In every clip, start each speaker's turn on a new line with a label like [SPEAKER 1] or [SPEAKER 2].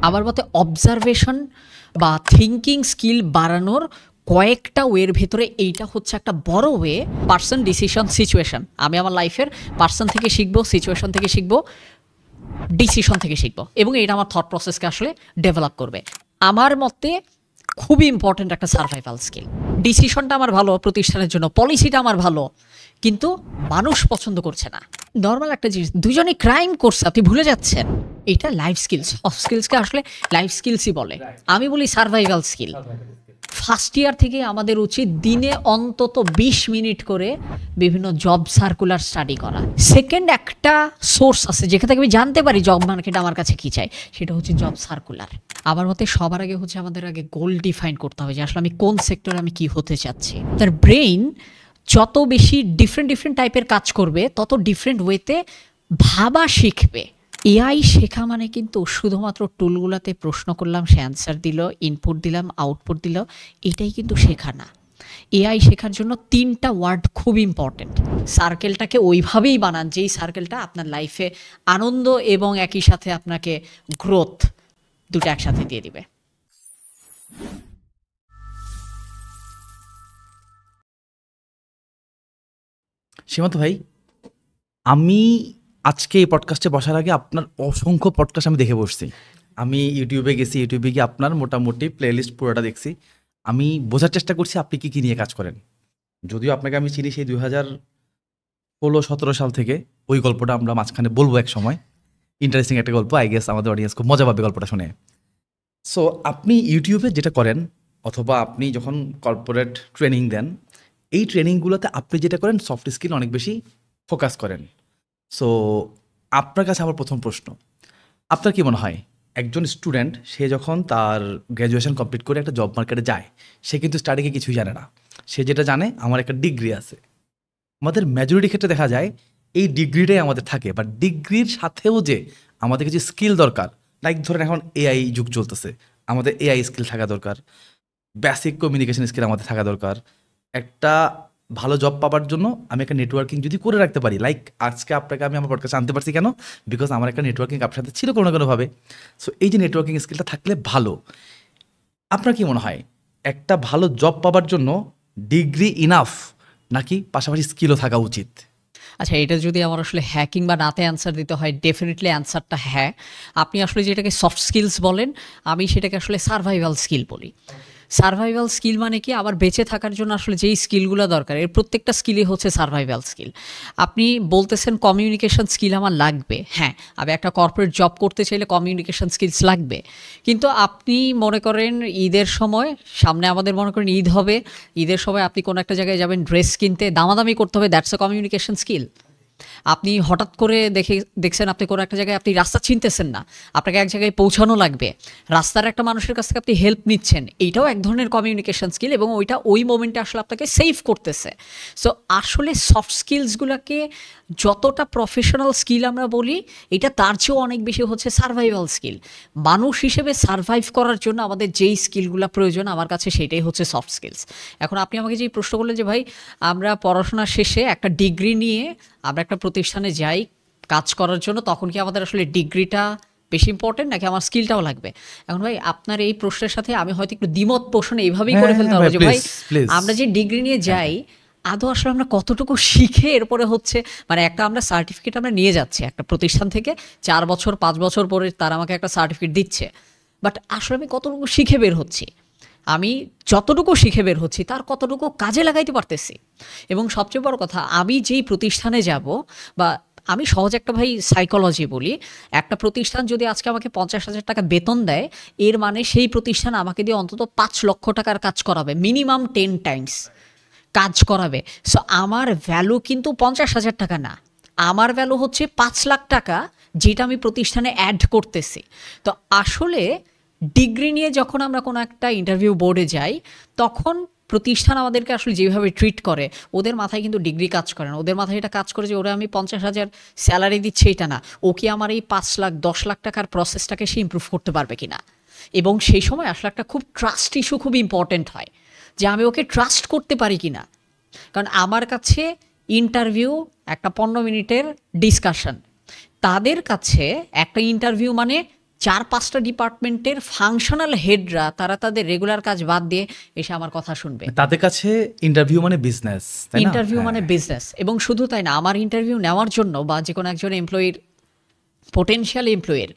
[SPEAKER 1] আমার মতে অবজারভেশন বা থিঙ্কিং স্কিল বাড়ানোর কয়েকটা ওয়ের ভেতরে এইটা হচ্ছে একটা বড় ওয়ে। Person, decision, situation. আমি আমার লাইফের পার্সন থেকে শিখবো, সিচুয়েশন থেকে শিখবো, ডিসিশন থেকে শিখবো, এবং এটা আমার থট প্রসেসকে আসলে ডেভেলপ করবে। আমার মতে খুবই ইম্পর্ট্যান্ট একটা সার্ভাইভাল স্কিল। ডিসিশনটা আমার ভালো প্রতিষ্ঠানের জন্য, পলিসিটা আমার ভালো, কিন্তু মানুষ পছন্দ করছে না। নর্মাল একটা জিনিস, দুজনে ক্রাইম করছে, আপনি ভুলে যাচ্ছেন। এটা লাইফ স্কিলস। সফট স্কিলসকে আসলে লাইফ স্কিলসই বলে। আমি বলি সার্ভাইভাল স্কিল। ফার্স্ট ইয়ার থেকে আমাদের উচিত দিনে অন্তত 20 মিনিট করে বিভিন্ন জব সার্কুলার স্টাডি করা। সেকেন্ড একটা সোর্স আছে যেখান থেকে আমি জানতে পারি জব মার্কেট আমার কাছে কী চাই, সেটা হচ্ছে জব সার্কুলার। আমার মতে সবার আগে হচ্ছে আমাদের আগে গোল ডিফাইন করতে হবে যে আসলে আমি কোন সেক্টরে আমি কী হতে চাচ্ছি। তার ব্রেইন যত বেশি ডিফারেন্ট টাইপের কাজ করবে, তত ডিফারেন্ট ওয়েতে ভাবা শিখবে। এআই শেখা মানে কিন্তু শুধুমাত্র টুলগুলোতে প্রশ্ন করলাম, সে অ্যান্সার দিল, ইনপুট দিলাম, আউটপুট দিল, এটাই কিন্তু শেখা না। এআই শেখার জন্য 3টা ওয়ার্ড খুব ইম্পর্টেন্ট। সার্কেলটাকে ওইভাবেই বানান যেই সার্কেলটা আপনার লাইফে আনন্দ এবং একই সাথে আপনাকে গ্রোথ দুটো একসাথে দিয়ে দিবে।
[SPEAKER 2] সীমান্ত ভাই, আমি আজকে এই পডকাস্টে বসার আগে আপনার অসংখ্য পডকাস্ট আমি দেখে বসছি। আমি ইউটিউবে গেছি, ইউটিউবে গিয়ে আপনার মোটামুটি প্লেলিস্ট পুরোটা দেখছি। আমি বোঝার চেষ্টা করছি আপনি কী নিয়ে কাজ করেন। যদিও আপনাকে আমি চিনি সেই 2016-17 সাল থেকে। ওই গল্পটা আমরা মাঝখানে বলবো এক সময়। ইন্টারেস্টিং একটা গল্প, আই গেস আমাদের অডিয়েন্স খুব মজা পাবে গল্পটা শুনে। সো আপনি ইউটিউবে যেটা করেন, অথবা আপনি যখন কর্পোরেট ট্রেনিং দেন, এই ট্রেনিংগুলোতে আপনি যেটা করেন সফট স্কিল অনেক বেশি ফোকাস করেন। সো আপনার কাছে আমার প্রথম প্রশ্ন, আপনার কি মনে হয় একজন স্টুডেন্ট সে যখন তার গ্র্যাজুয়েশন কমপ্লিট করে একটা জব মার্কেটে যায়, সে কিন্তু স্টাডিকে কিছুই জানে না। সে যেটা জানে আমার একটা ডিগ্রি আছে। আমাদের মেজরিটি ক্ষেত্রে দেখা যায় এই ডিগ্রিটাই আমাদের থাকে, বাট ডিগ্রির সাথেও যে আমাদের কিছু স্কিল দরকার, লাইক ধরেন এখন এআই যুগ চলতেছে, আমাদের এআই স্কিল থাকা দরকার, বেসিক কমিউনিকেশন স্কিল আমাদের থাকা দরকার। একটা ভালো জব পাওয়ার জন্য আমি একটা নেটওয়ার্কিং যদি করে রাখতে পারি, লাইক আজকে আপনাকে আমি আমার পডকাস্টে আনতে পারছি কেন, বিকজ আমার একটা নেটওয়ার্কিং আপনার সাথে ছিল কোনো না কোনোভাবে। সো এই যে নেটওয়ার্কিং স্কিলটা থাকলে ভালো। আপনার কি মনে হয় একটা ভালো জব পাওয়ার জন্য ডিগ্রি ইনাফ, নাকি পাশাপাশি স্কিলও থাকা উচিত?
[SPEAKER 1] আচ্ছা, এটা যদি আমার আসলে হ্যাঁ কিংবা নাতে অ্যান্সার দিতে হয়, ডেফিনেটলি অ্যান্সারটা হ্যাঁ। আপনি আসলে যেটাকে সফট স্কিলস বলেন, আমি সেটাকে আসলে সার্ভাইভাল স্কিল বলি। সার্ভাইভাল স্কিল মানে কি, আমার বেঁচে থাকার জন্য আসলে যেই স্কিলগুলো দরকার, এর প্রত্যেকটা স্কিলই হচ্ছে সার্ভাইভাল স্কিল। আপনি বলতেছেন কমিউনিকেশন স্কিল আমার লাগবে, হ্যাঁ, আমি একটা কর্পোরেট জব করতে চাইলে কমিউনিকেশন স্কিলস লাগবে। কিন্তু আপনি মনে করেন ঈদের সময়, সামনে আমাদের মনে করেন ঈদ হবে, ঈদের সময় আপনি কোনো একটা জায়গায় যাবেন ড্রেস কিনতে, দামাদামি করতে হবে, দ্যাটস এ কমিউনিকেশন স্কিল। আপনি হঠাৎ করে দেখছেন আপনি কোনো একটা জায়গায় আপনি রাস্তা চিনতেছেন না, আপনাকে এক জায়গায় পৌঁছানো লাগবে, রাস্তার একটা মানুষের কাছ থেকে আপনি হেল্প নিচ্ছেন, এইটাও এক ধরনের কমিউনিকেশন স্কিল, এবং ওইটা ওই মোমেন্টে আসলে আপনাকে সেভ করতেছে। সো আসলে সফট স্কিলসগুলোকে যতটা প্রফেশনাল স্কিল আমরা বলি, এটা তার চেয়েও অনেক বেশি হচ্ছে সার্ভাইভাল স্কিল। মানুষ হিসেবে সার্ভাইভ করার জন্য আমাদের যেই স্কিলগুলো প্রয়োজন, আমার কাছে সেটাই হচ্ছে সফট স্কিলস। এখন আপনি আমাকে যেই প্রশ্ন করলেন যে ভাই, আমরা পড়াশোনা শেষে একটা ডিগ্রি নিয়ে আমরা একটা প্রতিষ্ঠানে যাই কাজ করার জন্য, তখন কি আমাদের আসলে ডিগ্রিটা বেশি ইম্পর্টেন্ট নাকি আমার স্কিলটাও লাগবে? এখন ভাই, আপনার এই প্রশ্নের সাথে আমি হয়তো একটু দ্বিমত পোষণ এইভাবেই করে ফেলতে হবে যে ভাই, আমরা যে ডিগ্রি নিয়ে যাই, আদৌ আসলে আমরা কতটুকু শিখে এরপরে হচ্ছে, মানে একটা আমরা সার্টিফিকেট আমরা নিয়ে যাচ্ছি একটা প্রতিষ্ঠান থেকে, 4 বছর 5 বছর পরে তারা আমাকে একটা সার্টিফিকেট দিচ্ছে, বাট আসলে আমি কতটুকু শিখে বের হচ্ছি, আমি যতটুকু শিখে বের হচ্ছি তার কতটুকু কাজে লাগাইতে পারতেছি। এবং সবচেয়ে বড় কথা, আমি যেই প্রতিষ্ঠানে যাব, বা আমি সহজ একটা ভাই সাইকোলজি বলি, একটা প্রতিষ্ঠান যদি আজকে আমাকে 50,000 টাকা বেতন দেয়, এর মানে সেই প্রতিষ্ঠান আমাকে দিয়ে অন্তত 5 লক্ষ টাকার কাজ করাবে, মিনিমাম 10 টাইমস কাজ করাবে। সো আমার ভ্যালু কিন্তু 50,000 টাকা না, আমার ভ্যালু হচ্ছে 5 লাখ টাকা, যেটা আমি প্রতিষ্ঠানে অ্যাড করতেছি। তো আসলে ডিগ্রি নিয়ে যখন আমরা কোনো একটা ইন্টারভিউ বোর্ডে যাই, তখন প্রতিষ্ঠান আমাদেরকে আসলে যেভাবে ট্রিট করে, ওদের মাথায় কিন্তু ডিগ্রি কাজ করে না, ওদের মাথায় এটা কাজ করে যে ওরা আমি 50,000 স্যালারি দিচ্ছে, এটা না, ও কি আমার এই 5 লাখ 10 লাখ টাকার প্রসেসটাকে সে ইমপ্রুভ করতে পারবে কিনা। এবং সেই সময় আসলে একটা খুব ট্রাস্ট ইস্যু খুব ইম্পর্টেন্ট হয়, যে আমি ওকে ট্রাস্ট করতে পারি কিনা। কারণ আমার কাছে ইন্টারভিউ একটা 15 মিনিটের ডিসকাশন, তাদের কাছে একটা ইন্টারভিউ মানে 4-5টা ডিপার্টমেন্টের ফাংশনাল হেডরা তারা তাদের রেগুলার কাজ বাদ দিয়ে এসে আমার কথা শুনবে।
[SPEAKER 2] তাদের কাছে ইন্টারভিউ মানে বিজনেস, তাই না?
[SPEAKER 1] ইন্টারভিউ মানে বিজনেস। এবং শুধু তাই না, আমার ইন্টারভিউ নেওয়ার জন্য বা যে কোনো একজন এমপ্লয়ির, পোটেনশিয়াল এমপ্লয়ের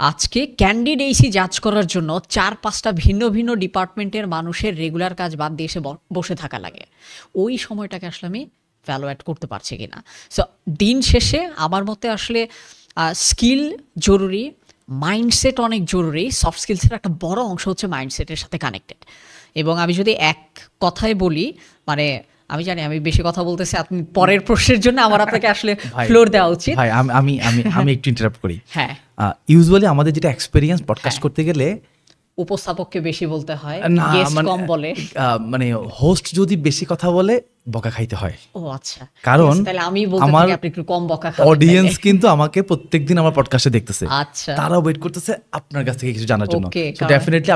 [SPEAKER 1] আজকে ক্যান্ডিডেসি জাজ করার জন্য 4-5টা ভিন্ন ভিন্ন ডিপার্টমেন্টের মানুষের রেগুলার কাজ বাদ দিয়ে এসে বসে থাকা লাগে। ওই সময়টাকে আসলে আমি ভ্যালু অ্যাড করতে পারছি কিনা। সো দিন শেষে আমার মতে আসলে স্কিল জরুরি, মাইন্ডসেট অনেক জরুরি। সফট স্কিলসের একটা বড় অংশ হচ্ছে মাইন্ডসেটের সাথে কানেক্টেড। এবং আমি যদি এক কথায় বলি, মানে আমি জানি আমি বেশি কথা বলতেছি, আপনি পরের প্রশ্নের জন্য আমার আপনাকে আসলে ফ্লোর দেওয়া উচিত।
[SPEAKER 2] ভাই আমি আমি আমি একটু ইন্টারাপ্ট করি।
[SPEAKER 1] হ্যাঁ,
[SPEAKER 2] ইউজুয়ালি আমাদের যেটা এক্সপেরিয়েন্স পডকাস্ট করতে গেলে
[SPEAKER 1] উপস্থাপককে বেশি বলতে হয়,
[SPEAKER 2] না,
[SPEAKER 1] গেস্ট
[SPEAKER 2] মানে
[SPEAKER 1] কম বলে।
[SPEAKER 2] মানে হোস্ট যদি বেশি কথা বলে বকা খাইতে হয়।
[SPEAKER 1] ও আচ্ছা,
[SPEAKER 2] কারণ
[SPEAKER 1] তাহলে আমি বলতে
[SPEAKER 2] আমার
[SPEAKER 1] থাকি আপনি একটু কম বকা খাবেন।
[SPEAKER 2] অডিয়েন্স কিন্তু আমাকে প্রত্যেকদিন আমার পডকাস্টে দেখতেছে,
[SPEAKER 1] আচ্ছা,
[SPEAKER 2] তারাও ওয়েট করতেছে আপনার কাছ থেকে কিছু জানার জন্য।
[SPEAKER 1] Okay,
[SPEAKER 2] তো ডেফিনেটলি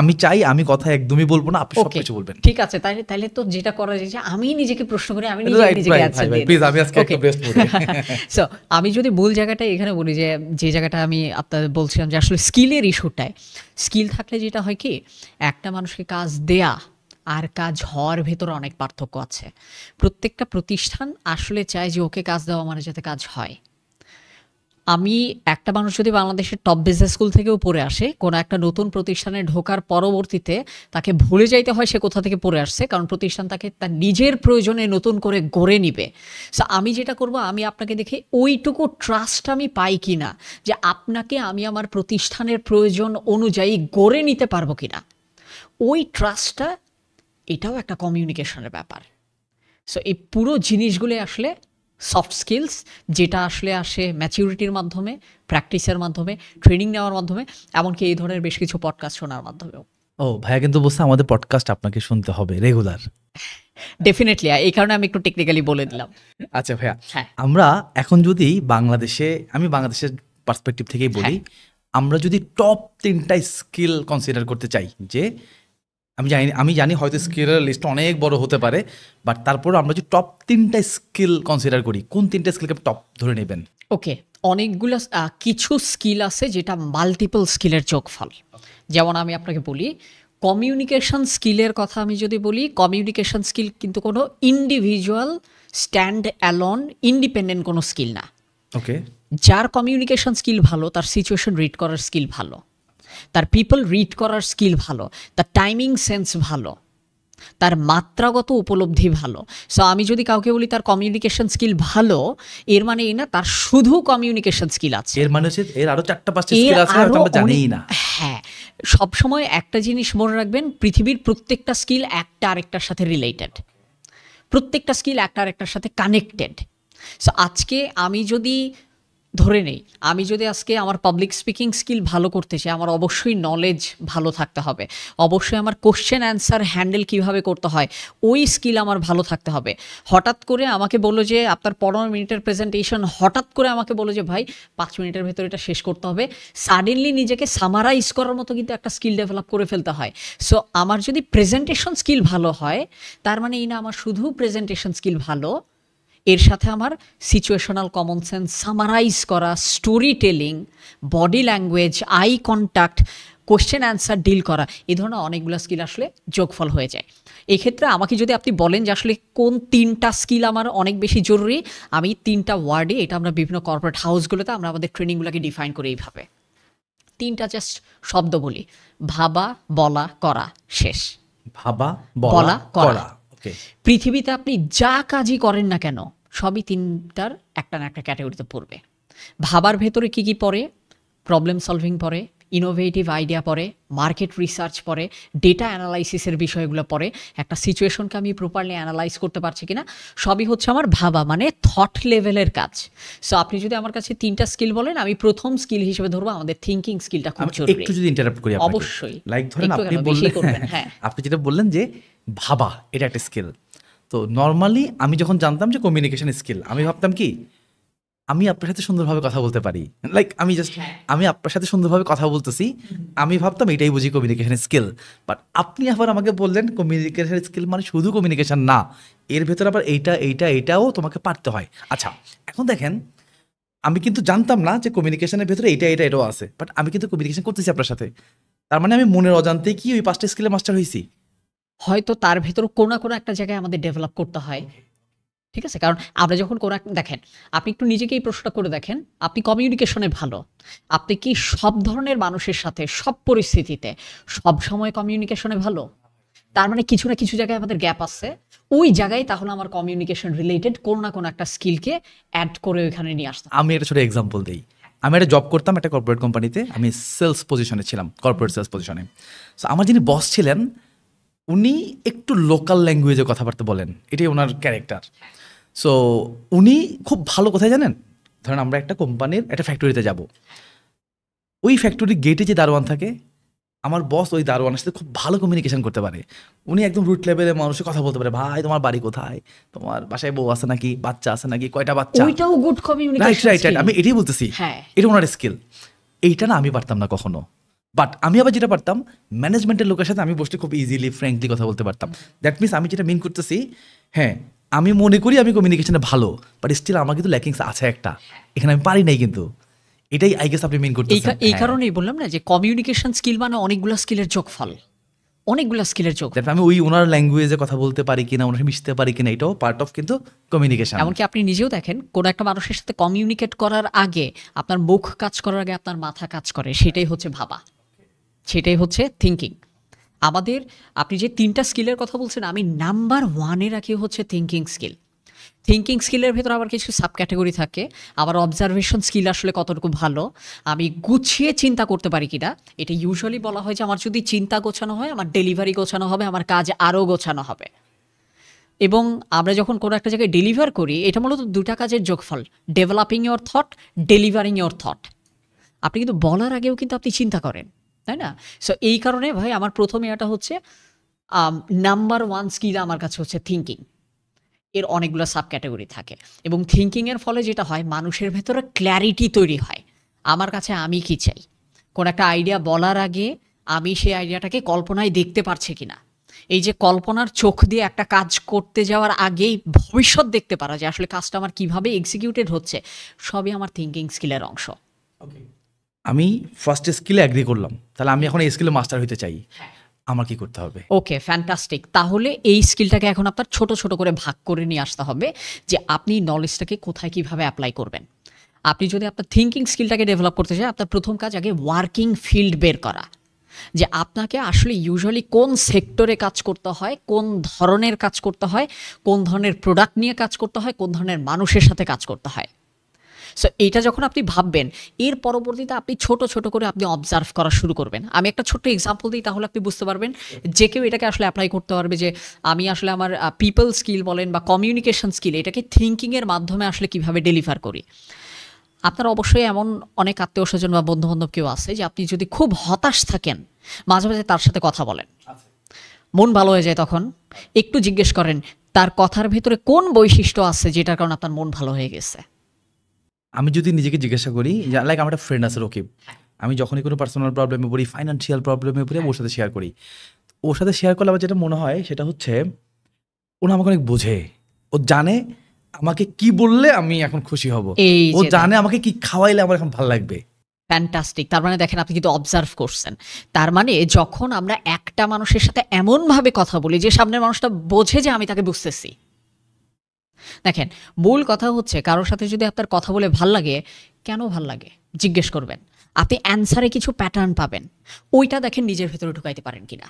[SPEAKER 2] আমি চাই আমি কথা একদমই বলবো না, আপনি
[SPEAKER 1] ওকে,
[SPEAKER 2] সবকিছু বলবেন।
[SPEAKER 1] ঠিক আছে। তাহলে তো যেটা করা যায় যে আমি নিজেকে প্রশ্ন করি, আমি নিজেকে অ্যানসার দিই।
[SPEAKER 2] প্লিজ আমি আজকে একটা বেস্ট বলি।
[SPEAKER 1] সো আমি যদি ভুল জায়গাটা এখানে বলি, যে জায়গাটা আমি আপনাদের বলছিলাম যে আসলে স্কিলের ইস্যুটায়, স্কিল থাকলে যেটা হয় কি, একটা মানুষকে কাজ দেয়া আর কাজ হওয়ার ভেতরে অনেক পার্থক্য আছে। প্রত্যেকটা প্রতিষ্ঠান আসলে চায় যে ওকে কাজ দেওয়া মানে যাতে কাজ হয়। আমি একটা মানুষ যদি বাংলাদেশের টপ বিজনেস স্কুল থেকেও পড়ে আসে, কোনো একটা নতুন প্রতিষ্ঠানে ঢোকার পরবর্তীতে তাকে ভুলে যাইতে হয় সে কোথা থেকে পড়ে আসছে, কারণ প্রতিষ্ঠান তাকে তার নিজের প্রয়োজনে নতুন করে গড়ে নিবে। সো আমি যেটা করব, আমি আপনাকে দেখে ওইটুকু ট্রাস্ট আমি পাই কি না যে আপনাকে আমি আমার প্রতিষ্ঠানের প্রয়োজন অনুযায়ী গড়ে নিতে পারবো কি না, ওই ট্রাস্টটা, এটাও একটা কমিউনিকেশনের ব্যাপার। সো এই পুরো জিনিসগুলো আসলে সফট স্কিলস, যেটা আসলে আসে ম্যাচিউরিটির মাধ্যমে, প্র্যাকটিসের মাধ্যমে, ট্রেনিং নেওয়ার মাধ্যমে, এমনকি এই ধরনের বেশ কিছু পডকাস্ট শোনার মাধ্যমেও।
[SPEAKER 2] ও ভাইয়া কিন্তু বলছে আমাদের পডকাস্ট আপনাকে শুনতে হবে রেগুলার।
[SPEAKER 1] ডেফিনেটলি, এই কারণে আমি একটু টেকনিক্যালি বলে দিলাম।
[SPEAKER 2] আচ্ছা ভাইয়া,
[SPEAKER 1] হ্যাঁ,
[SPEAKER 2] আমরা এখন যদি আমি বাংলাদেশের পার্সপেক্টিভ থেকেই বলি, আমরা যদি টপ 3টা স্কিল কনসিডার করতে চাই, যে আমি জানি হয়তো স্কিলের লিস্ট অনেক বড় হতে পারে, বাট তারপর আমরা যদি টপ 3টা স্কিল কনসিডার করি, কোন 3টা স্কিলকে টপ ধরে নেবেন?
[SPEAKER 1] ওকে, অনেকগুলো কিছু স্কিল আছে যেটা মাল্টিপল স্কিলের যোগফল। যেমন আমি আপনাকে বলি, কমিউনিকেশন স্কিলের কথা আমি যদি বলি, কমিউনিকেশন স্কিল কিন্তু কোনো ইন্ডিভিজুয়াল স্ট্যান্ড অ্যালোন ইন্ডিপেন্ডেন্ট কোনো স্কিল না।
[SPEAKER 2] ওকে,
[SPEAKER 1] যার কমিউনিকেশন স্কিল ভালো, তার সিচুয়েশন রিড করার স্কিল ভালো, তার পিপল রিড করার স্কিল ভালো, তার টাইমিং সেন্স ভালো, তার মাত্রাগত উপলব্ধি ভালো। সো আমি যদি কাউকে বলি তার কমিউনিকেশন স্কিল ভালো, এর মানে এই না তার শুধু কমিউনিকেশন স্কিল আছে,
[SPEAKER 2] এর মানে হচ্ছে এর আরো 4টা 5টা স্কিল আছে হয়তো আমরা জানিই না।
[SPEAKER 1] হ্যাঁ, সবসময় একটা জিনিস মনে রাখবেন, পৃথিবীর প্রত্যেকটা স্কিল একটা আরেকটার সাথে রিলেটেড, প্রত্যেকটা স্কিল একটা আরেকটার সাথে কানেক্টেড। সো আজকে আমি যদি ধরে নেই, আমি যদি আজকে আমার পাবলিক স্পিকিং স্কিল ভালো করতে চাই, আমার অবশ্যই নলেজ ভালো থাকতে হবে, অবশ্যই আমার কোশ্চেন অ্যান্সার হ্যান্ডেল কীভাবে করতে হয় ওই স্কিল আমার ভালো থাকতে হবে। হঠাৎ করে আমাকে বললো যে আপনার 15 মিনিটের প্রেজেন্টেশন, হঠাৎ করে আমাকে বললো যে ভাই 5 মিনিটের ভেতরে এটা শেষ করতে হবে, সাডেনলি নিজেকে সামারাইজ করার মতো কিন্তু একটা স্কিল ডেভেলপ করে ফেলতে হয়। সো আমার যদি প্রেজেন্টেশন স্কিল ভালো হয়, তার মানে এই না আমার শুধু প্রেজেন্টেশন স্কিল ভালো, এর সাথে আমার সিচুয়েশনাল কমন সেন্স, সামারাইজ করা, story telling, body language, eye contact, question answer deal করা, এই ধরনের অনেকগুলো স্কিল আসলে যোগফল হয়ে যায়। এক্ষেত্রে আমাকে যদি আপনি বলেন যে আসলে কোন 3টা স্কিল আমার অনেক বেশি জরুরি, আমি 3টা ওয়ার্ডে, এটা আমরা বিভিন্ন কর্পোরেট হাউসগুলোতে আমরা আমাদের ট্রেনিংগুলোকে ডিফাইন করি এইভাবে, 3টা জাস্ট শব্দ বলি: ভাবা, বলা, করা, শেষ।
[SPEAKER 2] ভাবা, বলা, করা। ওকে,
[SPEAKER 1] পৃথিবীতে আপনি যা কাজই করেন না কেন, সবই 3টার একটা না একটা ক্যাটাগরিতে পড়বে। ভাবার ভেতরে কি কি পড়ে? প্রবলেম সলভিং পড়ে, ইনোভেটিভ আইডিয়া পড়ে, মার্কেট রিসার্চ পড়ে, ডেটা অ্যানালাইসিসের বিষয়গুলো পড়ে, একটা সিচুয়েশনকে আমি প্রপারলি অ্যানালাইজ করতে পারছি কিনা, সবই হচ্ছে আমার ভাবা, মানে থট লেভেলের কাজ। সো আপনি যদি আমার কাছে 3টা স্কিল বলেন, আমি প্রথম স্কিল হিসেবে ধরবো আমাদের থিঙ্কিং স্কিলটা খুব জরুরি।
[SPEAKER 2] একটু যদি ইন্টারাপ্ট করি আপনাকে,
[SPEAKER 1] অবশ্যই,
[SPEAKER 2] লাইক ধরেন
[SPEAKER 1] একটু
[SPEAKER 2] আপনি
[SPEAKER 1] কেন,
[SPEAKER 2] বললেন,
[SPEAKER 1] বেশি করবেন, হ্যাঁ।
[SPEAKER 2] আপনি যেটা বললেন যে ভাবা, এটা একটা স্কিল। তো নর্মালি আমি যখন জানতাম যে কমিউনিকেশন স্কিল, আমি ভাবতাম কি আমি আপনার সাথে সুন্দরভাবে কথা বলতে পারি, লাইক আমি আপনার সাথে সুন্দরভাবে কথা বলতেছি, আমি ভাবতাম এটাই বুঝি কমিউনিকেশন স্কিল। বাট আপনি আবার আমাকে বললেন কমিউনিকেশন স্কিল মানে শুধু কমিউনিকেশন না, এর ভেতরে আবার এইটাও তোমাকে পারতে হয়। আচ্ছা, এখন দেখেন আমি কিন্তু জানতাম না যে কমিউনিকেশনের ভেতরে এটাও আছে, বাট আমি কিন্তু কমিউনিকেশন করতেছি আপনার সাথে, তার মানে আমি মনের অজান্তে কি ওই 5টা স্কিলে মাস্টার হয়েছি।
[SPEAKER 1] হয়তো তার ভেতর কোনো না কোনো একটা জায়গায় আমাদের ডেভেলপ করতে হয়। ঠিক আছে? কারণ আমরা যখন কোনো এক দেখেন, আপনি একটু নিজেকে এই প্রশ্নটা করে দেখেন, আপনি কমিউনিকেশনে ভালো। আপনি কি সব ধরনের মানুষের সাথে, সব পরিস্থিতিতে, সবসময় কমিউনিকেশনে ভালো? তার মানে কিছু না কিছু জায়গায় আমাদের গ্যাপ আছে। ওই জায়গায় তাহলে আমার কমিউনিকেশন রিলেটেড কোনো না কোনো একটা স্কিলকে এড করে ওইখানে নিয়ে আসতে হবে।
[SPEAKER 2] আমি একটা ছোট এক্সাম্পল দিই। আমি একটা জব করতাম একটা কর্পোরেট কোম্পানিতে, আমি সেলস পজিশনে ছিলাম, কর্পোরেট সেলস পজিশনে। সো আমার যিনি বস ছিলেন উনি একটু লোকাল ল্যাঙ্গুয়েজে কথাবার্তা বলেন, এটাই ওনার ক্যারেক্টার। সো উনি খুব ভালো, কোথায় জানেন, ধরেন আমরা একটা কোম্পানির একটা ফ্যাক্টরিতে যাব, ওই ফ্যাক্টরির গেটে যে দারোয়ান থাকে, আমার বস ওই দারোয়ানের সাথে খুব ভালো কমিউনিকেশন করতে পারে। উনি একদম রুট লেভেলে মানুষের কথা বলতে পারে, ভাই তোমার বাড়ি কোথায়, তোমার বাসায় বউ আছে নাকি, বাচ্চা আছে নাকি, কয়টা বাচ্চা।
[SPEAKER 1] ওইটাও good
[SPEAKER 2] right
[SPEAKER 1] communication
[SPEAKER 2] right right,
[SPEAKER 1] skill.
[SPEAKER 2] আমি এটাই বলতেছি,
[SPEAKER 1] হ্যাঁ।
[SPEAKER 2] এটা ওনার স্কিল। এইটা না আমি পারতাম না কখনো, বাট আমি আবার যেটা পারতাম, ম্যানেজমেন্টের লোকের সাথে আমি বসতে খুব ইজিলি ফ্র্যাঙ্কলি কথা বলতে পারতাম। দ্যাট মিনস আমি যেটা মিন করতেছি, হ্যাঁ আমি মনে করি আমি কমিউনিকেশনে ভালো, বাট স্টিল আমার কিন্তু ল্যাকিংস আছে একটা, এখানে আমি পারি নাই কিন্তু, এটাই আই গেস আপনি মিন করতেছেন।
[SPEAKER 1] এই কারণেই বললাম না যে কমিউনিকেশন স্কিল মানে অনেকগুলো স্কিলের যোগফল, অনেকগুলো স্কিলের যোগ।
[SPEAKER 2] That আমি ওই ওনার ল্যাঙ্গুয়েজে কথা বলতে পারি কিনা, ওনার মিশতে পারি কিনা, এটাও পার্ট অফ কিন্তু কমিউনিকেশন।
[SPEAKER 1] এমনকি আপনি নিজেও দেখেন কোনো একটা মানুষের সাথে কমিউনিকেট করার আগে আপনার মুখ কাজ করার আগে আপনার মাথা কাজ করে, সেটাই হচ্ছে ভাবা, সেটাই হচ্ছে থিঙ্কিং। আমাদের আপনি যে 3টা স্কিলের কথা বলছেন, আমি নাম্বার 1-এ রাখি হচ্ছে থিঙ্কিং স্কিল। থিঙ্কিং স্কিলের ভেতর আবার কিছু সাব ক্যাটাগরি থাকে। আমার অবজারভেশন স্কিল আসলে কতটুকু ভালো, আমি গুছিয়ে চিন্তা করতে পারি কিনা। এটা ইউজুয়ালি বলা হয় যে আমার যদি চিন্তা গোছানো হয়, আমার ডেলিভারি গোছানো হবে, আমার কাজ আরও গোছানো হবে। এবং আমরা যখন কোনো একটা জায়গায় ডেলিভার করি, এটা মূলত 2টা কাজের যোগফল, developing your thought, delivering your thought. আপনি কিন্তু বলার আগেও কিন্তু আপনি চিন্তা করেন, তাই না? সো এই কারণে ভাই আমার প্রথমে এটা হচ্ছে নাম্বার 1 স্কিল আমার কাছে হচ্ছে থিঙ্কিং। এর অনেকগুলো সাব ক্যাটাগরি থাকে এবং থিঙ্কিংয়ের ফলে যেটা হয়, মানুষের ভেতরে ক্ল্যারিটি তৈরি হয়। আমার কাছে আমি কি চাই, কোন একটা আইডিয়া বলার আগে আমি সেই আইডিয়াটাকে কল্পনায় দেখতে পারছি কিনা। এই যে কল্পনার চোখ দিয়ে একটা কাজ করতে যাওয়ার আগেই ভবিষ্যৎ দেখতে পারা, যে আসলে কাজটা আমার কিভাবে এক্সিকিউটেড হচ্ছে, সবই আমার থিঙ্কিং স্কিলের অংশ।
[SPEAKER 2] আমি ফার্স্ট স্কিলে অ্যাগ্রি করলাম, তাহলে আমি এখন এই স্কিলে মাস্টার হতে চাই, আমার কি করতে হবে?
[SPEAKER 1] ওকে, ফ্যান্টাস্টিক। তাহলে এই স্কিলটাকে এখন আপনার ছোট ছোট করে ভাগ করে নিয়ে আসতে হবে যে আপনি নলেজটাকে কোথায় কিভাবে অ্যাপ্লাই করবেন। আপনি যদি আপনার থিঙ্কিং স্কিলটাকে ডেভেলপ করতে চান, আপনার প্রথম কাজ আগে ওয়ার্কিং ফিল্ড বের করা, যে আপনাকে আসলে ইউজুয়ালি কোন সেক্টরে কাজ করতে হয়, কোন ধরনের কাজ করতে হয়, কোন ধরনের প্রোডাক্ট নিয়ে কাজ করতে হয়, কোন ধরনের মানুষের সাথে কাজ করতে হয়। সো এইটা যখন আপনি ভাববেন, এর পরবর্তীতে আপনি ছোট ছোট করে আপনি অবজার্ভ করা শুরু করবেন। আমি একটা ছোট্ট এক্সাম্পল দিই, তাহলে আপনি বুঝতে পারবেন, যে কেউ এটাকে আসলে অ্যাপ্লাই করতে পারবে, যে আমি আসলে আমার পিপল স্কিল বলেন বা কমিউনিকেশন স্কিল, এটাকে থিঙ্কিংয়ের মাধ্যমে আসলে কিভাবে ডেলিভার করি। আপনার অবশ্যই এমন অনেক আত্মীয় স্বজন বা বন্ধুবান্ধব কেউ আছে যে আপনি যদি খুব হতাশ থাকেন, মাঝে মাঝে তার সাথে কথা বলেন, মন ভালো হয়ে যায়। তখন একটু জিজ্ঞেস করেন তার কথার ভেতরে কোন বৈশিষ্ট্য আছে যেটার কারণে আপনার মন ভালো হয়ে গেছে।
[SPEAKER 2] আমি যদি নিজেকে জিজ্ঞাসা করি, লাইক আমার একটা ফ্রেন্ড আছে রকিব, আমি যখনই কোনো পার্সোনাল প্রবলেমে পড়ি, ফাইন্যান্সিয়াল প্রবলেমে পড়ি, ওর সাথে শেয়ার করি। ওর সাথে শেয়ার করলে আমার যেটা মনে হয় সেটা হচ্ছে, ও আমাকে অনেক বোঝে, ও জানে আমাকে কি বললে আমি এখন খুশি হব,
[SPEAKER 1] এই
[SPEAKER 2] ও
[SPEAKER 1] যে
[SPEAKER 2] জানে আমাকে কি খাওয়াইলে আমার এখন ভালো লাগবে।
[SPEAKER 1] ফ্যান্টাস্টিক। তার মানে দেখেন, আপনি কিন্তু অবজার্ভ করছেন। তার মানে যখন আমরা একটা মানুষের সাথে এমনভাবে কথা বলি যে সামনের মানুষটা বোঝে যে আমি তাকে বুঝতেছি। দেখেন, মূল কথা হচ্ছে কারোর সাথে যদি আপনার কথা বলে ভাল লাগে, কেন ভাল লাগে জিজ্ঞেস করবেন, আপনি অ্যান্সারে কিছু প্যাটার্ন পাবেন, ওইটা দেখেন নিজের ভেতরে ঢুকাইতে পারেন কিনা।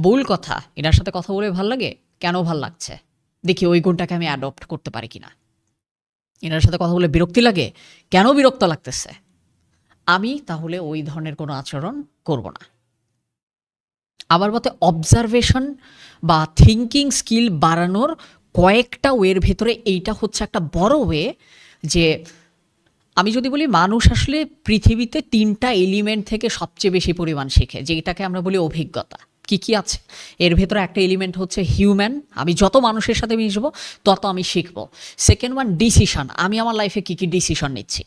[SPEAKER 1] মূল কথা, এনার সাথে কথা বলে ভাল লাগে, কেন ভাল লাগছে, দেখি ওই গুণটাকে আমি অ্যাডপ্ট করতে পারি কিনা। এনার সাথে কথা বলে বিরক্তি লাগে, কেন বিরক্ত লাগতেছে, আমি তাহলে ওই ধরনের কোনো আচরণ করব না। আমার মতে অবজারভেশন বা থিঙ্কিং স্কিল বাড়ানোর কয়েকটা ওয়ের ভেতরে এইটা হচ্ছে একটা বড় ওয়ে। যে আমি যদি বলি, মানুষ আসলে পৃথিবীতে 3টা এলিমেন্ট থেকে সবচেয়ে বেশি পরিমাণ শেখে, যেটাকে আমরা বলি অভিজ্ঞতা। কি কি আছে এর ভেতরে? একটা এলিমেন্ট হচ্ছে হিউম্যান, আমি যত মানুষের সাথে মিশবো তত আমি শিখবো। সেকেন্ড ওয়ান ডিসিশন, আমি আমার লাইফে কী কী ডিসিশন নিচ্ছি,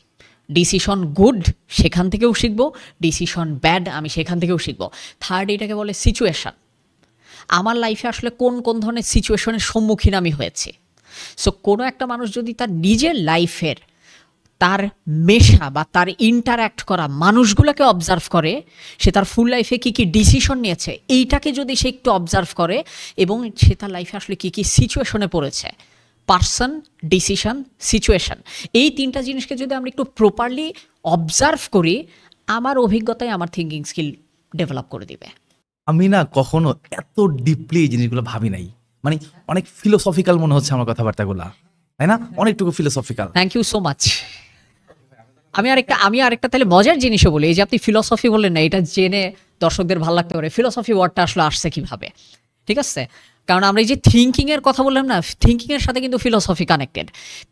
[SPEAKER 1] ডিসিশন গুড সেখান থেকেও শিখবো, ডিসিশন ব্যাড আমি সেখান থেকেও শিখবো। থার্ড, এটাকে বলে সিচুয়েশান, আমার লাইফে আসলে কোন কোন ধরনের সিচুয়েশনের সম্মুখীন আমি হয়েছি। সো কোনো একটা মানুষ যদি তার নিজের লাইফের তার মেশা বা তার ইন্টারঅ্যাক্ট করা মানুষগুলোকে অবজার্ভ করে, সে তার ফুল লাইফে কী কী ডিসিশন নিয়েছে এইটাকে যদি সে একটু অবজার্ভ করে, এবং সে তার লাইফে আসলে কী কী সিচুয়েশনে পড়েছে, পার্সন, ডিসিশন, সিচুয়েশন, এই তিনটা জিনিসকে যদি আমরা একটু প্রপারলি অবজার্ভ করি, আমার অভিজ্ঞতায় আমার থিঙ্কিং স্কিল ডেভেলপ করে দিবে।
[SPEAKER 2] আমি না কখনো এত ডিপলি এই জিনিসগুলো ভাবি নাই, মানে অনেক ফিলোসফিক্যাল মনে হচ্ছে আমার কথাবার্তাগুলা, তাই না? অনেকটুকু philosophical.
[SPEAKER 1] Thank you so much. আমি আরেকটা তাহলে মজার জিনিসও বলি, এই যে আপনি ফিলসফি বললেন না, এটা জেনে দর্শকদের ভালো লাগতে পারে ফিলসফি ওয়ার্ডটা আসলে আসছে কিভাবে, ঠিক আছে? কারণ আমরা এই যে থিঙ্কিং এর কথা বললাম না, থিঙ্কিং এর সাথে কিন্তু ফিলসফি কানেক্টেড।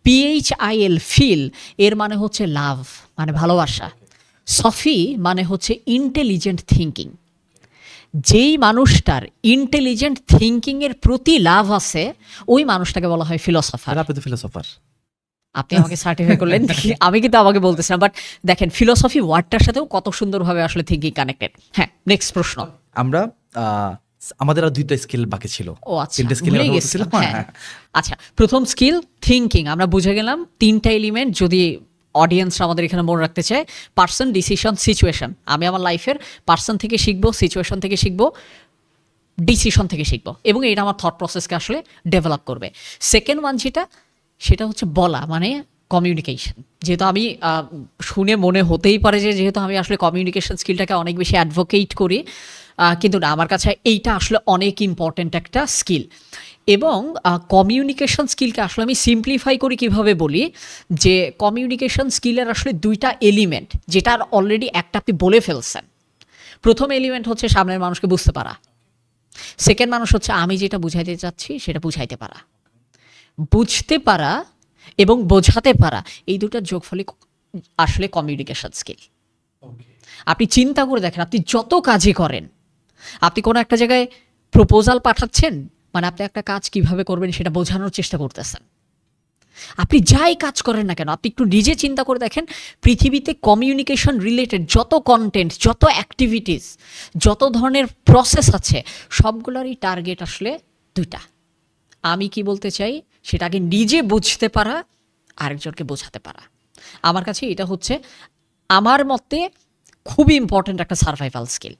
[SPEAKER 1] PHIL, ফিল, এর মানে হচ্ছে লাভ, মানে ভালোবাসা। সফি মানে হচ্ছে ইন্টেলিজেন্ট থিঙ্কিং। যেই মানুষটার ইন্টেলিজেন্ট থিঙ্কিং এর প্রতি লাভ আছে, ওই মানুষটাকে বলা হয় ফিলসফার।
[SPEAKER 2] আপনি তো ফিলোসফার।
[SPEAKER 1] আপনি আমাকে সার্টিফাই করলেন, আমি কিন্তু আমাকে বলতেছিলাম, বাট দেখেন ফিলসফি ওয়ার্ডটার সাথেও কত সুন্দরভাবে আসলে থিঙ্কিং কানেক্টেড। হ্যাঁ, নেক্সট প্রশ্ন।
[SPEAKER 2] আমরা আমাদের আর 2টা স্কিল বাকি ছিল।
[SPEAKER 1] ও আচ্ছা,
[SPEAKER 2] 3টে স্কিল
[SPEAKER 1] ভুলেই গেছিলাম। হ্যাঁ, আচ্ছা, প্রথম স্কিল থিঙ্কিং, আমরা বুঝে গেলাম 3টা এলিমেন্ট। যদি অডিয়েন্সরা আমাদের এখানে মনে রাখতে চায়, পার্সন, ডিসিশন, সিচুয়েশন। আমি আমার লাইফের পার্সন থেকে শিখবো, সিচুয়েশন থেকে শিখবো, ডিসিশন থেকে শিখবো, এবং এটা আমার থট প্রসেসকে আসলে ডেভেলপ করবে। সেকেন্ড ওয়ান যেটা, সেটা হচ্ছে বলা, মানে কমিউনিকেশন। যেহেতু আমি শুনে মনে হতেই পারে যে যেহেতু আমি আসলে কমিউনিকেশন স্কিলটাকে অনেক বেশি অ্যাডভোকেট করি, কিন্তু না, আমার কাছে এইটা আসলে অনেক ইম্পর্ট্যান্ট একটা স্কিল। এবং কমিউনিকেশন স্কিলকে আসলে আমি সিম্পলিফাই করি কিভাবে বলি, যে কমিউনিকেশন স্কিলের আসলে 2টা এলিমেন্ট, যেটার অলরেডি একটা আপনি বলে ফেলছেন। প্রথম এলিমেন্ট হচ্ছে সামনের মানুষকে বুঝতে পারা। সেকেন্ড মানুষ হচ্ছে আমি যেটা বুঝাইতে চাচ্ছি সেটা বুঝাইতে পারা। বুঝতে পারা এবং বোঝাতে পারা, এই দুটার যোগফলই আসলে কমিউনিকেশন স্কিল। আপনি চিন্তা করে দেখেন, আপনি যত কাজই করেন, আপনি কোনো একটা জায়গায় প্রপোজাল পাঠাচ্ছেন, মানে আপনি একটা কাজ কিভাবে করবেন সেটা বোঝানোর চেষ্টা করতেছেন। আপনি যাই কাজ করেন না কেন, আপনি একটু নিজে চিন্তা করে দেখেন, পৃথিবীতে কমিউনিকেশন রিলেটেড যত কন্টেন্ট, যত অ্যাক্টিভিটিস, যত ধরনের প্রসেস আছে, সবগুলোরই টার্গেট আসলে 2টা। আমি কি বলতে চাই সেটা আগে নিজে বুঝতে পারা, আরেকজনকে বোঝাতে পারা। আমার কাছে এটা হচ্ছে আমার মতে খুবই ইম্পর্ট্যান্ট একটা সার্ভাইভাল স্কিল।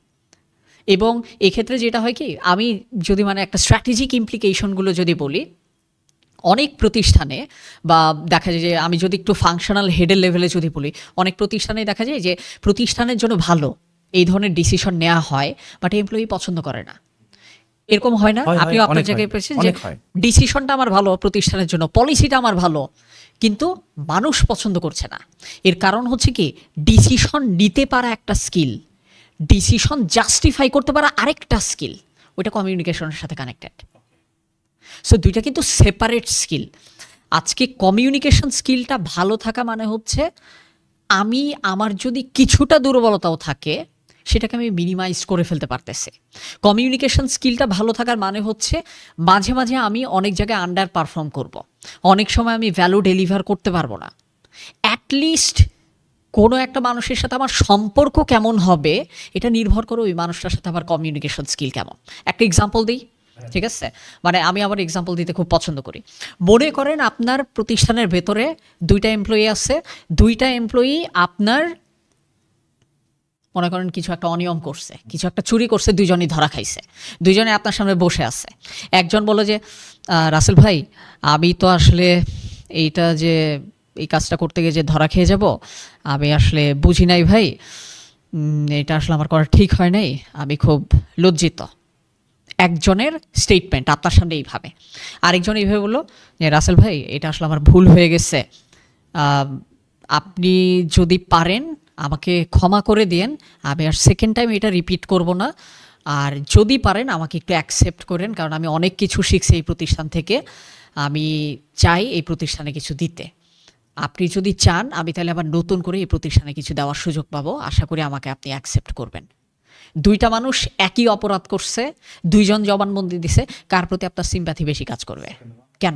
[SPEAKER 1] এবং এক্ষেত্রে যেটা হয় কি, আমি যদি মানে একটা স্ট্র্যাটেজিক ইমপ্লিকেশনগুলো যদি বলি, অনেক প্রতিষ্ঠানে বা দেখা যায় যে আমি যদি একটু ফাংশনাল হেডের লেভেলে যদি বলি, অনেক প্রতিষ্ঠানে দেখা যায় যে প্রতিষ্ঠানের জন্য ভালো এই ধরনের ডিসিশন নেওয়া হয়, বাট এমপ্লয়ি পছন্দ করে না। এরকম হয় না? আপনিও আপনার জায়গায় পেয়েছেন যে ডিসিশনটা আমার ভালো প্রতিষ্ঠানের জন্য, পলিসিটা আমার ভালো, কিন্তু মানুষ পছন্দ করছে না। এর কারণ হচ্ছে কি, ডিসিশন নিতে পারা একটা স্কিল, ডিসিশন জাস্টিফাই করতে পারা আরেকটা স্কিল, ওইটা কমিউনিকেশনের সাথে কানেক্টেড। সো 2টা কিন্তু সেপারেট স্কিল। আজকে কমিউনিকেশন স্কিলটা ভালো থাকা মানে হচ্ছে আমি আমার যদি কিছুটা দুর্বলতাও থাকে সেটাকে আমি মিনিমাইজ করে ফেলতে পারতেছি। কমিউনিকেশন স্কিলটা ভালো থাকার মানে হচ্ছে মাঝে মাঝে আমি অনেক জায়গায় আন্ডার পারফর্ম করব, অনেক সময় আমি ভ্যালু ডেলিভার করতে পারবো না। অ্যাটলিস্ট কোনো একটা মানুষের সাথে আমার সম্পর্ক কেমন হবে এটা নির্ভর করে ওই মানুষটার সাথে আমার কমিউনিকেশন স্কিল কেমন। একটা এক্সাম্পল দিই, ঠিক আছে? মানে আমি আমার এক্সাম্পল দিতে খুব পছন্দ করি। মনে করেন আপনার প্রতিষ্ঠানের ভেতরে 2টা এমপ্লয়ি আছে, 2টা এমপ্লয়ি আপনার মনে করেন কিছু একটা অনিয়ম করছে, কিছু একটা চুরি করছে, 2জনই ধরা খাইছে, 2জনে আপনার সামনে বসে আছে। একজন বলে যে রাসেল ভাই, আমি তো আসলে এইটা যে এই কাজটা করতে গিয়ে যে ধরা খেয়ে যাব, আমি আসলে বুঝি নাই ভাই, এটা আসলে আমার করা ঠিক হয় নাই, আমি খুব লজ্জিত। একজনের স্টেটমেন্ট আপনার সামনে এইভাবে। আরেকজন এইভাবে বললো যে রাসেল ভাই, এটা আসলে আমার ভুল হয়ে গেছে, আপনি যদি পারেন আমাকে ক্ষমা করে দিয়েন, আমি আর সেকেন্ড টাইম এটা রিপিট করব না, আর যদি পারেন আমাকে একটু অ্যাকসেপ্ট করেন, কারণ আমি অনেক কিছু শিখছি এই প্রতিষ্ঠান থেকে, আমি চাই এই প্রতিষ্ঠানে কিছু দিতে। আপনি যদি চান আমি তাহলে আবার নতুন করে এই প্রতিষ্ঠানে কিছু দেওয়ার সুযোগ পাবো, আশা করি আমাকে আপনি অ্যাকসেপ্ট করবেন। 2টা মানুষ একই অপরাধ করছে, 2জন জবানবন্দি দিছে, কার প্রতি আপনার সিম্প্যাথি বেশি কাজ করবে? কেন?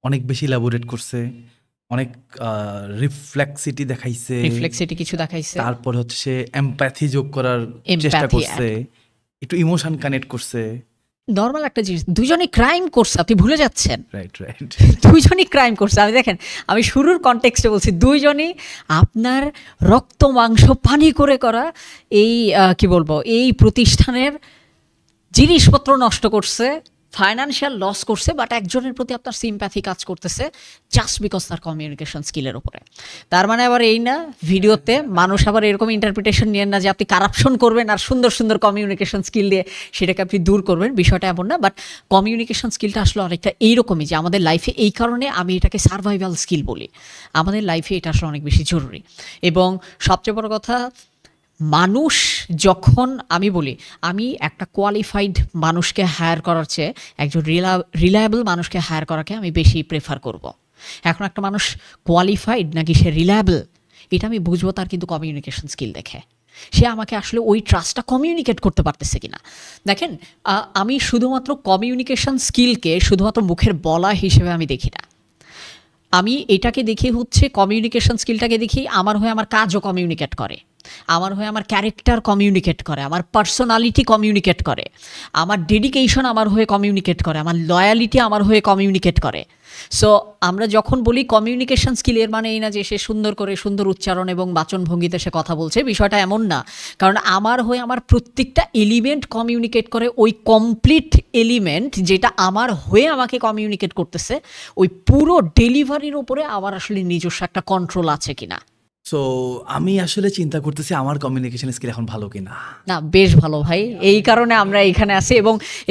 [SPEAKER 2] অনেক বেশি ইলাবোরেট করছে, অনেক রিফ্লেক্সিটি দেখাইছে,
[SPEAKER 1] রিফ্লেক্সিটি কিছু দেখাইছে,
[SPEAKER 2] তারপর হচ্ছে সে এমপ্যাথি যোগ করার চেষ্টা করছে, একটু ইমোশন কানেক্ট করছে,
[SPEAKER 1] নর্মাল একটা জিনিস, দুজনই ক্রাইম করছে, আপনি ভুলে যাচ্ছেন।
[SPEAKER 2] Right right.
[SPEAKER 1] দুইজনই ক্রাইম করছে। আমি দেখেন, আমি শুরুর কনটেক্সটে বলছি, দুইজনই আপনার রক্ত মাংস পানি করে করা এই কি বলবো, এই প্রতিষ্ঠানের জিনিসপত্র নষ্ট করছে, ফাইন্যান্সিয়াল লস করছে, বাট একজনের প্রতি আপনার সিম্প্যাথি কাজ করতেছে জাস্ট বিকজ তার কমিউনিকেশন স্কিলের উপরে। তার মানে আবার এই না, ভিডিওতে মানুষ আবার এরকম ইন্টারপ্রিটেশন নিয়েন না যে আপনি কারাপশন করবেন আর সুন্দর সুন্দর কমিউনিকেশন স্কিল দিয়ে সেটাকে আপনি দূর করবেন, বিষয়টা এমন না। বাট কমিউনিকেশন স্কিলটা আসলে অনেকটা এইরকমই, যে আমাদের লাইফে, এই কারণে আমি এটাকে সার্ভাইভাল স্কিল বলি, আমাদের লাইফে এটা আসলে অনেক বেশি জরুরি। এবং সবচেয়ে বড় কথা, মানুষ যখন, আমি বলি, আমি একটা কোয়ালিফাইড মানুষকে হায়ার করার চেয়ে একজন রিলায়েবল মানুষকে হায়ার করাকে আমি বেশি প্রেফার করব। এখন একটা মানুষ কোয়ালিফাইড নাকি সে রিলায়েবল, এটা আমি বুঝবো তার কিন্তু কমিউনিকেশন স্কিল দেখে, সে আমাকে আসলে ওই ট্রাস্টটা কমিউনিকেট করতে পারতেছে কিনা। দেখেন, আমি শুধুমাত্র কমিউনিকেশন স্কিলকে শুধুমাত্র মুখের বলা হিসেবে আমি দেখি না, আমি এটাকে দেখি হচ্ছে, কমিউনিকেশন স্কিলটাকে দেখি আমার হয়ে আমার কাজও কমিউনিকেট করে, আমার হয়ে আমার ক্যারেক্টার কমিউনিকেট করে, আমার পার্সোনালিটি কমিউনিকেট করে, আমার ডেডিকেশন আমার হয়ে কমিউনিকেট করে, আমার লয়ালিটি আমার হয়ে কমিউনিকেট করে। সো আমরা যখন বলি কমিউনিকেশন স্কিল, এর মানে এই না যে সে সুন্দর করে সুন্দর উচ্চারণ এবং বাচনভঙ্গিতে সে কথা বলছে, বিষয়টা এমন না। কারণ আমার হয়ে আমার প্রত্যেকটা এলিমেন্ট কমিউনিকেট করে, ওই কমপ্লিট এলিমেন্ট যেটা আমার হয়ে আমাকে কমিউনিকেট করতেছে, ওই পুরো ডেলিভারির উপরে আমার আসলে নিজস্ব একটা কন্ট্রোল আছে কিনা।
[SPEAKER 2] সো আমি আসলে চিন্তা করতেছি আমার কমিউনিকেশন স্কিল এখন ভালো কিনা।
[SPEAKER 1] না, বেশ ভালো ভাই, এই কারণে আমরা এখানে আছি।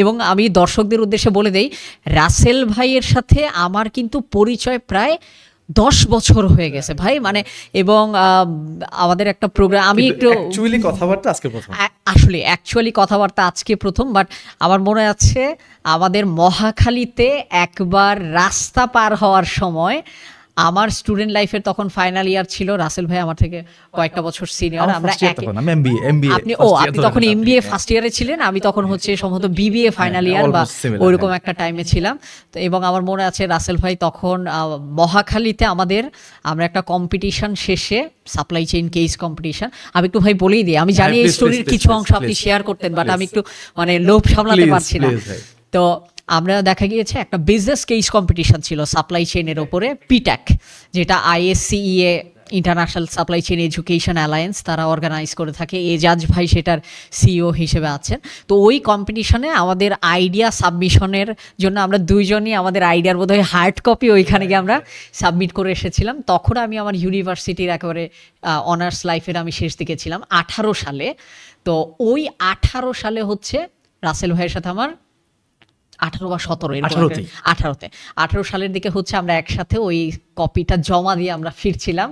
[SPEAKER 1] এবং আমি দর্শকদের উদ্দেশ্যে বলে দেই, রাসেল ভাইয়ের সাথে আমার কিন্তু পরিচয় প্রায় 10 বছর হয়ে গেছে ভাই, মানে, এবং আমাদের একটা প্রোগ্রাম, আমি একটু
[SPEAKER 2] অ্যাকচুয়ালি কথাবার্তা আজকে প্রথম,
[SPEAKER 1] আসলে অ্যাকচুয়ালি কথাবার্তা আজকে প্রথম, বাট আমার মনে আছে আমাদের মহাখালীতে একবার রাস্তা পার হওয়ার সময়, আমার স্টুডেন্ট লাইফের তখন ফাইনাল ইয়ার ছিল, রাসেল ভাই আমার থেকে কয়েকটা বছর সিনিয়র, আমরা আপনি তখন এমবিএ ফার্স্ট ইয়ারে ছিলেন, আমি তখন হচ্ছে সম্ভবত বিবিএ ফাইনাল ইয়ার বা ওইরকম একটা টাইমে ছিলাম। তো এবং আমার মনে আছে রাসেল ভাই তখন মহাখালীতে আমরা একটা কম্পিটিশন শেষে, সাপ্লাই চেইন কেস কম্পিটিশন, আমি একটু ভাই বলেই দিই, আমি জানি এই স্টোরির কিছু অংশ আপনি শেয়ার করতেন, বাট আমি একটু মানে লোভ সামলাতে পারছি না। তো আমরা দেখা গিয়েছে একটা বিজনেস কেস কম্পিটিশন ছিল সাপ্লাই চেইনের ওপরে, পিট্যাক, যেটা ISCEA international supply chain education alliance তারা অর্গানাইজ করে থাকে, এজাজ ভাই সেটার সিইও হিসেবে আছেন। তো ওই কম্পিটিশনে আমাদের আইডিয়া সাবমিশনের জন্য আমরা দুইজনই আমাদের আইডিয়ার বোধহয় হার্ড কপি ওইখানে গিয়ে আমরা সাবমিট করে এসেছিলাম। তখন আমি আমার ইউনিভার্সিটির একেবারে অনার্স লাইফের আমি শেষ দিকে ছিলাম 18 সালে। তো ওই 18 সালে হচ্ছে রাসেল ভাইয়ের সাথে আমার 18 বা 17 18 সালের দিকে হচ্ছে আমরা একসাথে ওই কপিটা জমা দিয়ে আমরা ফিরছিলাম,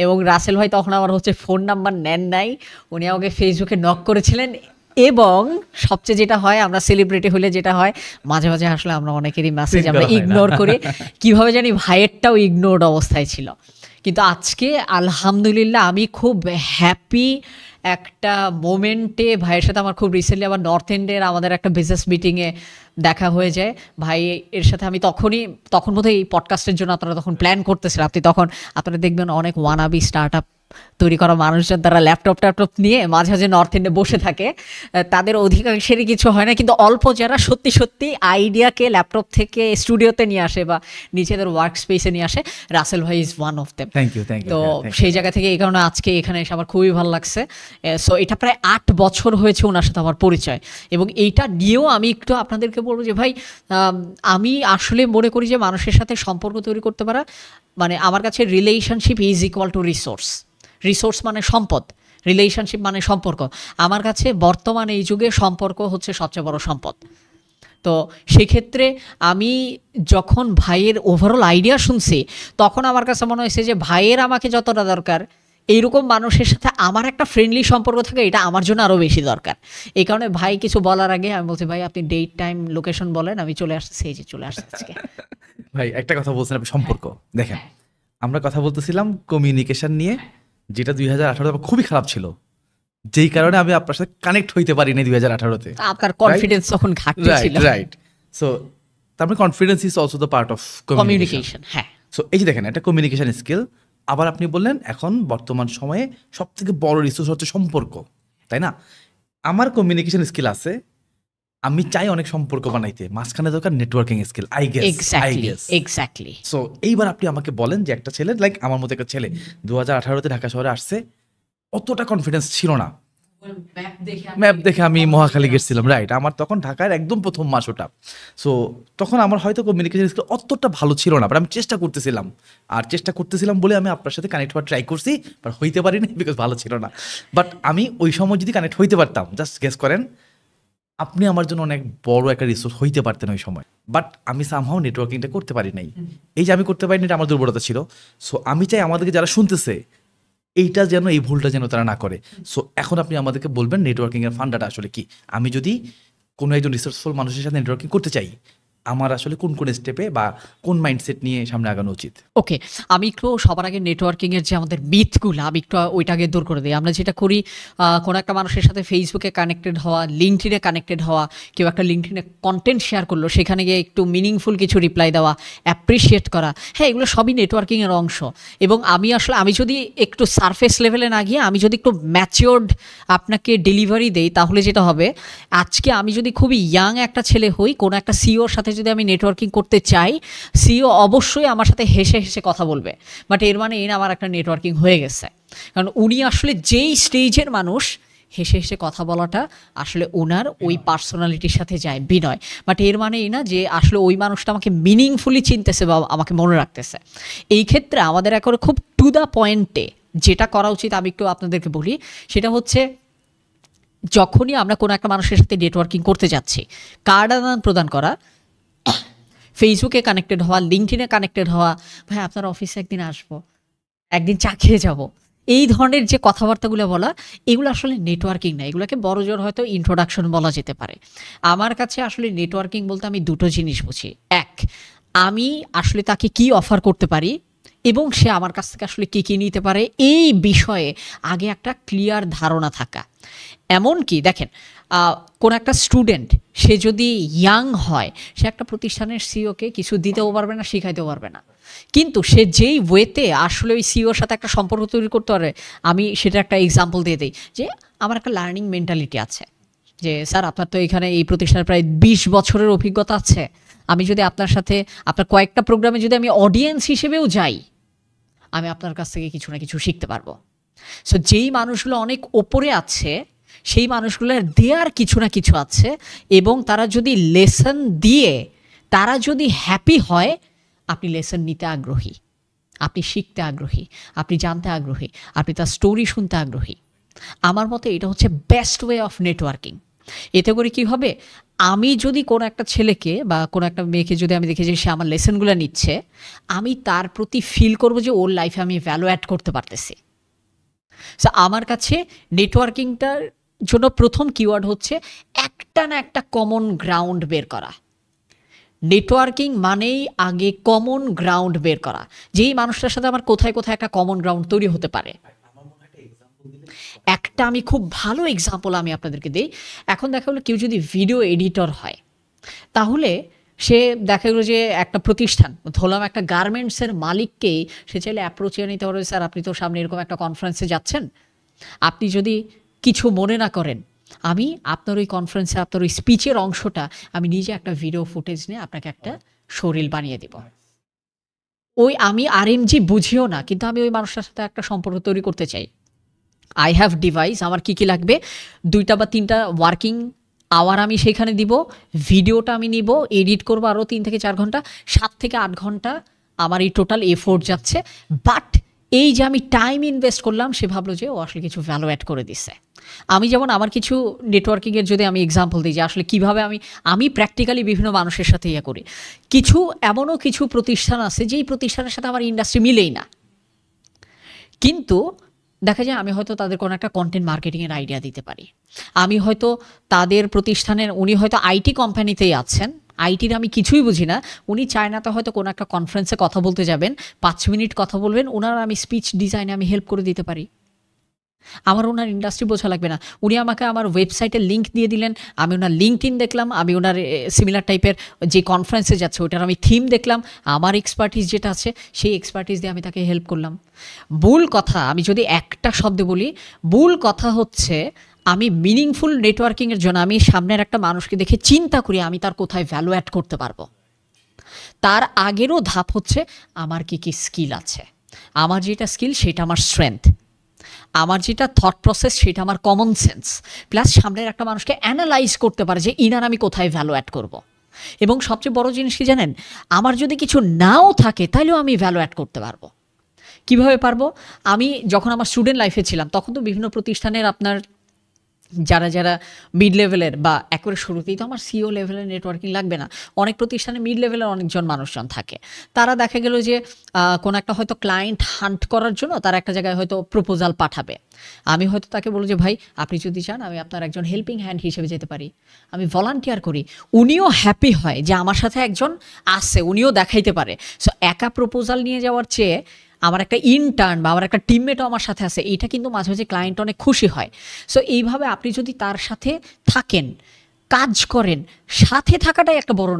[SPEAKER 1] এবং রাসেল ভাই তখন আমার হচ্ছে ফোন নাম্বার নেন নাই, উনি আমাকে ফেসবুকে নক করেছিলেন। এবং সবচেয়ে যেটা হয়, আমরা সেলিব্রিটি হলে যেটা হয়, মাঝে মাঝে আসলে আমরা অনেকেরই মেসেজ আমরা ইগনোর করি, কিভাবে জানি ভাইয়েরটাও ইগনোরড অবস্থায় ছিল। কিন্তু আজকে আলহামদুলিল্লাহ আমি খুব হ্যাপি একটা মোমেন্টে ভাইয়ের সাথে আমার খুব রিসেন্টলি আবার নর্থ এন্ডের আমাদের একটা বিজনেস মিটিংয়ে দেখা হয়ে যায়। ভাই এর সাথে আমি তখন বোধহয় এই পডকাস্টের জন্য আপনারা তখন প্ল্যান করতেছিলেন, আপনারা দেখবেন অনেক ওয়ানাবি স্টার্ট আপ তৈরি করা মানুষজন তারা ল্যাপটপ নিয়ে মাঝে মাঝে নর্থ এন্ডে বসে থাকে, তাদের অধিকাংশেরই কিছু হয় না, কিন্তু অল্প যারা সত্যি সত্যি আইডিয়াকে ল্যাপটপ থেকে স্টুডিওতে নিয়ে আসে বা নিজেদের ওয়ার্ক স্পেসে নিয়ে আসে, রাসেল ভাই ইজ ওয়ান অফ দেম। তো সেই জায়গা থেকে এই কারণে আজকে এখানে এসে আমার খুবই ভালো লাগছে। সো এটা প্রায় 8 বছর হয়েছে ওনার সাথে আমার পরিচয়, এবং এইটা নিয়েও আমি একটু আপনাদেরকে বলবো যে ভাই, আমি আসলে মনে করি যে মানুষের সাথে সম্পর্ক তৈরি করতে পারা মানে, আমার কাছে relationship is equal to resource মানে সম্পদ, রিলেশনশিপ মানে সম্পর্ক। আমার কাছে বর্তমানে এই যুগে সম্পর্ক হচ্ছে সবচেয়ে বড় সম্পদ। তো সেক্ষেত্রে আমি যখন ভাইয়ের ওভারঅল আইডিয়া শুনছি, তখন আমার কাছে মনে হয়েছে যে ভাইয়ের আমাকে যতটা দরকার, এইরকম মানুষের সাথে আমার একটা ফ্রেন্ডলি সম্পর্ক থাকে, এটা আমার জন্য আরও বেশি দরকার। এই কারণে ভাই কিছু বলার আগে আমি বলছি, ভাই আপনি ডেট টাইম লোকেশন বলেন, আমি চলে আসছি, এই যে চলে আসছি আজকে।
[SPEAKER 2] ভাই একটা কথা বলছেন আপনি, সম্পর্ক, দেখেন আমরা কথা বলতেছিলাম কমিউনিকেশন নিয়ে, যেটা 2018 খুবই খারাপ ছিল, যেই কারণে আমি আপনার সাথে কানেক্ট হইতে পারিনি 2018-তে।
[SPEAKER 1] আপনার কনফিডেন্স তখন ঘাটতি ছিল।
[SPEAKER 2] রাইট। সো তারপরে confidence is also the part of communication.
[SPEAKER 1] হ্যাঁ।
[SPEAKER 2] সো এই যে দেখেন, একটা কমিউনিকেশন স্কিল, আবার আপনি বললেন এখন বর্তমান সময়ে সব থেকে বড় রিসোর্স হচ্ছে সম্পর্ক, তাই না? আমার কমিউনিকেশন স্কিল আছে, আমি চাই অনেক সম্পর্ক বানাইতে, মাঝখানে দরকার networking skill, I guess.
[SPEAKER 1] Exactly.
[SPEAKER 2] So এইবার আপনি আমাকে বলেন যে একটা ছেলে লাইক আমার মতো একটা ছেলে 2018-তে ঢাকা শহরে আসছে, অতটা কনফিডেন্স ছিল না। ম্যাপ দেখে আমি মহাখালী গেছিলাম, রাইট, আমার তখন ঢাকার একদম প্রথম মাস ওটা। সো তখন আমার হয়তো কমিউনিকেশন স্কিল অতটা ভালো ছিল না, বাট আমি চেষ্টা করতেছিলাম বলে আমি আপনার সাথে কানেক্ট হওয়ার ট্রাই করছি, বাট হইতে পারিনি বিকজ ভালো ছিল না। বাট আমি ওই সময় যদি কানেক্ট হইতে পারতাম, জাস্ট গেস করেন, আপনি আমার জন্য অনেক বড় একটা রিসোর্স হইতে পারতেন ওই সময়। বাট আমি সামহাও নেটওয়ার্কিংটা করতে পারি নাই। এই যে আমি করতে পারিনি, এটা আমার দুর্বলতা ছিল। সো আমি চাই আমাদেরকে যারা শুনতেছে এইটা যেন, এই ভুলটা যেন তারা না করে। সো এখন আপনি আমাদেরকে বলবেন নেটওয়ার্কিংয়ের ফান্ডাটা আসলে কি। আমি যদি কোনো একজন রিসোর্সফুল মানুষের সাথে নেটওয়ার্কিং করতে চাই, আমার আসলে কোন কোন স্টেপে বা কোন মাইন্ডসেট নিয়ে সামনে আগানো উচিত?
[SPEAKER 1] ওকে, আমি একটু সবার আগে নেটওয়ার্কিংয়ের যে আমাদের মিথগুলো আমি একটু ওইটাকে দূর করে দিই। আমরা যেটা করি, কোনো একটা মানুষের সাথে ফেসবুকে কানেক্টেড হওয়া, লিঙ্কডইনে কানেক্টেড হওয়া, কেউ একটা লিঙ্কডইনে কন্টেন্ট শেয়ার করলো, সেখানে গিয়ে একটু মিনিংফুল কিছু রিপ্লাই দেওয়া, অ্যাপ্রিসিয়েট করা, হ্যাঁ, এগুলো সবই নেটওয়ার্কিংয়ের অংশ। এবং আমি যদি একটু সারফেস লেভেলে না গিয়ে আমি যদি একটু ম্যাচিওর্ড আপনাকে ডেলিভারি দেই, তাহলে যেটা হবে, আজকে আমি যদি খুবই ইয়াং একটা ছেলে হই, কোনো একটা সিওর সাথে যদি আমি নেটওয়ার্কিং করতে চাই, সিও অবশ্যই আমার সাথে হেসে হেসে কথা বলবে, বাট এর মানে এই না আমার একটা নেটওয়ার্কিং হয়ে গেছে। কারণ উনি আসলে যেই স্টেজের মানুষ, হেসে হেসে কথা বলাটা আসলে ওনার ওই পার্সোনালিটির সাথে যায়, বিনয়। বাট এর মানে এই না যে আসলে ওই মানুষটা আমাকে মিনিংফুলি চিনতেছে বা আমাকে মনে রাখতেছে। এই ক্ষেত্রে আমাদের একেবারে খুব টু দ্য পয়েন্টে যেটা করা উচিত আমি একটু আপনাদেরকে বলি, সেটা হচ্ছে যখনই আমরা কোনো একটা মানুষের সাথে নেটওয়ার্কিং করতে যাচ্ছি, কার্ড আদান প্রদান করা, ফেসবুকে কানেক্টেড হওয়া, লিঙ্কডইনে কানেক্টেড হওয়া, ভাই আপনার অফিসে একদিন আসবো, একদিন চা খেয়ে যাবো, এই ধরনের যে কথাবার্তাগুলো বলা, এগুলো আসলে নেটওয়ার্কিং না, এগুলোকে বড়জোর হয়তো ইন্ট্রোডাকশন বলা যেতে পারে। আমার কাছে আসলে নেটওয়ার্কিং বলতে আমি দুটো জিনিস বুঝি। এক, আমি আসলে তাকে কি অফার করতে পারি এবং সে আমার কাছ থেকে আসলে কী কী নিতে পারে, এই বিষয়ে আগে একটা ক্লিয়ার ধারণা থাকা। এমনকি দেখেন, কোন একটা স্টুডেন্ট সে যদি ইয়াং হয়, সে একটা প্রতিষ্ঠানের সিওকে কিছু দিতেও পারবে না, শিখাইতেও পারবে না, কিন্তু সে যেই ওয়েতে আসলে ওই সিওর সাথে একটা সম্পর্ক তৈরি করতে পারে, আমি সেটা একটা এক্সাম্পল দিয়ে দিই যে আমার একটা লার্নিং মেন্টালিটি আছে যে স্যার আপনার তো এখানে এই প্রতিষ্ঠানের প্রায় 20 বছরের অভিজ্ঞতা আছে, আমি যদি আপনার সাথে আপনার কয়েকটা প্রোগ্রামে যদি আমি অডিয়েন্স হিসেবেও যাই, আমি আপনার কাছ থেকে কিছু না কিছু শিখতে পারবো। সো যেই মানুষগুলো অনেক ওপরে আছে, সেই মানুষগুলোর দেয়ার কিছু না কিছু আছে, এবং তারা যদি লেসন দিয়ে তারা যদি হ্যাপি হয়, আপনি লেসন নিতে আগ্রহী, আপনি শিখতে আগ্রহী, আপনি জানতে আগ্রহী, আপনি তার স্টোরি শুনতে আগ্রহী। আমার মতে এটা হচ্ছে বেস্ট ওয়ে অফ নেটওয়ার্কিং। এতে করে কি হবে, আমি যদি কোনো একটা ছেলেকে বা কোনো একটা মেয়েকে যদি আমি দেখি যে সে আমার লেসনগুলো নিচ্ছে, আমি তার প্রতি ফিল করবো যে ওর লাইফে আমি ভ্যালু অ্যাড করতে পারতেছি। সো আমার কাছে নেটওয়ার্কিংটার জন্য প্রথম কিওয়ার্ড হচ্ছে একটা না একটা কমন গ্রাউন্ড বের করা। নেটওয়ার্কিং মানেই আগে কমন গ্রাউন্ড বের করা, যেই মানুষটার সাথে আমার কোথায় কোথায় একটা কমন গ্রাউন্ড তৈরি হতে পারে। একটা আমি খুব ভালো এক্সাম্পল আমি আপনাদেরকে দিই। এখন দেখা গেলো কেউ যদি ভিডিও এডিটর হয়, তাহলে সে দেখা গেলো যে একটা প্রতিষ্ঠান, ধরলাম একটা গার্মেন্টসের মালিককেই সে চাইলে অ্যাপ্রোচে নিতে পারবে, স্যার আপনি তো সামনে এরকম একটা কনফারেন্সে যাচ্ছেন, আপনি যদি কিছু মনে না করেন, আমি আপনার ওই কনফারেন্সে আপনার ওই স্পিচের অংশটা আমি নিজে একটা ভিডিও ফুটেজ নিয়ে আপনাকে একটা শোরিল বানিয়ে দেব। ওই আমি আরএমজি বুঝিও না, কিন্তু আমি ওই মানুষটার সাথে একটা সম্পর্ক তৈরি করতে চাই। আই হ্যাভ ডিভাইস, আমার কী কী লাগবে, 2টা বা 3টা ওয়ার্কিং আওয়ার আমি সেখানে দিব, ভিডিওটা আমি নিব, এডিট করবো আরও 3 থেকে 4 ঘন্টা, 7 থেকে 8 ঘন্টা আমার এই টোটাল এফোর্ট যাচ্ছে। বাট এই যে আমি টাইম ইনভেস্ট করলাম, সে ভাবলো যে ও আসলে কিছু ভ্যালু অ্যাড করে দিচ্ছে। আমি যেমন আমার কিছু নেটওয়ার্কিংয়ের যদি আমি এক্সাম্পল দিই যে আসলে কীভাবে আমি প্র্যাকটিক্যালি বিভিন্ন মানুষের সাথে ইয়ে করি। এমনও কিছু প্রতিষ্ঠান আছে যেই প্রতিষ্ঠানের সাথে আমার ইন্ডাস্ট্রি মিলেই না, কিন্তু দেখা যায় আমি হয়তো তাদের কোনো একটা কন্টেন্ট মার্কেটিংয়ের আইডিয়া দিতে পারি। আমি হয়তো তাদের প্রতিষ্ঠানের, উনি হয়তো আইটি কোম্পানিতেই আছেন, আইটির আমি কিছুই বুঝি না, উনি চায়নাতে হয়তো কোনো একটা কনফারেন্সে কথা বলতে যাবেন, 5 মিনিট কথা বলবেন, ওনার আমি স্পিচ ডিজাইনে আমি হেল্প করে দিতে পারি। আমার ওনার ইন্ডাস্ট্রি বোঝা লাগবে না, উনি আমাকে আমার ওয়েবসাইটের লিঙ্ক দিয়ে দিলেন, আমি ওনার লিঙ্কডইন দেখলাম, আমি ওনার সিমিলার টাইপের যে কনফারেন্সে যাচ্ছে ওটার আমি থিম দেখলাম, আমার এক্সপার্টিস যেটা আছে সেই এক্সপার্টিস দিয়ে আমি তাকে হেল্প করলাম। ভুল কথা, আমি যদি একটা শব্দে বলি, ভুল কথা হচ্ছে আমি মিনিংফুল নেটওয়ার্কিংয়ের জন্য আমি সামনের একটা মানুষকে দেখে চিন্তা করি আমি তার কোথায় ভ্যালু অ্যাড করতে পারবো। তার আগেরও ধাপ হচ্ছে আমার কি কি স্কিল আছে, আমার যেটা স্কিল সেটা আমার স্ট্রেংথ, আমার যেটা থট প্রসেস সেটা আমার কমন সেন্স, প্লাস সামনের একটা মানুষকে অ্যানালাইজ করতে পারে যে ইনার আমি কোথায় ভ্যালু অ্যাড করব। এবং সবচেয়ে বড় জিনিস কি জানেন, আমার যদি কিছু নাও থাকে তাহলেও আমি ভ্যালু অ্যাড করতে পারবো। কিভাবে পারবো? আমি যখন আমার স্টুডেন্ট লাইফে ছিলাম তখন তো বিভিন্ন প্রতিষ্ঠানের আপনার যারা যারা মিড লেভেলের বা একেবারে শুরুতেই তো আমার সিও লেভেলের নেটওয়ার্কিং লাগবে না, অনেক প্রতিষ্ঠানে মিড লেভেলের অনেকজন মানুষজন থাকে। তারা দেখা গেল যে কোনো একটা হয়তো ক্লায়েন্ট হান্ট করার জন্য তারা একটা জায়গায় হয়তো প্রপোজাল পাঠাবে। আমি হয়তো তাকে বলবো যে ভাই আপনি যদি চান আমি আপনার একজন হেল্পিং হ্যান্ড হিসেবে যেতে পারি, আমি ভলান্টিয়ার করি। উনিও হ্যাপি হয় যে আমার সাথে একজন আসছে, উনিও দেখাইতে পারে। সো একা প্রপোজাল নিয়ে যাওয়ার চেয়ে আমার একটা ইন্টার্ন বা আমার একটা টিমমেটও আমার সাথে আছে, এইটা কিন্তু মাঝে মাঝে ক্লায়েন্ট অনেক খুশি হয়। সো এইভাবে আপনি যদি তার সাথে থাকেন, কাজ করেন, সাথে থাকাটাই একটা বড়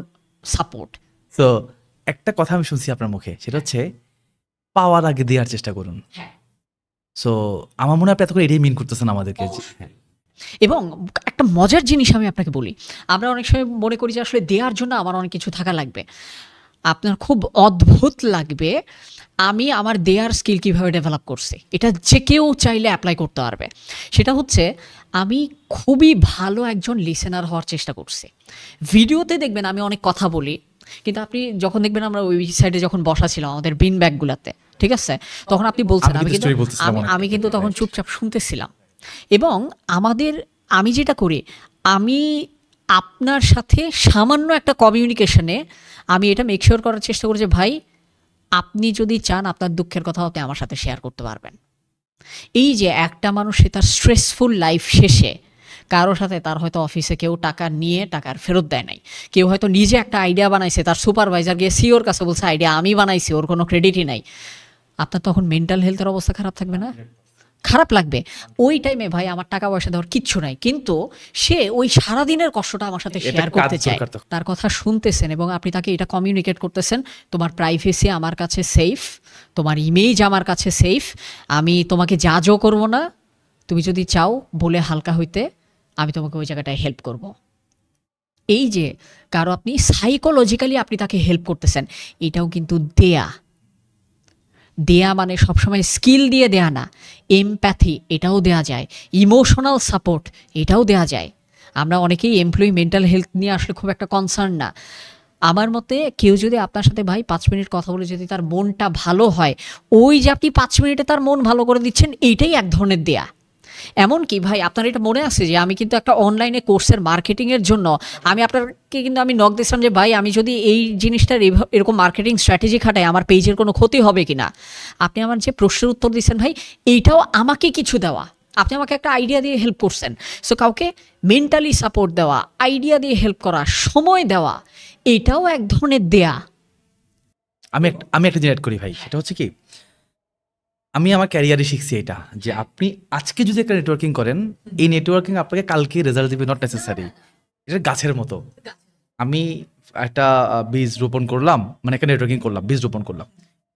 [SPEAKER 1] সাপোর্ট।
[SPEAKER 2] তো একটা কথা আমি শুনছি আপনার মুখে, সেটা হচ্ছে পাওয়ার আগে দেওয়ার চেষ্টা করুন। সো আমার মনে হয় আপনি এত করে এটাই মিন করতেছেন আমাদেরকে।
[SPEAKER 1] এবং একটা মজার জিনিস আমি আপনাকে বলি, আমরা অনেক সময় মনে করি যে আসলে দেওয়ার জন্য আমার অনেক কিছু থাকা লাগবে। আপনার খুব অদ্ভুত লাগবে আমি আমার দেয়ার স্কিল কীভাবে ডেভেলপ করছি। এটা যে কেউ চাইলে অ্যাপ্লাই করতে পারবে। সেটা হচ্ছে আমি খুবই ভালো একজন লিসেনার হওয়ার চেষ্টা করছি। ভিডিওতে দেখবেন আমি অনেক কথা বলি, কিন্তু আপনি যখন দেখবেন আমরা ওই সাইডে যখন বসা ছিলাম আমাদের বিন ব্যাগগুলোতে, ঠিক আছে, তখন আপনি বলছেন, আমি কিন্তু তখন চুপচাপ শুনতেছিলাম। এবং আমি যেটা করি, আমি আপনার সাথে সামান্য একটা কমিউনিকেশনে আমি এটা মেকশিওর করার চেষ্টা করি যে ভাই আপনি যদি চান আপনার দুঃখের কথা আপনি আমার সাথে শেয়ার করতে পারবেন। এই যে একটা মানুষ সে তার স্ট্রেসফুল লাইফ শেষে কারো সাথে, তার হয়তো অফিসে কেউ টাকা নিয়ে টাকার ফেরত দেয় নাই, কেউ হয়তো নিজে একটা আইডিয়া বানাইছে, তার সুপারভাইজার গিয়ে সিওর কাছে বলছে আইডিয়া আমি বানাইছি, ওর কোনো ক্রেডিটই নাই, আপনার তখন মেন্টাল হেলথের অবস্থা খারাপ থাকবে না? খারাপ লাগবে। ওই টাইমে ভাই আমার টাকা পয়সা দেওয়ার কিচ্ছু নাই, কিন্তু সে ওই সারাদিনের কষ্টটা আমার সাথে শেয়ার করতে চায়। তার কথা শুনতেছেন এবং আপনি তাকে এটা কমিউনিকেট করতেছেন, তোমার প্রাইভেসি আমার কাছে সেফ, তোমার ইমেজ আমার কাছে সেফ, আমি তোমাকে জাজও করব না, তুমি যদি চাও বলে হালকা হইতে আমি তোমাকে ওই জায়গাটায় হেল্প করব। এই যে কারো আপনি সাইকোলজিক্যালি আপনি তাকে হেল্প করতেছেন, এটাও কিন্তু দেয়া মানে সবসময় স্কিল দিয়ে দেয়া না, এমপ্যাথি এটাও দেয়া যায়, ইমোশনাল সাপোর্ট এটাও দেয়া যায়। আমরা অনেকেই এমপ্লয়ি মেন্টাল হেলথ নিয়ে আসলে খুব একটা কনসার্ন না। আমার মতে কেউ যদি আপনার সাথে ভাই 5 মিনিট কথা বলে যদি তার মনটা ভালো হয়, ওই যে আপনি 5 মিনিটে তার মন ভালো করে দিচ্ছেন, এইটাই এক ধরনের দেয়া। এমনকি ভাই আপনার এটা মনে আছে যে আমি কিন্তু একটা অনলাইনে কোর্সের মার্কেটিংয়ের জন্য আমি আপনাকে কিন্তু আমি নক দিয়েছিলাম যে ভাই আমি যদি এই জিনিসটার এরকম মার্কেটিং স্ট্র্যাটেজি খাটাই আমার পেজের কোনো ক্ষতি হবে কি না। আপনি আমার যে প্রশ্নের উত্তর দিচ্ছেন ভাই, এইটাও আমাকে কিছু দেওয়া, আপনি আমাকে একটা আইডিয়া দিয়ে হেল্প করছেন। সো কাউকে মেন্টালি সাপোর্ট দেওয়া, আইডিয়া দিয়ে হেল্প করা, সময় দেওয়া, এটাও এক ধরনের দেয়া।
[SPEAKER 2] আমি একটা জিনিস অ্যাড করি ভাই, সেটা হচ্ছে কি, আমি আমার ক্যারিয়ারে শিখছি এটা, যে আপনি আজকে যদি একটা নেটওয়ার্কিং করেন, এই নেটওয়ার্কিং আপনাকে কালকে রেজাল্ট দিবে, নট নেসেসারি। এটা গাছের মতো। আমি একটা বীজ রোপণ করলাম, মানে একটা নেটওয়ার্কিং করলাম, বীজ রোপণ করলাম,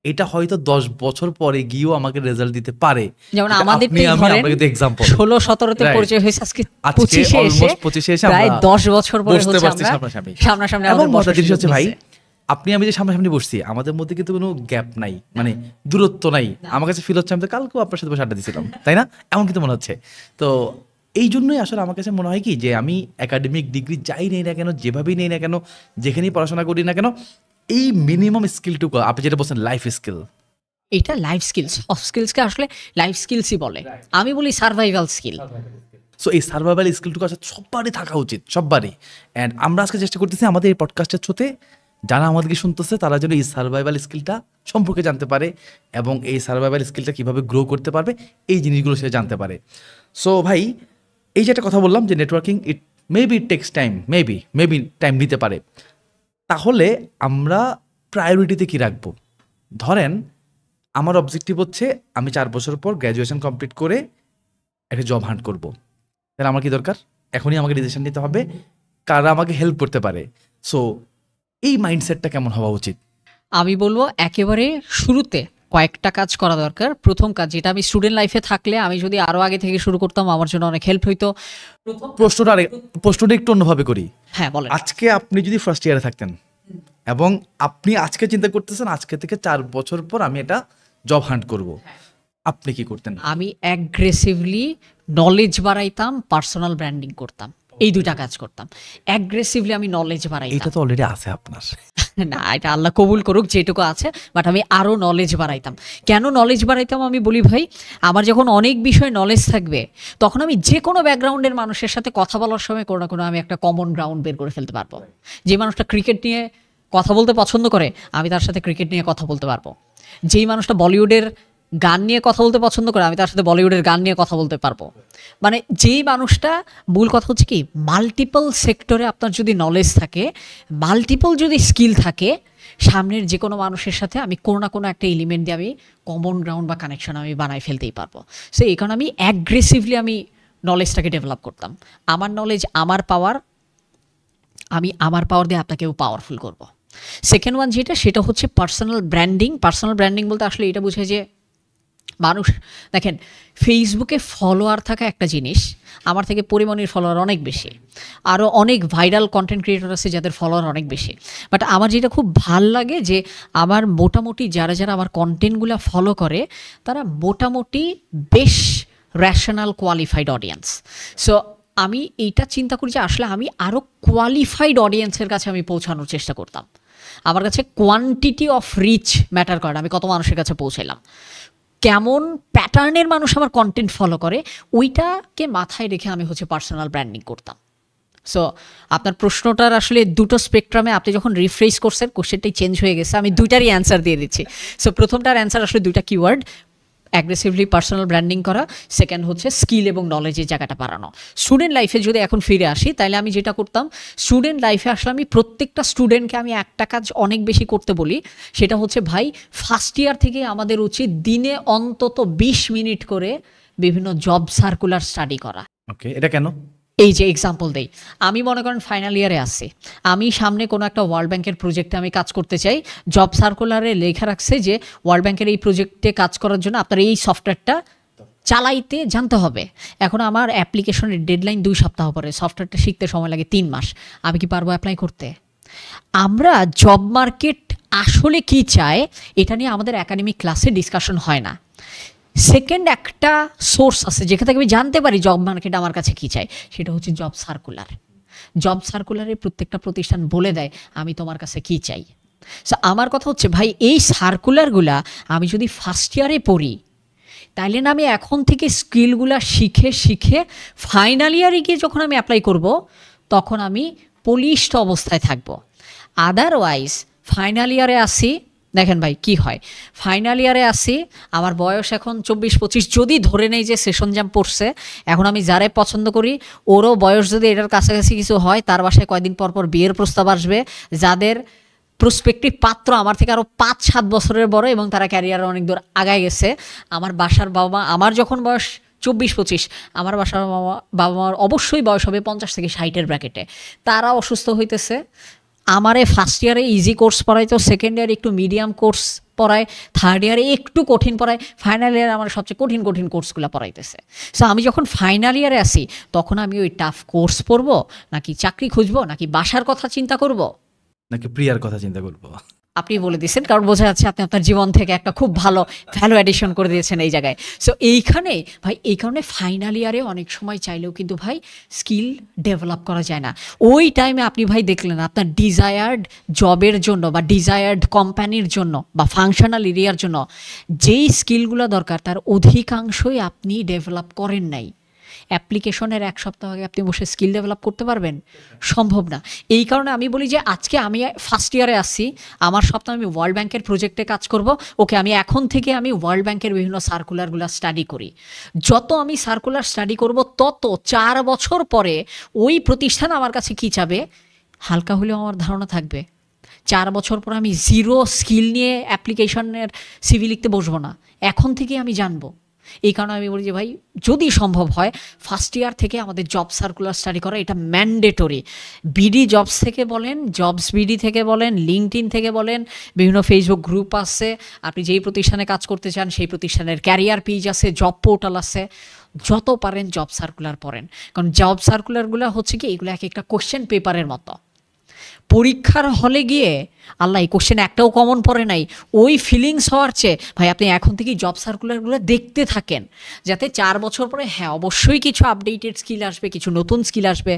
[SPEAKER 2] এটা হয়তো 10 বছর পরে গিয়েও আমাকে রেজাল্ট দিতে পারে।
[SPEAKER 1] যেমন আমাদের 16-17-তে পরিচয় হয়েছে, আজকে 25-এ এসে প্রায় 10 বছর পরে হচ্ছে আমরা সামনাসামনি।
[SPEAKER 2] এবং মজার জিনিস হচ্ছে ভাই, আপনি আমি যে সামনাসামনি বসছি, আমাদের মধ্যে কিন্তু কোনো গ্যাপ নাই, মানে দূরত্ব নাই। আমার কাছে ফিল হচ্ছে আমি তো কালকেও আপনার সাথে বসে আড্ডা দিয়েছিলাম, তাই না? এমন কিন্তু মনে হচ্ছে। তো এই জন্যই আসলে আমার কাছে মনে হয় কি, যে আমি একাডেমিক ডিগ্রি যাই নেই না কেন, যেভাবেই নেই না কেন, যেখানেই পড়াশোনা করি না কেন, এই মিনিমাম স্কিলটুকু, আপনি যেটা বলছেন লাইফ স্কিল,
[SPEAKER 1] এটা লাইফ স্কিলস, সফট স্কিলসকে আসলে লাইফ স্কিলসই বলে, আমি বলি সার্ভাইভাল স্কিল।
[SPEAKER 2] সো এই সার্ভাইভাল স্কিলটুকু আসলে সবারই থাকা উচিত, সবারই। অ্যান্ড আমরা আজকে চেষ্টা করতেছি আমাদের এই পডকাস্টের থ্রুতে যারা আমাদেরকে শুনতেছে তারা যেন এই সার্ভাইভাল স্কিলটা সম্পর্কে জানতে পারে, এবং এই সার্ভাইভাল স্কিলটা কীভাবে গ্রো করতে পারবে, এই জিনিসগুলো সে জানতে পারে। সো ভাই, এই যে একটা কথা বললাম যে networking it takes time, maybe time নিতে পারে। তাহলে আমরা প্রায়োরিটিতে কী রাখবো? ধরেন আমার অবজেক্টিভ হচ্ছে আমি 4 বছর পর গ্র্যাজুয়েশন কমপ্লিট করে একটা জব হান্ট করবো। তাহলে আমার কি দরকার? এখনই আমাকে ডিসিশন নিতে হবে কারা আমাকে হেল্প করতে পারে। সো এই মাইন্ডসেটটা কেমন হওয়া উচিত?
[SPEAKER 1] আমি বলবো একেবারে শুরুতে কয়েকটা কাজ করা দরকার। প্রথম কাজ, যেটা আমি স্টুডেন্ট লাইফে থাকলে আমি যদি আরো আগে থেকে শুরু করতাম আমার জন্য অনেক হেল্প হইতো।
[SPEAKER 2] প্রশ্নটা একটু অন্যভাবে করি।
[SPEAKER 1] হ্যাঁ বলেন।
[SPEAKER 2] আজকে আপনি যদি ফার্স্ট ইয়ারে থাকতেন এবং আপনি আজকে চিন্তা করতেছেন আজকে থেকে 4 বছর পর আমি এটা জব হান্ট করব, আপনি কি করতেন?
[SPEAKER 1] আমি অ্যাগ্রেসিভলি নলেজ বাড়াইতাম, পার্সোনাল ব্র্যান্ডিং করতাম, এই দুইটা কাজ করতাম। অ্যাগ্রেসিভলি আমি নলেজ বাড়াইতাম।
[SPEAKER 2] এটা তো অলরেডি আছে আপনার।
[SPEAKER 1] না, এটা আল্লাহ কবুল করুক যেটুকু আছে, বাট আমি আরও নলেজ বাড়াইতাম। কেন নলেজ বাড়াইতাম আমি বলি ভাই, আমার যখন অনেক বিষয় নলেজ থাকবে তখন আমি যে কোনো ব্যাকগ্রাউন্ডের মানুষের সাথে কথা বলার সময় কোনো না কোনো আমি একটা কমন গ্রাউন্ড বের করে ফেলতে পারবো। যে মানুষটা ক্রিকেট নিয়ে কথা বলতে পছন্দ করে আমি তার সাথে ক্রিকেট নিয়ে কথা বলতে পারবো। যেই মানুষটা বলিউডের গান নিয়ে কথা বলতে পছন্দ করে আমি তার সাথে বলিউডের গান নিয়ে কথা বলতে পারবো। মানে যেই মানুষটা, মূল কথা হচ্ছে কি, মাল্টিপল সেক্টরে আপনার যদি নলেজ থাকে, মাল্টিপল যদি স্কিল থাকে, সামনের যে কোনো মানুষের সাথে আমি কোনো না কোনো একটা এলিমেন্ট দিয়ে আমি কমন গ্রাউন্ড বা কানেকশন আমি বানাই ফেলতেই পারবো। সো এই কারণে আমি অ্যাগ্রেসিভলি আমি নলেজটাকে ডেভেলপ করতাম। আমার নলেজ, আমার পাওয়ার, আমি আমার পাওয়ার দিয়ে আপনাকেও পাওয়ারফুল করব। সেকেন্ড ওয়ান যেটা, সেটা হচ্ছে পার্সোনাল ব্র্যান্ডিং। পার্সোনাল ব্র্যান্ডিং বলতে আসলে এটা বোঝায় যে মানুষ, দেখেন ফেসবুকে ফলোয়ার থাকা একটা জিনিস, আমার থেকে পরিমণির ফলোয়ার অনেক বেশি, আরও অনেক ভাইরাল কন্টেন্ট ক্রিয়েটর আছে যাদের ফলোয়ার অনেক বেশি। বাট আমার যেটা খুব ভাল লাগে যে আমার মোটামুটি যারা যারা আমার কন্টেন্টগুলো ফলো করে তারা মোটামুটি বেশ র্যাশনাল কোয়ালিফাইড অডিয়েন্স। সো আমি এইটা চিন্তা করি যে আসলে আমি আরও কোয়ালিফাইড অডিয়েন্সের কাছে আমি পৌঁছানোর চেষ্টা করতাম। আমার কাছে কোয়ান্টিটি অফ রিচ ম্যাটার করে, আমি কত মানুষের কাছে পৌঁছালাম, কেমন প্যাটার্নের মানুষ আমার কন্টেন্ট ফলো করে, ওইটাকে মাথায় রেখে আমি হচ্ছে পার্সোনাল ব্র্যান্ডিং করতাম। সো আপনার প্রশ্নটার আসলে দুটো স্পেকট্রামে আপনি যখন রিফ্রেশ করছেন কোশ্চেনটাই চেঞ্জ হয়ে গেছে, আমি দুইটারই অ্যান্সার দিয়ে দিচ্ছি। সো প্রথমটার অ্যান্সার আসলে দুইটা কিওয়ার্ড, অ্যাগ্রেসিভলি পার্সোনাল ব্র্যান্ডিং করা, সেকেন্ড হচ্ছে স্কিল এবং নলেজের জায়গাটা বাড়ানো। স্টুডেন্ট লাইফে যদি এখন ফিরে আসি তাহলে আমি যেটা করতাম, স্টুডেন্ট লাইফে আসলে আমি প্রত্যেকটা স্টুডেন্টকে আমি একটা কাজ অনেক বেশি করতে বলি, সেটা হচ্ছে ভাই ফার্স্ট ইয়ার থেকে আমাদের উচিত দিনে অন্তত 20 মিনিট করে বিভিন্ন জব সার্কুলার স্টাডি করা।
[SPEAKER 2] ওকে, এটা কেন?
[SPEAKER 1] এই যে এক্সাম্পল দেই, আমি মনে করেন ফাইনাল ইয়ারে আছি, আমি সামনে কোনো একটা ওয়ার্ল্ড ব্যাংকের প্রজেক্টে আমি কাজ করতে চাই, জব সার্কুলারে লেখা রাখছে যে ওয়ার্ল্ড ব্যাংকের এই প্রজেক্টে কাজ করার জন্য আপনার এই সফটওয়্যারটা চালাইতে জানতে হবে। এখন আমার অ্যাপ্লিকেশনের ডেডলাইন 2 সপ্তাহ পরে, সফটওয়্যারটা শিখতে সময় লাগে 3 মাস, আমি কি পারবো অ্যাপ্লাই করতে? আমরা জব মার্কেট আসলে কি চায় এটা নিয়ে আমাদের একাডেমিক ক্লাসে ডিসকাশন হয় না। সেকেন্ড একটা সোর্স আছে যেখান থেকে আমি জানতে পারি জব মার্কেট আমার কাছে কী চাই, সেটা হচ্ছে জব সার্কুলার। জব সার্কুলারে প্রত্যেকটা প্রতিষ্ঠান বলে দেয় আমি তোমার কাছে কী চাই। সো আমার কথা হচ্ছে ভাই, এই সার্কুলারগুলা আমি যদি ফার্স্ট ইয়ারে পড়ি তাইলে না আমি এখন থেকে স্কিলগুলা শিখে শিখে ফাইনাল ইয়ারে গিয়ে যখন আমি অ্যাপ্লাই করব তখন আমি পলিশড অবস্থায় থাকব। আদারওয়াইজ ফাইনাল ইয়ারে আসি, দেখেন ভাই কি হয়, ফাইনাল ইয়ারে আসি, আমার বয়স এখন 24-25, যদি ধরে নেই যে সেশন জ্যাম পড়ছে, এখন আমি যারে পছন্দ করি ওরও বয়স যদি এটার কাছাকাছি কিছু হয়, তার বাসায় কয়দিন পর পর বিয়ের প্রস্তাব আসবে, যাদের প্রসপেক্টিভ পাত্র আমার থেকে আরও 5-7 বছরের বড় এবং তারা ক্যারিয়ারে অনেক দূর আগায় গেছে। আমার বাসার বাবা মা, আমার যখন বয়স 24-25, আমার বাসার বাবা মার অবশ্যই বয়স হবে 50 থেকে 60-এর ব্র্যাকেটে, তারা অসুস্থ হইতেছে। আমারে ফার্স্ট ইয়ারে ইজি কোর্স পড়াইতো, সেকেন্ড ইয়ারে একটু মিডিয়াম কোর্স পড়ায়, থার্ড ইয়ারে একটু কঠিন পড়ায়, ফাইনাল ইয়ারে আমার সবচেয়ে কঠিন কঠিন কোর্সগুলো পড়াইতেছে। সো আমি যখন ফাইনাল ইয়ারে আসি তখন আমি ওই টাফ কোর্স পড়বো নাকি চাকরি খুঁজবো নাকি বাসার কথা চিন্তা করব
[SPEAKER 2] নাকি প্রিয়ার কথা চিন্তা করবো?
[SPEAKER 1] আপনি বলে দিয়েছেন, কারণ বোঝা যাচ্ছে আপনি আপনার জীবন থেকে একটা খুব ভালো ভ্যালু অ্যাডিশন করে দিয়েছেন এই জায়গায়। সো এইখানে ভাই, এই কারণে ফাইনাল ইয়ারে অনেক সময় চাইলেও কিন্তু ভাই স্কিল ডেভেলপ করা যায় না। ওই টাইমে আপনি ভাই দেখলেন আপনার ডিজায়ার্ড জবের জন্য বা ডিজায়ার্ড কোম্পানির জন্য বা ফাংশনাল এরিয়ার জন্য যেই স্কিলগুলো দরকার তার অধিকাংশই আপনি ডেভেলপ করেন নাই। অ্যাপ্লিকেশনের 1 সপ্তাহ আগে আপনি বসে স্কিল ডেভেলপ করতে পারবেন? সম্ভব না। এই কারণে আমি বলি যে আজকে আমি ফার্স্ট ইয়ারে আসছি, আমার সপ্তাহে আমি ওয়ার্ল্ড ব্যাংকের প্রজেক্টে কাজ করব, ওকে আমি এখন থেকে আমি ওয়ার্ল্ড ব্যাংকের বিভিন্ন সার্কুলারগুলো স্টাডি করি। যত আমি সার্কুলার স্টাডি করব তত 4 বছর পরে ওই প্রতিষ্ঠান আমার কাছে কী চাবে হালকা হলেও আমার ধারণা থাকবে। 4 বছর পর আমি জিরো স্কিল নিয়ে অ্যাপ্লিকেশনের সিভি লিখতে বসবো না, এখন থেকে আমি জানবো। এই কারণে আমি বলি যে ভাই যদি সম্ভব হয় ফার্স্ট ইয়ার থেকে আমাদের জব সার্কুলার স্টাডি করা এটা ম্যান্ডেটরি। বিডি জবস থেকে বলেন, জবস বিডি থেকে বলেন, লিঙ্কডইন থেকে বলেন, বিভিন্ন ফেসবুক গ্রুপ আছে, আপনি যেই প্রতিষ্ঠানে কাজ করতে চান সেই প্রতিষ্ঠানের ক্যারিয়ার পেজ আছে, জব পোর্টাল আছে, যত পারেন জব সার্কুলার পড়েন। কারণ জব সার্কুলারগুলো হচ্ছে কি এগুলো এক একটা কোশ্চেন পেপারের মতো। পরীক্ষার হলে গিয়ে আল্লাহ এই কোশ্চেন একটাও কমন পড়ে নাই, ওই ফিলিংস হওয়ার চেয়ে ভাই আপনি এখন থেকেই জব সার্কুলারগুলো দেখতে থাকেন, যাতে 4 বছর পরে হ্যাঁ অবশ্যই কিছু আপডেটেড স্কিল আসবে, কিছু নতুন স্কিল আসবে,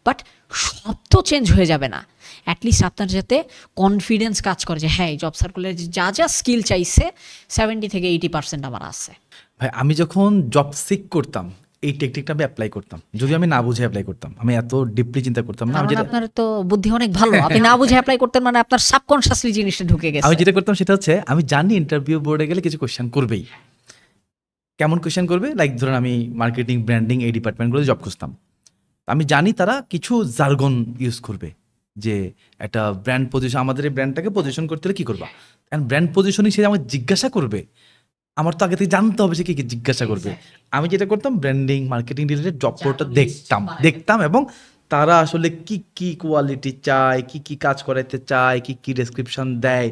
[SPEAKER 1] বাট সব তো চেঞ্জ হয়ে যাবে না। অ্যাটলিস্ট আপনার যাতে কনফিডেন্স কাজ করে যে হ্যাঁ এই জব সার্কুলারে যা যা স্কিল চাইছে 70 থেকে 80% আমার আছে।
[SPEAKER 2] ভাই আমি যখন জব সিক করতাম এই টেকনিকটা আমি অ্যাপ্লাই করতাম, যদি আমি না বুঝে অ্যাপ্লাই করতাম, আমি এত ডিপলি চিন্তা করতাম না।
[SPEAKER 1] আপনার তো বুদ্ধি অনেক ভালো, আপনি না বুঝে অ্যাপ্লাই করতেন মানে আপনার সাবকনশিয়াসলি জিনিসটা ঢুকে গেছে।
[SPEAKER 2] আমি যেটা করতাম সেটা হচ্ছে আমি জানি ইন্টারভিউ বোর্ডে গেলে কিছু কোয়েশ্চেন করবেই। কেমন কোয়েশ্চেন করবে, লাইক ধরুন আমি মার্কেটিং, ব্র্যান্ডিং এই ডিপার্টমেন্টগুলো জব খুঁজতাম, আমি জানি তারা কিছু জার্গন ইউজ করবে, যে একটা ব্র্যান্ড পজিশন, আমাদের এই ব্র্যান্ডটাকে পজিশন করতে হলে কী করবা, কারণ ব্র্যান্ড পজিশনিং সে আমাকে জিজ্ঞাসা করবে, আমার তো আগে থেকে জানতে হবে সে কী কী জিজ্ঞাসা করবে। আমি যেটা করতাম branding marketing related job portal দেখতাম এবং তারা আসলে কি কি কোয়ালিটি চায়, কি কি কাজ করাইতে চায়, কি কি ডেসক্রিপশন দেয়,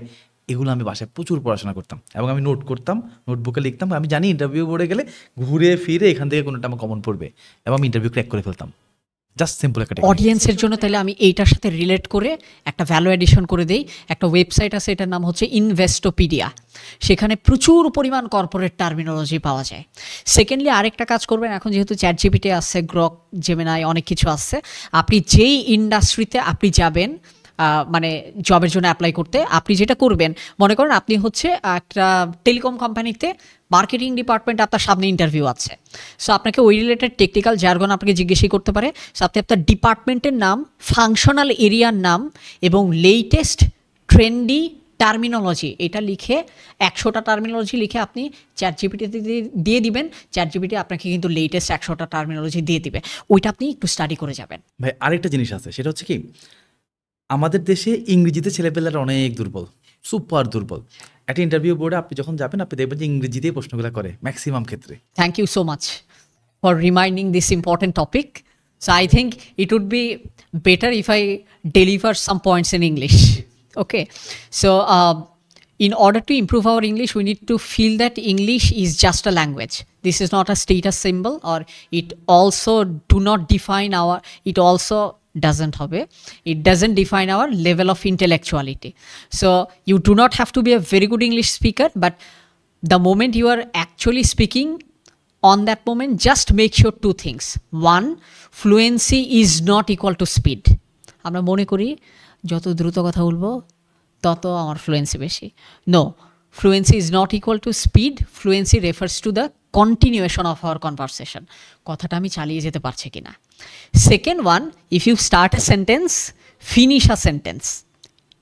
[SPEAKER 2] এগুলো আমি বাসায় প্রচুর পড়াশোনা করতাম এবং আমি নোট করতাম, নোটবুকে লিখতাম। আমি জানি ইন্টারভিউ বোর্ডে গেলে ঘুরে ফিরে এখান থেকে কোনোটা আমার কমন পড়বে এবং আমি ইন্টারভিউ ক্র্যাক করে ফেলতাম। জাস্ট সিম্পল একটা
[SPEAKER 1] অডিয়েন্সের জন্য তাহলে আমি এইটার সাথে রিলেট করে একটা ভ্যালু এডিশন করে দেই। একটা ওয়েবসাইট আছে, এটার নাম হচ্ছে ইনভেস্টোপিডিয়া, সেখানে প্রচুর পরিমাণ কর্পোরেট টার্মিনোলজি পাওয়া যায়। সেকেন্ডলি আরেকটা কাজ করবেন, এখন যেহেতু চ্যাট জিপিটি আছে, গ্রক, জেমিনাই, অনেক কিছু আছে, আপনি যেই ইন্ডাস্ট্রিতে আপনি যাবেন মানে জবের জন্য অ্যাপ্লাই করতে, আপনি যেটা করবেন, মনে করেন আপনি হচ্ছে একটা টেলিকম কোম্পানিতে মার্কেটিং ডিপার্টমেন্ট, আপনার সামনে ইন্টারভিউ আছে, সো আপনাকে ওই রিলেটেড টেকনিক্যাল জার্গন আপনাকে জিজ্ঞেসই করতে পারে। সো আপনি আপনার ডিপার্টমেন্টের নাম, ফাংশনাল এরিয়ার নাম এবং লেটেস্ট ট্রেন্ডি টার্মিনোলজি এটা লিখে 100টা টার্মিনোলজি লিখে আপনি চ্যাট জিপিটিতে দিয়ে দিবেন, চ্যাট জিপিটি আপনাকে কিন্তু লেটেস্ট 100টা টার্মিনোলজি দিয়ে দিবে, ওইটা আপনি একটু স্টাডি করে যাবেন।
[SPEAKER 2] ভাই আরেকটা জিনিস আছে, সেটা হচ্ছে কি আমাদের দেশে ইংরেজিতে ছেলেপেলেরা অনেক দুর্বল, সুপার দুর্বল। একটা ইন্টারভিউ বোর্ডে আপনি যখন যাবেন আপনি দেখবেন যে ইংরেজিতেই প্রশ্নগুলো করে ম্যাক্সিমাম ক্ষেত্রে।
[SPEAKER 1] Thank you so much for reminding this important topic. So I think it would be better if I deliver some points in English. Okay, so in order to improve our English, we need to feel that English is just a language. This is not a status symbol, or it also do not define our, it also doesn't have a, it doesn't define our level of intellectuality. So you do not have to be a very good English speaker, but the moment you are actually speaking, on that moment, just make sure 2 things. One, fluency is not equal to speed. আমরা মনে করি যত দ্রুত কথা বলবো তত আমার fluency বেশি। No, fluency is not equal to speed. Fluency refers to the continuation of our conversation, কথাটা আমি চালিয়ে যেতে পারছি কিনা। Second one, if you start a sentence, finish a sentence.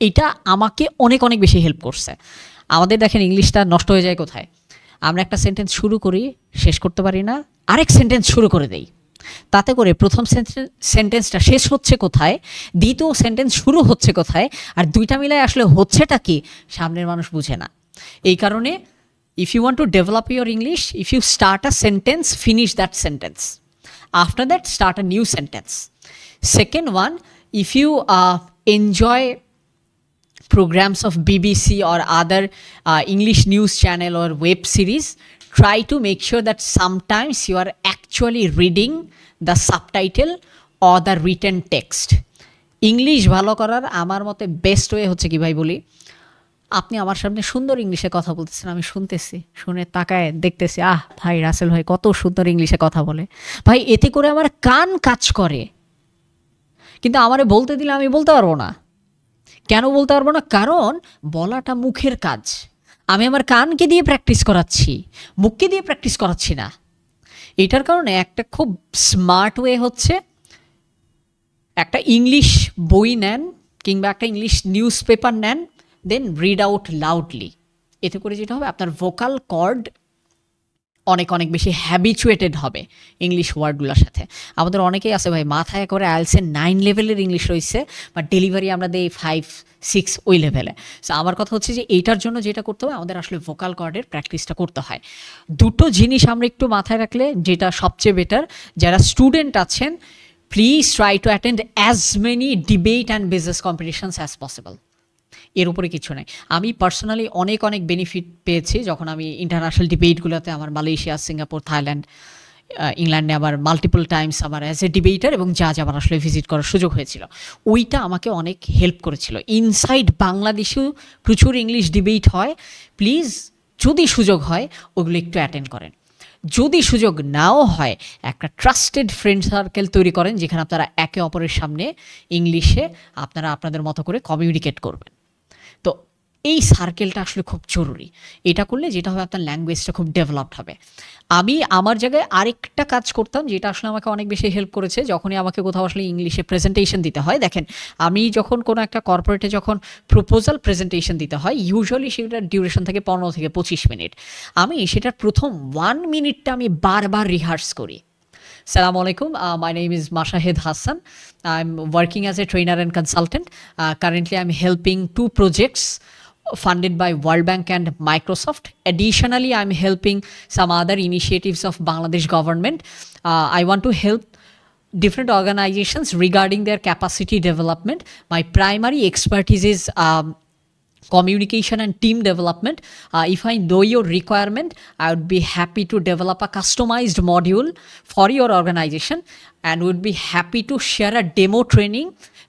[SPEAKER 1] এটা আমাকে অনেক অনেক বেশি হেল্প করছে। আমাদের দেখেন ইংলিশটা নষ্ট হয়ে যায় কোথায়, আমরা একটা সেন্টেন্স শুরু করি, শেষ করতে পারি না, আরেক সেন্টেন্স শুরু করে দেই, তাতে করে প্রথম সেন্টেন্সটা শেষ হচ্ছে কোথায়, দ্বিতীয় সেন্টেন্স শুরু হচ্ছে কোথায়, আর দুইটা মিলায় আসলে হচ্ছেটা কি সামনের মানুষ বুঝে না। এই কারণে if you want to develop your English, if you start a sentence, finish that sentence, after that start a new sentence. Second one, if you enjoy programs of BBC or other English news channel or web series, try to make sure that sometimes you are actually reading the subtitle or the written text. English ভালো করার আমার মতে best way হচ্ছে কি ভাই বলি, আপনি আমার সামনে সুন্দর ইংলিশে কথা বলতেছেন, আমি শুনতেছি, শুনে তাকায় দেখতেছি, আহ ভাই রাসেল ভাই কত সুন্দর ইংলিশে কথা বলে, ভাই এতে করে আমার কান কাজ করে, কিন্তু আমারে বলতে দিলে আমি বলতে পারবো না। কেন বলতে পারবো না? কারণ বলাটা মুখের কাজ, আমি আমার কানকে দিয়ে প্র্যাকটিস করাচ্ছি, মুখকে দিয়ে প্র্যাকটিস করাচ্ছি না। এটার কারণে একটা খুব স্মার্ট ওয়ে হচ্ছে একটা ইংলিশ বই নেন কিংবা একটা ইংলিশ নিউজ পেপার নেন, দেন রিড আউট লাউডলি। এতে করে যেটা হবে আপনার ভোকাল কর্ড অনেক অনেক বেশি হ্যাবিচুয়েটেড হবে ইংলিশ ওয়ার্ডগুলোর সাথে। আমাদের অনেকেই আছে ভাই মাথায় করে আইএলটিএস 9 লেভেলের ইংলিশ রয়েছে, বাট ডেলিভারি আমরা দিই 5-6 ওই লেভেলে। সো আমার কথা হচ্ছে যে এইটার জন্য যেটা করতে হয়, আমাদের আসলে ভোকাল কর্ডের প্র্যাকটিসটা করতে হয়। দুটো জিনিস আমরা একটু মাথায় রাখলে যেটা সবচেয়ে বেটার, যারা স্টুডেন্ট আছেন please try to attend as many debate and business competitions as possible. এর উপরে কিছু নাই। আমি পার্সোনালি অনেক অনেক বেনিফিট পেয়েছি যখন আমি ইন্টারন্যাশনাল ডিবেটগুলোতে, আমার মালয়েশিয়া, সিঙ্গাপুর, থাইল্যান্ড, ইংল্যান্ডে আবার মাল্টিপল টাইমস আমার অ্যাজ এ ডিবেটার এবং জাজ আবার আসলে ভিজিট করার সুযোগ হয়েছিল। ওইটা আমাকে অনেক হেল্প করেছিল। ইনসাইড বাংলাদেশেও প্রচুর ইংলিশ ডিবেট হয়, প্লিজ যদি সুযোগ হয় ওগুলো একটু অ্যাটেন্ড করেন। যদি সুযোগ নাও হয়, একটা ট্রাস্টেড ফ্রেন্ড সার্কেল তৈরি করেন যেখানে আপনারা একে অপরের সামনে ইংলিশে আপনারা আপনাদের মতো করে কমিউনিকেট করবেন। তো এই সার্কেলটা আসলে খুব জরুরি। এটা করলে যেটা হবে, আপনার ল্যাঙ্গুয়েজটা খুব ডেভেলপড হবে। আমি আমার জায়গায় আরেকটা কাজ করতাম যেটা আসলে আমাকে অনেক বেশি হেল্প করেছে, যখনই আমাকে কোথাও আসলে ইংলিশে প্রেজেন্টেশন দিতে হয়। দেখেন, আমি যখন কোনো একটা কর্পোরেটে যখন প্রপোজাল প্রেজেন্টেশন দিতে হয়, ইউজুয়ালি সেটার ডিউরেশন থেকে 15 থেকে 25 মিনিট। আমি সেটার প্রথম 1 মিনিটটা আমি বারবার রিহার্স করি। Assalamu alaikum. My name is Mashahid Hassan. I'm working as a trainer and consultant. Currently, I'm helping 2 projects funded by World Bank and Microsoft. Additionally, I'm helping some other initiatives of Bangladesh government. I want to help different organizations regarding their capacity development. My primary expertise is communication and team development. If I know your requirement, I would be happy to develop a customized module for your organization and would be happy to share a demo training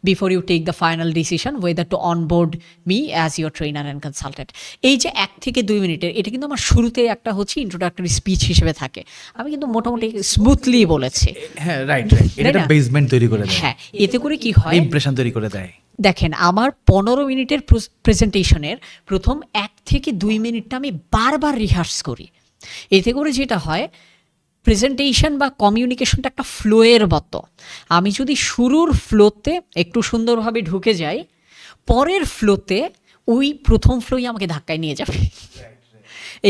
[SPEAKER 1] before you take the final decision whether to onboard me as your trainer and consultant. এই যে 1 থেকে 2 মিনিটের, এটা কিন্তু আমার শুরুতে একটা হচ্ছে ইন্ট্রোডাক্টরি স্পিচ হিসেবে থাকে। আমি কিন্তু মোটামুটি স্মুথলি বলেছি।
[SPEAKER 2] হ্যাঁ, রাইট। এটা একটা বেসমেন্ট তৈরি করে দেয়।
[SPEAKER 1] হ্যাঁ, এতে করে কি হয়,
[SPEAKER 2] ইমপ্রেশন তৈরি করে দেয়।
[SPEAKER 1] দেখেন, আমার 15 মিনিটের প্রেজেন্টেশনের প্রথম 1 থেকে 2 মিনিটটা আমি বারবার রিহার্স করি। এতে করে যেটা হয়, প্রেজেন্টেশন বা কমিউনিকেশনটা একটা ফ্লোয়ের মতো। আমি যদি শুরুর ফ্লোতে একটু সুন্দরভাবে ঢুকে যাই, পরের ফ্লোতে ওই প্রথম ফ্লোই আমাকে ধাক্কায় নিয়ে যাবে।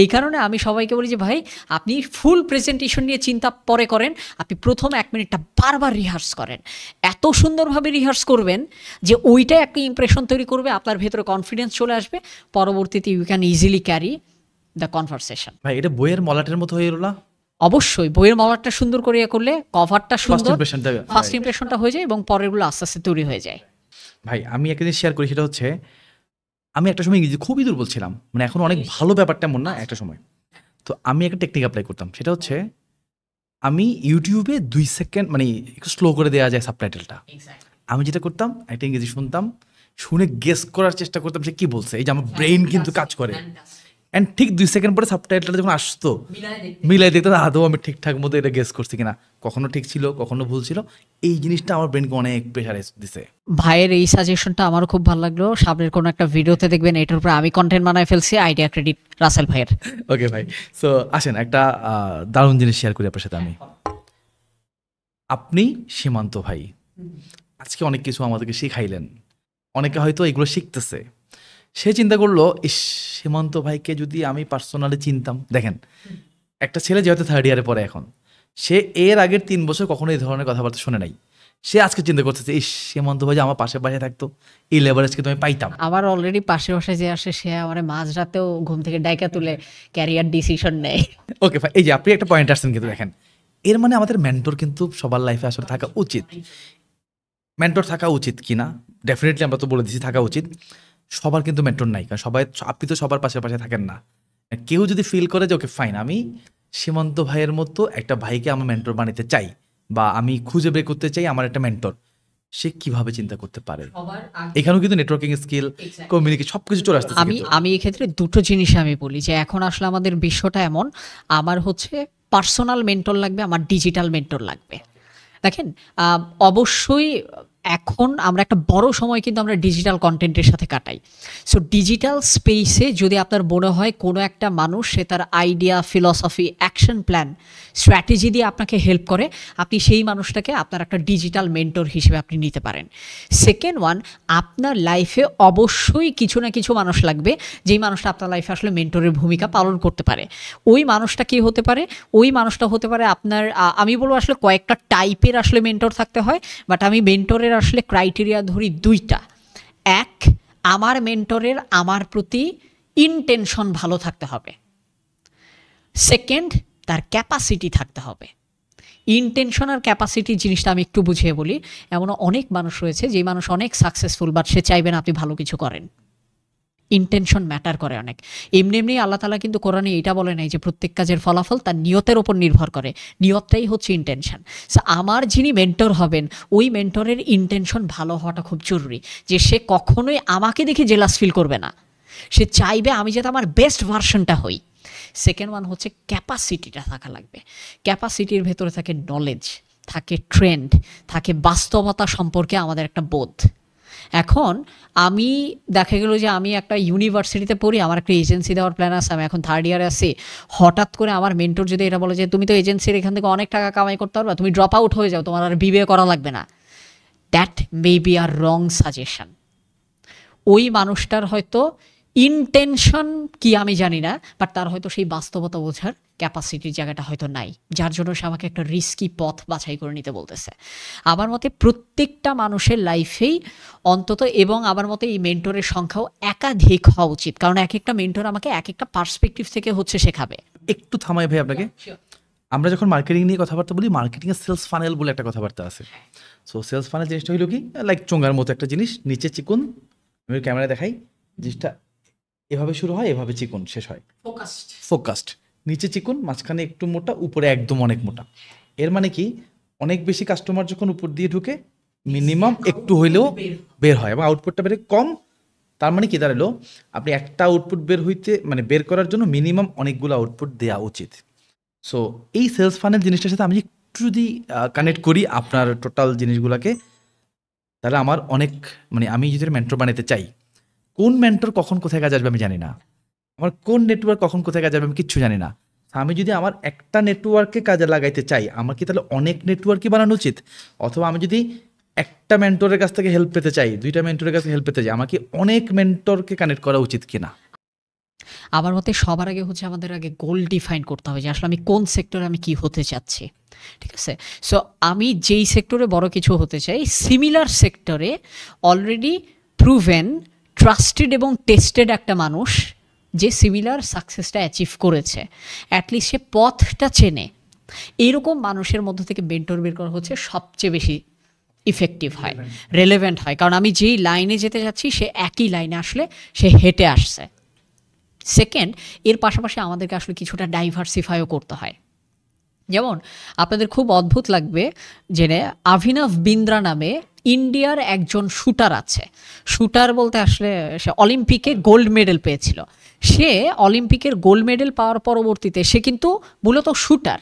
[SPEAKER 1] এই কারণে আমি সবাইকে বলি যে ভাই, আপনি ফুল প্রেজেন্টেশন নিয়ে চিন্তা পরে করেন, আপনি প্রথম 1 মিনিটটা বারবার রিহার্স করেন। এত সুন্দরভাবে রিহার্স করবেন যে ওইটাই একটা ইমপ্রেশন তৈরি করবে, আপনার ভেতরে কনফিডেন্স চলে আসবে, পরবর্তীতে you can easily carry the conversation.
[SPEAKER 2] ভাই, এটা বইয়ের মলাটের মতো হয়ে গেল না?
[SPEAKER 1] অবশ্যই বইয়ের মলাটটা সুন্দর করে করলে কভারটা সুন্দর, ফার্স্ট
[SPEAKER 2] Right.
[SPEAKER 1] ইমপ্রেশনটা হয়ে যায় এবং পরেরগুলো আস্তে আস্তে তৈরি হয়ে যায়।
[SPEAKER 2] ভাই, আমি একটা জিনিস শেয়ার করি, সেটা হচ্ছে আমি একটা সময় ইংরেজি খুবই দুর্বল ছিলাম, মানে এখন অনেক ভালো ব্যাপারটা এমন না, একটা সময়। তো আমি একটা টেকনিক অ্যাপ্লাই করতাম, সেটা হচ্ছে আমি ইউটিউবে 2 সেকেন্ড মানে একটু স্লো করে দেওয়া যায় সাবটাইটেলটা। আমি যেটা করতাম, একটা ইংরেজি শুনতাম, শুনে গেস করার চেষ্টা করতাম সে কি বলছে। এই যে আমার ব্রেইন কিন্তু কাজ করে, অ্যান্ড ঠিক 2 সেকেন্ড পরে সাবটাইটেলটা যখন আসতো, মিলাই দেখতাম আদৌ আমি ঠিকঠাক মতো এটা গেস করছি কিনা, কখনো ঠিক ছিল কখনো ভুল ছিল। এই জিনিসটা আমার ব্রেনকে অনেক প্রেশারাইজ দিছে।
[SPEAKER 1] ভাইয়ের এই সাজেশনটা আমারও খুব ভালো লাগলো। সামনের কোনো একটা ভিডিওতে দেখবেন এটার উপরে আমি কন্টেন্ট বানায় ফেলছি, আইডিয়া ক্রেডিট রাসেল ভাইয়ের।
[SPEAKER 2] ওকে ভাই, সো আসেন একটা দারুণ জিনিস শেয়ার করি আপনার সাথে আমি। আপনি সীমান্ত ভাই আজকে অনেক কিছু আমাদেরকে শিখাইলেন, অনেকে হয়তো এগুলো শিখতেছে। সে চিন্তা করলো, ইস, সীমান্ত ভাইকে যদি আমি পার্সোনালি চিনতাম। দেখেন, একটা ছেলে যেহেতু 3rd ইয়ারে পড়ে এখন, সে এর আগের 3 বছর কখনো এই ধরনের কথাবার্তা শুনে নাই। সে আজকে চিন্তা করতেছে, ইস, সীমান্ত ভাই যে আমার পাশে পাশে থাকতো, এই লেভারেজকে তো আমি পাইতাম।
[SPEAKER 1] আমার অলরেডি পাশে পাশে যে আসে, সে আমার মাঝরাতেও ঘুম থেকে ডাইকা তুলে ক্যারিয়ার ডিসিশন নেয়।
[SPEAKER 2] ওকে ভাই, এই যে আপনি একটা পয়েন্ট আসছেন, কিন্তু দেখেন, এর মানে আমাদের মেন্টর কিন্তু সবার লাইফে আসলে থাকা উচিত। মেন্টর থাকা উচিত কিনা, ডেফিনেটলি আমরা তো বলে দিচ্ছি থাকা উচিত। সবার কিন্তু মেন্টর নাই, কারণ আপনি তো সবার পাশে পাশে থাকেন না। কেউ যদি ফিল করে যে ওকে ফাইন, আমি সীমান্ত ভাইয়ের মতো একটা ভাইকে আমার মেন্টর বানাতে চাই, বা আমি খুঁজে বের করতে চাই আমার একটা মেন্টর, সে কিভাবে চিন্তা করতে পারে? এখানেও কিন্তু নেটওয়ার্কিং স্কিল, কমিউনিকেশন সবকিছু চলে আসছে।
[SPEAKER 1] আমি এক্ষেত্রে দুটো জিনিস আমি বলি যে এখন আসলে আমাদের বিশ্বটা এমন, আমার হচ্ছে পার্সোনাল মেন্টর লাগবে, আমার ডিজিটাল মেন্টর লাগবে। দেখেন, অবশ্যই এখন আমরা একটা বড় সময় কিন্তু আমরা ডিজিটাল কন্টেন্টের সাথে কাটাই। সো ডিজিটাল স্পেসে যদি আপনার মনে হয় কোনো একটা মানুষ সে তার idea, philosophy, action plan, strategy দিয়ে আপনাকে হেল্প করে, আপনি সেই মানুষটাকে আপনার একটা ডিজিটাল মেন্টর হিসেবে আপনি নিতে পারেন। সেকেন্ড ওয়ান, আপনার লাইফে অবশ্যই কিছু না কিছু মানুষ লাগবে যেই মানুষটা আপনার লাইফে আসলে মেন্টরের ভূমিকা পালন করতে পারে। ওই মানুষটা কি হতে পারে? ওই মানুষটা হতে পারে আপনার, আমি বলবো আসলে কয়েকটা টাইপের আসলে মেন্টর থাকতে হয়, বাট আমি মেন্টরের আসলে ক্রাইটেরিয়া ধরি দুইটা। এক, আমার মেন্টরের আমার প্রতি ইনটেনশন ভালো থাকতে হবে। সেকেন্ড, তার ক্যাপাসিটি থাকতে হবে। ইনটেনশন আর ক্যাপাসিটি জিনিসটা আমি একটু বুঝিয়ে বলি। এমন অনেক মানুষ রয়েছে যেই মানুষ অনেক সাকসেসফুল, বাট সে চাইবে না আপনি ভালো কিছু করেন। ইনটেনশন ম্যাটার করে অনেক। এমনি আল্লাহ তাআলা কিন্তু কোরআনে এটা বলে নাই যে প্রত্যেক কাজের ফলাফল তার নিয়তের ওপর নির্ভর করে। নিয়তটাই হচ্ছে ইনটেনশন। সো আমার যিনি মেন্টর হবেন ওই মেন্টরের ইনটেনশন ভালো হওয়াটা খুব জরুরি, যে সে কখনোই আমাকে দেখে জেলাস ফিল করবে না, সে চাইবে আমি যাতে আমার বেস্ট ভার্সনটা হই। সেকেন্ড ওয়ান হচ্ছে ক্যাপাসিটিটা থাকা লাগবে। ক্যাপাসিটির ভেতরে থাকে নলেজ, থাকে ট্রেন্ড, থাকে বাস্তবতা সম্পর্কে আমাদের একটা বোধ। এখন আমি দেখা গেল যে আমি একটা ইউনিভার্সিটিতে পড়ি, আমার একটা এজেন্সি দেওয়ার প্ল্যান আছে, আমি এখন 3rd ইয়ারে আছি। হঠাৎ করে আমার মেন্টর যদি এটা বলে যে তুমি তো এজেন্সির এখান থেকে অনেক টাকা কামাই করতে পারবা, তুমি ড্রপ আউট হয়ে যাও, তোমার আর বিবিএ করা লাগবে না, that may be a wrong suggestion. ওই মানুষটার হয়তো ইনটেনশন কি আমি জানি না, বাট তার হয়তো সেই বাস্তবতা বোঝার ক্যাপাসিটির জায়গাটা হয়তো নাই, যার জন্য সে আমাকে একটা রিস্কি পথ বাছাই করে নিতে বলতেছে। আমার মতে প্রত্যেকটা মানুষের লাইফেই অন্তত, এবং আমার মতে এই মেন্টরের সংখ্যাও একাধিক হওয়া উচিত, কারণ এক একটা মেন্টর আমাকে এক একটা পার্সপেক্টিভ থেকে হচ্ছে শেখাবে।
[SPEAKER 2] একটু থামাই ভাই আপনাকে। আমরা যখন মার্কেটিং নিয়ে কথাবার্তা বলি, মার্কেটিংয়ে সেলস ফানেল বলে একটা কথাবার্তা আছে। সো সেলস ফানেল জিনিসটা হলো কি, লাইক চোঙ্গার মতো একটা জিনিস, নিচে চিকুন, আমি ক্যামেরায় দেখাই, জিনিসটা এভাবে শুরু হয়, এভাবে চিকুন শেষ হয়, ফোকাসড। নিচে চিকুন, মাঝখানে একটু মোটা, উপরে একদম অনেক মোটা। এর মানে কি, অনেক বেশি কাস্টমার যখন উপর দিয়ে ঢুকে মিনিমাম একটু হইলেও বের হয় এবং আউটপুটটা বের কম। তার মানে কি দাঁড়ালো, আপনি একটা আউটপুট বের করার জন্য মিনিমাম অনেকগুলো আউটপুট দেওয়া উচিত। সো এই সেলস ফানেল জিনিসটার সাথে আমি একটু যদি কানেক্ট করি আপনার টোটাল জিনিসগুলোকে, তাহলে আমার অনেক, আমি যদি মেন্টর বানাতে চাই, কোন মেন্টর কখন কোথায় কাজে আসবে আমি জানি না, আমার কোন নেটওয়ার্ক কখন কোথায় কাজে আসবে আমি কিচ্ছু জানি না। আমি যদি আমার একটা নেটওয়ার্ককে কাজে লাগাইতে চাই, আমার কি তাহলে অনেক নেটওয়ার্কই বানানো উচিত? অথবা আমি যদি একটা মেন্টরের কাছ থেকে হেল্প পেতে চাই, 2টা মেন্টরের কাছে হেল্প পেতে চাই, আমাকে অনেক মেন্টরকে কানেক্ট করা উচিত কিনা?
[SPEAKER 1] আমার মতে সবার আগে হচ্ছে আমাদের আগে গোল ডিফাইন করতে হবে যে আসলে আমি কোন সেক্টরে আমি কি হতে চাচ্ছি। ঠিক আছে, সো আমি যেই সেক্টরে বড় কিছু হতে চাই, সিমিলার সেক্টরে অলরেডি প্রুভেন, ট্রাস্টেড এবং টেস্টেড একটা মানুষ যে সিমিলার সাকসেসটা অ্যাচিভ করেছে, অ্যাটলিস্ট সে পথটা চেনে, এইরকম মানুষের মধ্য থেকে মেন্টর বের করা হচ্ছে সবচেয়ে বেশি ইফেক্টিভ হয়, রেলেভেন্ট হয়। কারণ আমি যেই লাইনে যেতে যাচ্ছি সে একই লাইনে আসলে সে হেঁটে আসছে। সেকেন্ড, এর পাশাপাশি আমাদেরকে আসলে কিছুটা ডাইভার্সিফাইও করতে হয়। যেমন আপনাদের খুব অদ্ভুত লাগবে জেনে, অভিনব বিন্দ্রা নামে ইন্ডিয়ার একজন শুটার আছে। শুটার বলতে আসলে সে অলিম্পিকে গোল্ড মেডেল পেয়েছিল। সে অলিম্পিকের গোল্ড মেডেল পাওয়ার পরবর্তীতে সে কিন্তু মূলত শুটার,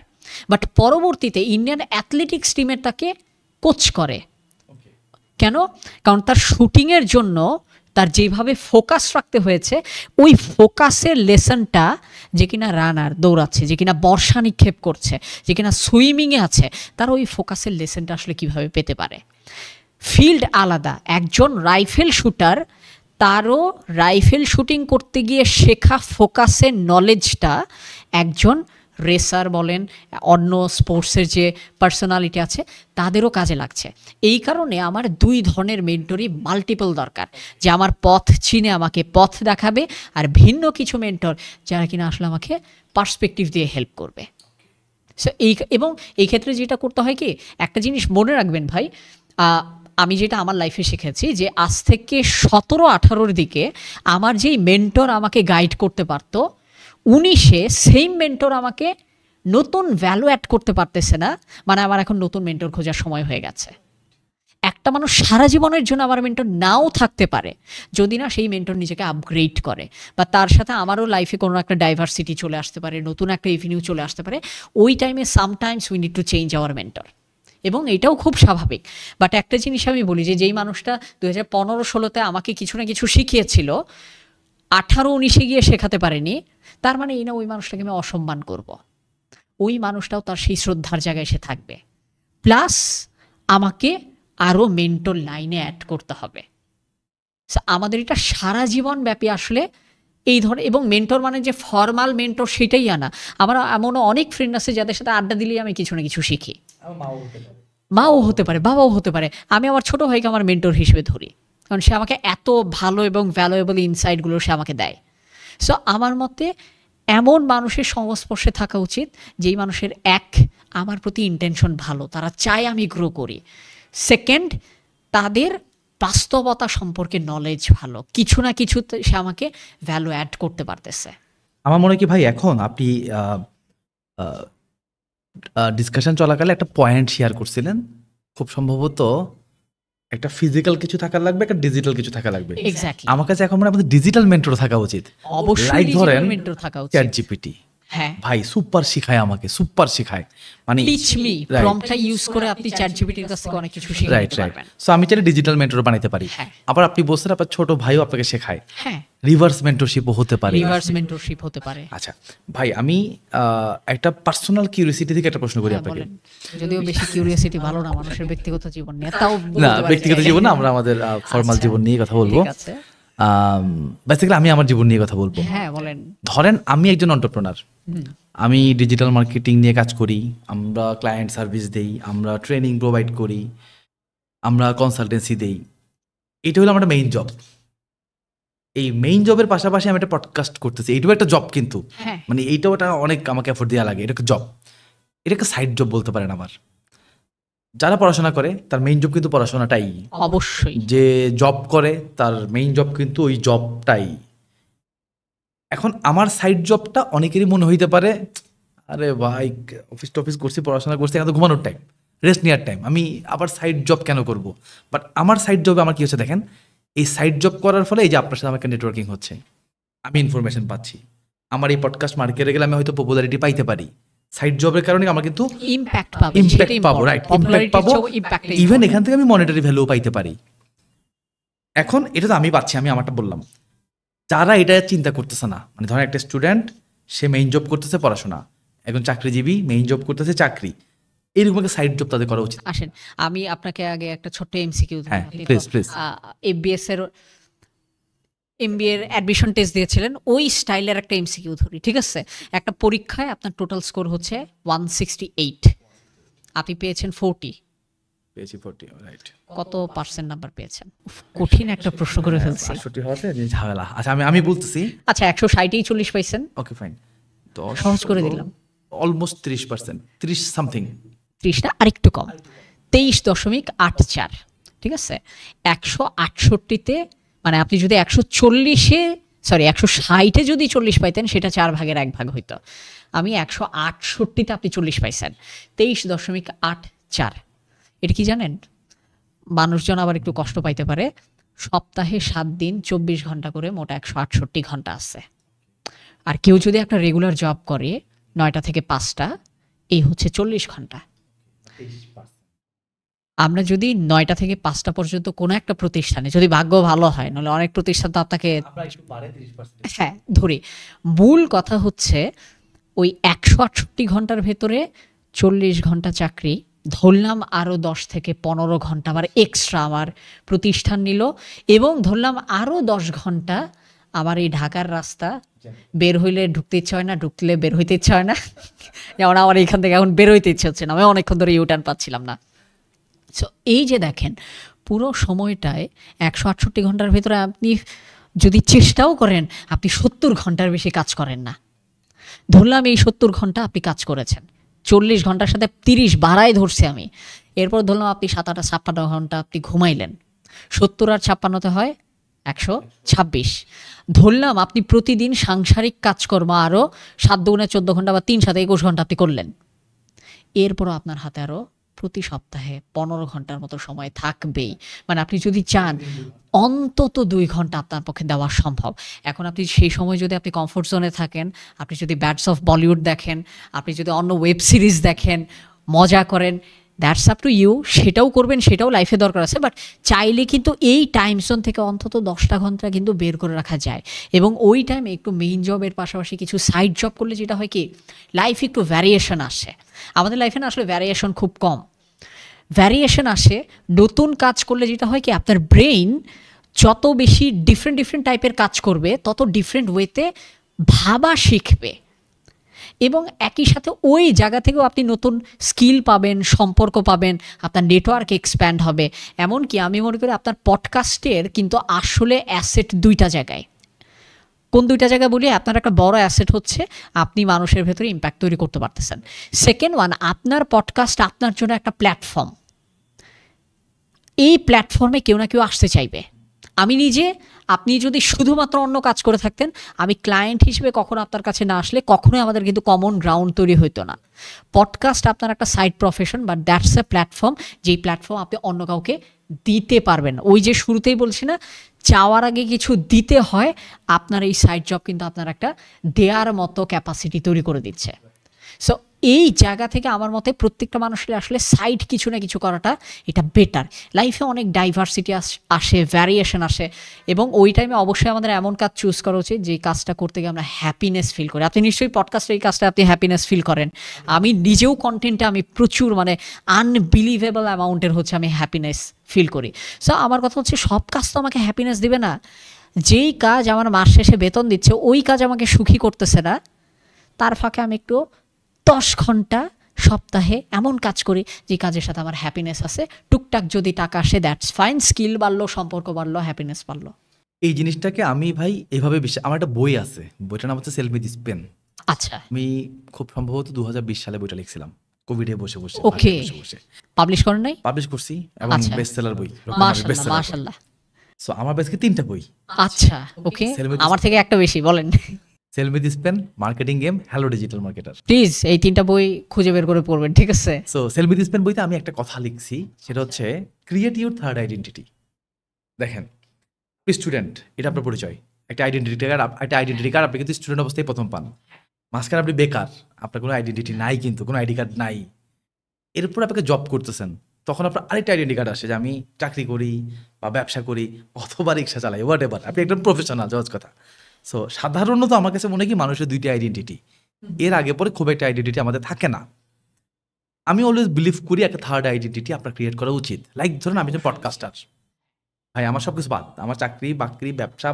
[SPEAKER 1] বাট পরবর্তীতে ইন্ডিয়ান অ্যাথলেটিক্স টিমের তাকে কোচ করে। কেন? কারণ তার শুটিংয়ের জন্য তার যেভাবে ফোকাস রাখতে হয়েছে, ওই ফোকাসের লেসনটা, যে কিনা রানার দৌড়াচ্ছে, যে কিনা বর্ষা নিক্ষেপ করছে, যে কিনা সুইমিংয়ে আছে, তার ওই ফোকাসের লেসনটা আসলে কিভাবে পেতে পারে। ফিল্ড আলাদা। একজন রাইফেল শুটার, তারও রাইফেল শুটিং করতে গিয়ে শেখা ফোকাসের নলেজটা একজন রেসার বলেন, অন্য স্পোর্টসের যে পার্সোনালিটি আছে তাদেরও কাজে লাগছে। এই কারণে আমার 2 ধরনের মেন্টরই মাল্টিপল দরকার, যে আমার পথ চিনে আমাকে পথ দেখাবে, আর ভিন্ন কিছু মেন্টর যারা কিনা আসলে আমাকে পার্সপেক্টিভ দিয়ে হেল্প করবে। সো এবং এই ক্ষেত্রে যেটা করতে হয় কি, একটা জিনিস মনে রাখবেন ভাই, আমি যেটা আমার লাইফে শিখেছি, যে আজ থেকে 17-18 দিকে আমার যেই মেন্টর আমাকে গাইড করতে পারতো, 19-এ সেম মেন্টর আমাকে নতুন ভ্যালু অ্যাড করতে পারতেছে না। আমার এখন নতুন মেন্টর খোঁজার সময় হয়ে গেছে। একটা মানুষ সারা জীবনের জন্য আমার মেন্টর নাও থাকতে পারে যদি না সেই মেন্টর নিজেকে আপগ্রেড করে, বা তার সাথে আমারও লাইফে কোনো একটা ডাইভার্সিটি চলে আসতে পারে, নতুন একটা এভিনিউ চলে আসতে পারে। ওই টাইমে sometimes we need to change our mentor. এবং এটাও খুব স্বাভাবিক। বাট একটা জিনিস আমি বলি যে যেই মানুষটা 2015-16-তে আমাকে কিছু না কিছু শিখিয়েছিল, 18-19-এ গিয়ে শেখাতে পারেনি, তার মানে এই না ওই মানুষটাকে আমি অসম্মান করব। ওই মানুষটাও তার সেই শ্রদ্ধার জায়গায় এসে থাকবে। প্লাস আমাকে আরও মেন্টর লাইনে অ্যাড করতে হবে। আমাদের এটা সারা জীবন ব্যাপী আসলে এই ধরনের, এবং মেন্টর মানে যে ফর্মাল মেন্টর সেটাই আনা। আমার এমনও অনেক ফ্রেন্ড আছে যাদের সাথে আড্ডা দিলেই আমি কিছু না কিছু শিখি। মাও হতে পারে, বাবাও হতে পারে। আমি আমার ছোট ভাইকে আমার মেন্টর হিসেবে ধরি, কারণ সে আমাকে এত ভালো এবং ভ্যালুয়েবল ইনসাইটগুলো সে আমাকে দেয়। সো আমার মতে এমন মানুষের সংস্পর্শে থাকা উচিত যেই মানুষের আমার প্রতি ইন্টেনশন ভালো, তারা চায় আমি গ্রো করি। সেকেন্ড, তাদের বাস্তবতা সম্পর্কে নলেজ ভালো, কিছু না কিছু সে আমাকে ভ্যালু অ্যাড করতে পারতেছে।
[SPEAKER 2] আমার মনে হয় কি ভাই, এখন আপনি ডিসকাশন চলাকালে একটা পয়েন্ট শেয়ার করছিলেন, খুব সম্ভবত একটা ফিজিক্যাল কিছু থাকা লাগবে, একটা ডিজিটাল কিছু থাকা লাগবে।
[SPEAKER 1] এক্স্যাক্টলি।
[SPEAKER 2] আমার কাছে এখন মনে হয় আমাদের ডিজিটাল মেন্টর থাকা উচিত।
[SPEAKER 1] অবশ্যই
[SPEAKER 2] লাইক ধরেন
[SPEAKER 1] মেন্টর থাকা উচিত।
[SPEAKER 2] চ্যাট জিপিটি,
[SPEAKER 1] হ্যাঁ
[SPEAKER 2] ভাই সুপার শিখায়, আমাকে সুপার শিখায়, মানে
[SPEAKER 1] টিচ মি প্রম্পটটা ইউজ করে আপনি চ্যাট জিপিটির কাছ থেকে অনেক কিছু শিখে
[SPEAKER 2] রাইট
[SPEAKER 1] নিতে
[SPEAKER 2] রাইট।
[SPEAKER 1] পারবেন।
[SPEAKER 2] সো আমি চাইলে ডিজিটাল মেন্টর বানাইতে পারি।
[SPEAKER 1] হ্যাঁ।
[SPEAKER 2] আবার আপনি বলছেন আপনার ছোট ভাইও আপনাকে শেখায়,
[SPEAKER 1] হ্যাঁ,
[SPEAKER 2] রিভার্স মেন্টরশিপও হতে পারে।
[SPEAKER 1] রিভার্স মেন্টরশিপ হতে পারে।
[SPEAKER 2] আচ্ছা ভাই, আমি একটা পার্সোনাল কিউরিওসিটি থেকে একটা প্রশ্ন করি
[SPEAKER 1] হ্যাঁ,
[SPEAKER 2] আপনাকে।
[SPEAKER 1] বলেন। যদিও বেশি কিউরিওসিটি ভালো না মানুষের ব্যক্তিগত জীবন নিয়ে, তাও
[SPEAKER 2] না,
[SPEAKER 1] বলতে পারি
[SPEAKER 2] ব্যক্তিগত
[SPEAKER 1] যে-
[SPEAKER 2] জীবন না, আমরা আমাদের ফর্মাল
[SPEAKER 1] আচ্ছা,
[SPEAKER 2] জীবন নিয়ে কথা বলবো।
[SPEAKER 1] ঠিক আছে।
[SPEAKER 2] বেসিক্যালি আমি আমার জীবন নিয়ে কথা বলবো।
[SPEAKER 1] হ্যাঁ বলেন।
[SPEAKER 2] ধরেন আমি একজন এন্টারপ্রেনার, আমি ডিজিটাল মার্কেটিং নিয়ে কাজ করি, আমরা ক্লায়েন্ট সার্ভিস দেই, আমরা ট্রেনিং প্রোভাইড করি, আমরা কনসালটেন্সি দেই। এটা হলো আমার মেইন জব। এই মেইন জবের পাশাপাশি আমি একটা পডকাস্ট করতেছি, এইটাও একটা জব কিন্তু,
[SPEAKER 1] হ্যাঁ
[SPEAKER 2] মানে এইটাও একটা অনেক আমাকে এফোর্ট দেওয়া লাগে, এটা একটা জব, এটা একটা সাইড জব বলতে পারেন আমার। যারা পড়াশোনা করে তার মেইন জব কিন্তু পড়াশোনাটাই,
[SPEAKER 1] অবশ্যই।
[SPEAKER 2] যে জব করে তার মেইন জব কিন্তু ওই জবটাই। এখন আমার সাইড জবটা অনেকেরই মনে হইতে পারে, আরে ভাই অফিস টফিস করছি, পড়াশোনা করছি, এখন তো ঘুমানোর টাইম, রেস্ট নেওয়ার টাইম, আমি আবার সাইড জব কেন করব? বাট আমার সাইড জবে আমার কি হচ্ছে দেখেন, এই সাইড জব করার ফলে এই যে আপনার সাথে আমাকে নেটওয়ার্কিং হচ্ছে, আমি ইনফরমেশন পাচ্ছি, আমার এই পডকাস্ট মার্কেটে গেলে আমি হয়তো পপুলারিটি পাইতে পারি। সাইড জবের কারণে আমার কিন্তু
[SPEAKER 1] ইমপ্যাক্ট পাবো,
[SPEAKER 2] ইমপ্যাক্ট পাবো, রাইট, ইমপ্যাক্ট পাবো, ইভেন এখান থেকে আমি মনিটারি ভ্যালু পাইতে পারি। এখন এটা তো আমি পাচ্ছি, আমি আমারটা বললাম। যারা এটা চিন্তা করতেছে না, মানে ধরেন একটা স্টুডেন্ট, সে মেইন জব করতেছে পড়াশোনা, একজন চাকরিজীবী মেইন জব করতেছে চাকরি, এরকম একটা সাইড জব তাদের করা উচিত।
[SPEAKER 1] আসেন আমি আপনাকে আগে একটা ছোট্ট এমসিকিউ
[SPEAKER 2] হ্যাঁ, please, please.
[SPEAKER 1] এফবিএস এর এমবিএ এর অ্যাডমিশন টেস্ট দিয়েছিলেন, ওই স্টাইলের একটা এমসিকিউ ধরি, ঠিক আছে? একটা পরীক্ষায় আপনার টোটাল স্কোর হচ্ছে 168, আপনি পেয়েছেন 40,
[SPEAKER 2] পেয়েছি 40, রাইট।
[SPEAKER 1] কত পার্সেন্ট নাম্বার পেয়েছেন? উফ, কঠিন একটা প্রশ্ন করে ফেলছি।
[SPEAKER 2] 65 হওয়াতে যে ঝামেলা। আচ্ছা আমি বলতেছি,
[SPEAKER 1] আচ্ছা 160-এই 40 পাইছেন,
[SPEAKER 2] ওকে ফাইন, তো
[SPEAKER 1] সহজ করে দিলাম।
[SPEAKER 2] Almost 30%, 30 something.
[SPEAKER 1] 30টা আরেকটু কম, 23.84, ঠিক আছে? 168-তে মানে আপনি যদি 160-এ যদি 40 পাইতেন, সেটা 4 ভাগের 1 ভাগ হইতো। আমি 168-তে আপনি 40 পাইছেন, 23.84। এটা কি জানেন? মানুষজন আবার একটু কষ্ট পাইতে পারে, সপ্তাহে 7 দিন 24 ঘন্টা করে মোট 168 ঘন্টা আছে। আর কেউ যদি একটা রেগুলার জব করে 9টা থেকে 5টা, এই হচ্ছে 40 ঘন্টা। আমরা যদি 9টা থেকে 5টা পর্যন্ত কোনো একটা প্রতিষ্ঠানে, যদি ভাগ্য ভালো হয়, নাহলে অনেক প্রতিষ্ঠান তো আপনাকে, হ্যাঁ ধরি, মূল কথা হচ্ছে ওই 168 ঘন্টার ভেতরে 40 ঘন্টা চাকরি, ধরলাম আরও 10 থেকে 15 ঘন্টা আমার এক্সট্রা আমার প্রতিষ্ঠান নিল, এবং ধরলাম আরও 10 ঘন্টা আমার এই ঢাকার রাস্তা, বের হইলে ঢুকতে ইচ্ছা হয় না, ঢুকলে বের হইতে ইচ্ছা হয় না। যেমন আমার এখান থেকে এখন বের হইতে ইচ্ছে হচ্ছে না, আমি অনেকক্ষণ ধরে ইউটার্ন পাচ্ছিলাম না। সো এই যে দেখেন, পুরো সময়টায় 168 ঘন্টার ভেতরে আপনি যদি চেষ্টাও করেন, আপনি 70 ঘন্টার বেশি কাজ করেন না। ধরলাম এই 70 ঘন্টা আপনি কাজ করেছেন, 40 ঘন্টার সাথে 30 বাড়ায় ধরছি আমি, এরপর ধরলাম আপনি 57 ঘন্টা আপনি ঘুমাইলেন, 70 আর 56তে হয় 126। ধরলাম আপনি প্রতিদিন সাংসারিক কাজকর্ম আরও 7 দুগুণে 14 ঘন্টা বা 3 সাথে 21 ঘন্টা আপনি করলেন, এরপরও আপনার হাতে আরও প্রতি সপ্তাহে 15 ঘন্টার মতো সময় থাকবেই। মানে আপনি যদি চান অন্তত 2 ঘন্টা আপনার পক্ষে দেওয়া সম্ভব। এখন আপনি সেই সময় যদি আপনি কমফোর্ট জোনে থাকেন, আপনি যদি ব্যাটস অফ বলিউড দেখেন, আপনি যদি অন্য ওয়েব সিরিজ দেখেন, মজা করেন, দ্যাটস আপ টু ইউ, সেটাও করবেন, সেটাও লাইফে দরকার আছে, বাট চাইলে কিন্তু এই টাইম জোন থেকে অন্তত 10টা ঘন্টা কিন্তু বের করে রাখা যায়। এবং ওই টাইমে একটু মেইন জবের পাশাপাশি কিছু সাইড জব করলে যেটা হয় কি, লাইফে একটু ভ্যারিয়েশন আসে। আমাদের লাইফে না আসলে ভ্যারিয়েশন খুব কম, ভ্যারিয়েশন আসে নতুন কাজ করলে যেটা হয় কি, আপনার ব্রেইন যত বেশি ডিফারেন্ট টাইপের কাজ করবে তত ডিফারেন্ট ওয়েতে ভাবা শিখবে, এবং একই সাথে ওই জায়গা থেকেও আপনি নতুন স্কিল পাবেন, সম্পর্ক পাবেন, আপনার নেটওয়ার্ক এক্সপ্যান্ড হবে। এমনকি আমি মনে করি আপনার পডকাস্টের কিন্তু আসলে অ্যাসেট 2টা জায়গায়। কোন 2টা জায়গায় বলি? আপনার একটা বড় অ্যাসেট হচ্ছে আপনি মানুষের ভেতরে ইম্প্যাক্ট তৈরি করতে পারতেছেন। সেকেন্ড ওয়ান, আপনার পডকাস্ট আপনার জন্য একটা প্ল্যাটফর্ম। এই প্ল্যাটফর্মে কেউ না কেউ আসতে চাইবে। আমি নিজে, আপনি যদি শুধুমাত্র অন্য কাজ করে থাকতেন, আমি ক্লায়েন্ট হিসেবে কখনো আপনার কাছে না আসলে কখনোই আমাদের কিন্তু কমন গ্রাউন্ড তৈরি হতো না। পডকাস্ট আপনার একটা side profession, but that's a platform, যেই প্ল্যাটফর্ম আপনি অন্য কাউকে দিতে পারবেন। ওই যে শুরুতেই বলছি না, চাওয়ার আগে কিছু দিতে হয়, আপনার এই সাইড জব কিন্তু আপনার একটা দেয়ার মতো ক্যাপাসিটি তৈরি করে দিচ্ছে। সো এই জায়গা থেকে আমার মতে প্রত্যেকটা মানুষের আসলে সাইড কিছু না কিছু করাটা এটা বেটার। লাইফে অনেক ডাইভার্সিটি আসে, ভ্যারিয়েশন আসে, এবং ওই টাইমে অবশ্যই আমাদের এমন কাজ চুজ করা উচিত যে কাজটা করতে গিয়ে আমরা হ্যাপিনেস ফিল করি। আপনি নিশ্চয়ই পডকাস্টে এই কাজটা আপনি হ্যাপিনেস ফিল করেন। আমি নিজেও কন্টেন্টে আমি প্রচুর আনবিলিভেবল অ্যামাউন্টের হচ্ছে আমি হ্যাপিনেস ফিল করি। সো আমার কথা হচ্ছে সব কাজ তো আমাকে হ্যাপিনেস দিবে না। যেই কাজ আমার মাস শেষে বেতন দিচ্ছে ওই কাজ আমাকে সুখী করতেছে না, তার ফাঁকে আমি একটু 10 ঘন্টা সপ্তাহে এমন কাজ করি যে কাজের সাথে আমার হ্যাপিনেস আছে। টুকটাক যদি টাকা আসে দ্যাটস ফাইন, স্কিল বাড়লো, সম্পর্ক বাড়লো, হ্যাপিনেস বাড়লো।
[SPEAKER 2] এই জিনিসটাকে আমি ভাই এভাবে আমার একটা বই আছে, বইটার নাম হচ্ছে সেলফ উইথ পেন।
[SPEAKER 1] আচ্ছা,
[SPEAKER 2] আমি খুব সম্ভবত 2020 সালে বইটা লিখছিলাম, কোভিডে বসে বসে
[SPEAKER 1] ওকে। পাবলিশ করেন নাই?
[SPEAKER 2] পাবলিশ করছি, এবং
[SPEAKER 1] আচ্ছা।
[SPEAKER 2] বেস্ট সেলার বই।
[SPEAKER 1] মাশাআল্লাহ মাশাআল্লাহ।
[SPEAKER 2] সো আমার কাছে 3টা বই।
[SPEAKER 1] আচ্ছা, ওকে, আমার থেকে একটা বেশি, বলেন।
[SPEAKER 2] Self with pen, marketing game, hello digital marketer.
[SPEAKER 1] Please এই 3টা বই খুঁজে বের করে পড়বেন, ঠিক আছে?
[SPEAKER 2] সো সেলফ উইথ পেন বইতে আমি একটা কথা লিখছি, সেটা হচ্ছে ক্রিয়েট ইউর থার্ড আইডেন্টিটি। দেখেন, স্টুডেন্ট, এটা আপনার পরিচয়, একটা আইডেন্টিটি কার্ড আপনি কিন্তু স্টুডেন্ট অবস্থায় প্রথম পান। মাঝখানে আপনি বেকার, আপনার কোনো আইডেন্টিটি নাই, কিন্তু কোনো আইডি কার্ড নাই। এরপর আপনাকে জব করতেছেন, তখন আপনার আরেকটা আইডেন্টি কার্ড আসে যে আমি চাকরি করি বা ব্যবসা করি অথবা রিক্সা চালাই, হোয়াট এভার, আপনি একদম প্রফেশনাল, সহজ কথা। সো সাধারণত আমার কাছে মনে হয় কি, মানুষের 2টি আইডেন্টিটি, এর আগে পরে খুব একটা আইডেন্টিটি আমাদের থাকে না। আমি অলওয়েজ বিলিভ করি একটা থার্ড আইডেন্টিটি আপনার ক্রিয়েট করা উচিত। লাইক ধরুন আমি একজন পডকাস্টার, ভাই আমার সব কিছু বাদ, আমার চাকরি বাকরি ব্যবসা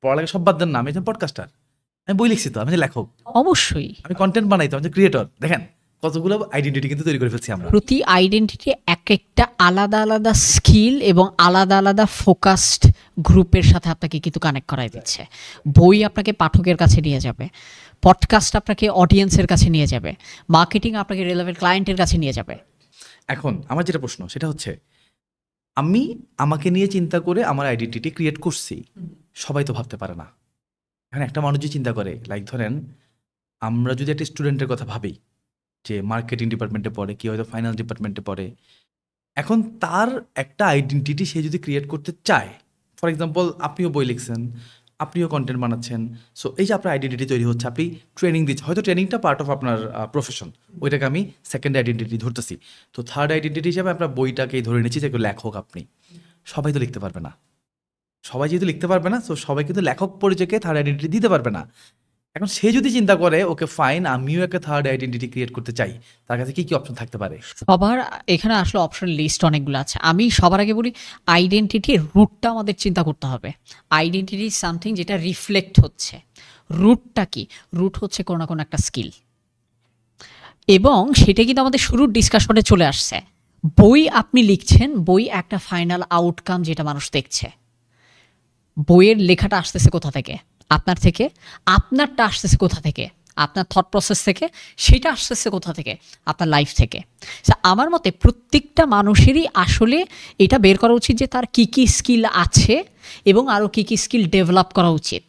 [SPEAKER 2] পড়ালেখা সব বাদ দেন না, আমি একজন পডকাস্টার, আমি বই লিখছি, তো আমি যে লেখক,
[SPEAKER 1] অবশ্যই
[SPEAKER 2] আমি কন্টেন্ট বানাই, তো আমি যে ক্রিয়েটর। দেখেন কতগুলো আইডেন্টিটি কিন্তু তৈরি করে ফেলছি আমরা।
[SPEAKER 1] প্রতি আইডেন্টিটি এক একটা আলাদা আলাদা স্কিল এবং আলাদা আলাদা ফোকাসড গ্রুপের সাথে আপনাকে কিন্তু কানেক্ট করাই দিচ্ছে। বই আপনাকে পাঠকের কাছে নিয়ে যাবে, পডকাস্ট আপনাকে অডিয়েন্সের কাছে নিয়ে যাবে, মার্কেটিং আপনাকে রিলেভেন্ট ক্লায়েন্টের কাছে নিয়ে যাবে।
[SPEAKER 2] এখন আমার যেটা প্রশ্ন সেটা হচ্ছে, আমি আমাকে নিয়ে চিন্তা করে আমার আইডেন্টিটি ক্রিয়েট করছি, সবাই তো ভাবতে পারে না। এখন একটা মানুষ যে চিন্তা করে, লাইক ধরেন আমরা যদি একটা স্টুডেন্টের কথা ভাবি যে মার্কেটিং ডিপার্টমেন্টে পড়ে, কি হয়তো ফাইন্যান্স ডিপার্টমেন্টে পড়ে, এখন তার একটা আইডেন্টিটি সে যদি ক্রিয়েট করতে চায়, ফর এক্সাম্পল আপনিও বই লিখছেন, আপনিও কন্টেন্ট বানাচ্ছেন, সো এই যে আপনার আইডেন্টিটি তৈরি হচ্ছে, আপনি ট্রেনিং দিচ্ছেন, হয়তো ট্রেনিংটা পার্ট অফ আপনার প্রফেশন, ওইটাকে আমি সেকেন্ড আইডেন্টিটি ধরতেছি। তো থার্ড আইডেন্টিটি হিসাবে আপনার বইটাকেই ধরে নিচ্ছি যে লেখক আপনি। সবাই তো লিখতে পারবে না, সবাই যেহেতু লিখতে পারবে না, তো সবাই কিন্তু লেখক পরিচয়কে থার্ড আইডেন্টিটি দিতে পারবে না। এখন সে যদি চিন্তা করে ওকে ফাইন, আমিও একটা থার্ড আইডেন্টিটি ক্রিয়েট করতে চাই, তার কাছে কি কি অপশন থাকতে পারে?
[SPEAKER 1] সবার এখানে আসলে অপশন লিস্ট অনেকগুলো আছে। আমি সবার আগে বলি আইডেন্টিটির রুটটা আমাদের চিন্তা করতে হবে। আইডেন্টিটি সামথিং যেটা রিফ্লেক্ট হচ্ছে। রুটটা কি? রুট হচ্ছে কোনো না কোনো একটা স্কিল, এবং সেটা কিন্তু আমাদের শুরুর ডিসকাশনে চলে আসছে। বই আপনি লিখছেন, বই একটা ফাইনাল আউটকাম যেটা মানুষ দেখছে। বইয়ের লেখাটা আসতেছে কোথা থেকে? আপনার থেকে। আপনারটা আসতেছে কোথা থেকে? আপনার থট প্রসেস থেকে। সেটা আসতেছে কোথা থেকে? আপনার লাইফ থেকে। আমার মতে প্রত্যেকটা মানুষেরই আসলে এটা বের করা উচিত যে তার কী কী স্কিল আছে এবং আরও কী কী স্কিল ডেভেলপ করা উচিত।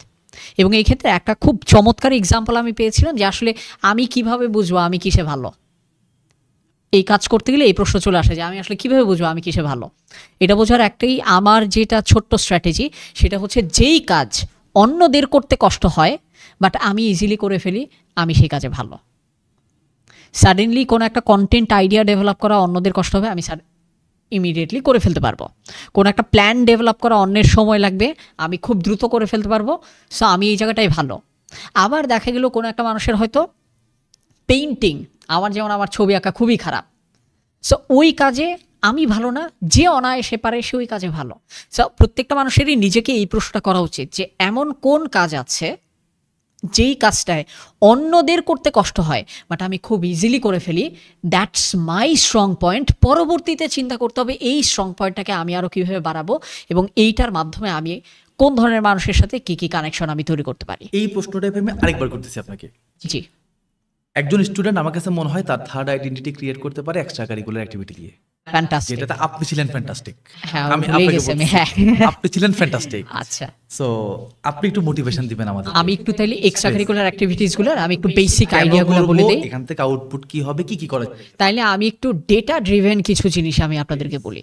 [SPEAKER 1] এবং এই ক্ষেত্রে একটা খুব চমৎকার এক্সাম্পল আমি পেয়েছিলাম যে আসলে আমি কিভাবে বুঝবো আমি কিসে ভালো। এই কাজ করতে গেলে এই প্রশ্ন চলে আসে যে আমি আসলে কীভাবে বুঝবো আমি কিসে ভালো। এটা বোঝার একটাই আমার যেটা ছোট্ট স্ট্র্যাটেজি, সেটা হচ্ছে যেই কাজ অন্যদের করতে কষ্ট হয় বাট আমি ইজিলি করে ফেলি, আমি সেই কাজে ভালো। সাডেনলি কোনো একটা কন্টেন্ট আইডিয়া ডেভেলপ করা অন্যদের কষ্ট হবে, আমি ইমিডিয়েটলি করে ফেলতে পারবো। কোনো একটা প্ল্যান ডেভেলপ করা অন্যের সময় লাগবে, আমি খুব দ্রুত করে ফেলতে পারবো। সো আমি এই জায়গাটাই ভালো। আবার দেখা গেল কোনো একটা মানুষের হয়তো পেইন্টিং, যেমন আমার ছবি আঁকা খুবই খারাপ, সো ওই কাজে আমি ভালো না, যে অনায়াসে পারে সে ওই কাজে ভালো। সো প্রত্যেকটা মানুষেরই নিজেকে এই প্রশ্নটা করা উচিত যে এমন কোন কাজ আছে যেই কাজটায় অন্যদের করতে কষ্ট হয় বাট আমি খুব ইজিলি করে ফেলি, দ্যাটস মাই স্ট্রং পয়েন্ট। পরবর্তীতে চিন্তা করতে হবে এই স্ট্রং পয়েন্টটাকে আমি আরও কীভাবে বাড়াবো এবং এইটার মাধ্যমে আমি কোন ধরনের মানুষের সাথে কী কী কানেকশন আমি তৈরি করতে পারি।
[SPEAKER 2] এই প্রশ্নটাই আমি আরেকবার করতেছি আপনাকে।
[SPEAKER 1] জি,
[SPEAKER 2] একজন স্টুডেন্ট আমার কাছে মনে হয় তার থার্ড আইডেন্টিটি ক্রিয়েট করতে পারে এক্সট্রা কারিকুলার অ্যাক্টিভিটি দিয়ে,
[SPEAKER 1] ফ্যান্টাস্টিক।
[SPEAKER 2] যেটাতে আপনি ছিলেন ফ্যান্টাস্টিক।
[SPEAKER 1] হ্যাঁ,
[SPEAKER 2] আমি
[SPEAKER 1] ভুলেই
[SPEAKER 2] আপনাকে
[SPEAKER 1] গেছি আমি,
[SPEAKER 2] বলছি,
[SPEAKER 1] হ্যাঁ।
[SPEAKER 2] আপনি ছিলেন ফ্যান্টাস্টিক।
[SPEAKER 1] আচ্ছা,
[SPEAKER 2] সো আপনি একটু মোটিভেশন দিবেন আমাদের।
[SPEAKER 1] আমি একটু তাইলে এক্সট্রা কারিকুলার অ্যাক্টিভিটিসগুলোর আমি একটু বেসিক আইডিয়াগুলো বলে দিই,
[SPEAKER 2] এখান থেকে আউটপুট কি হবে, কি কি করা যায়।
[SPEAKER 1] তাইলে আমি একটু ডেটা ড্রিভেন কিছু জিনিস আমি আপনাদেরকে বলি।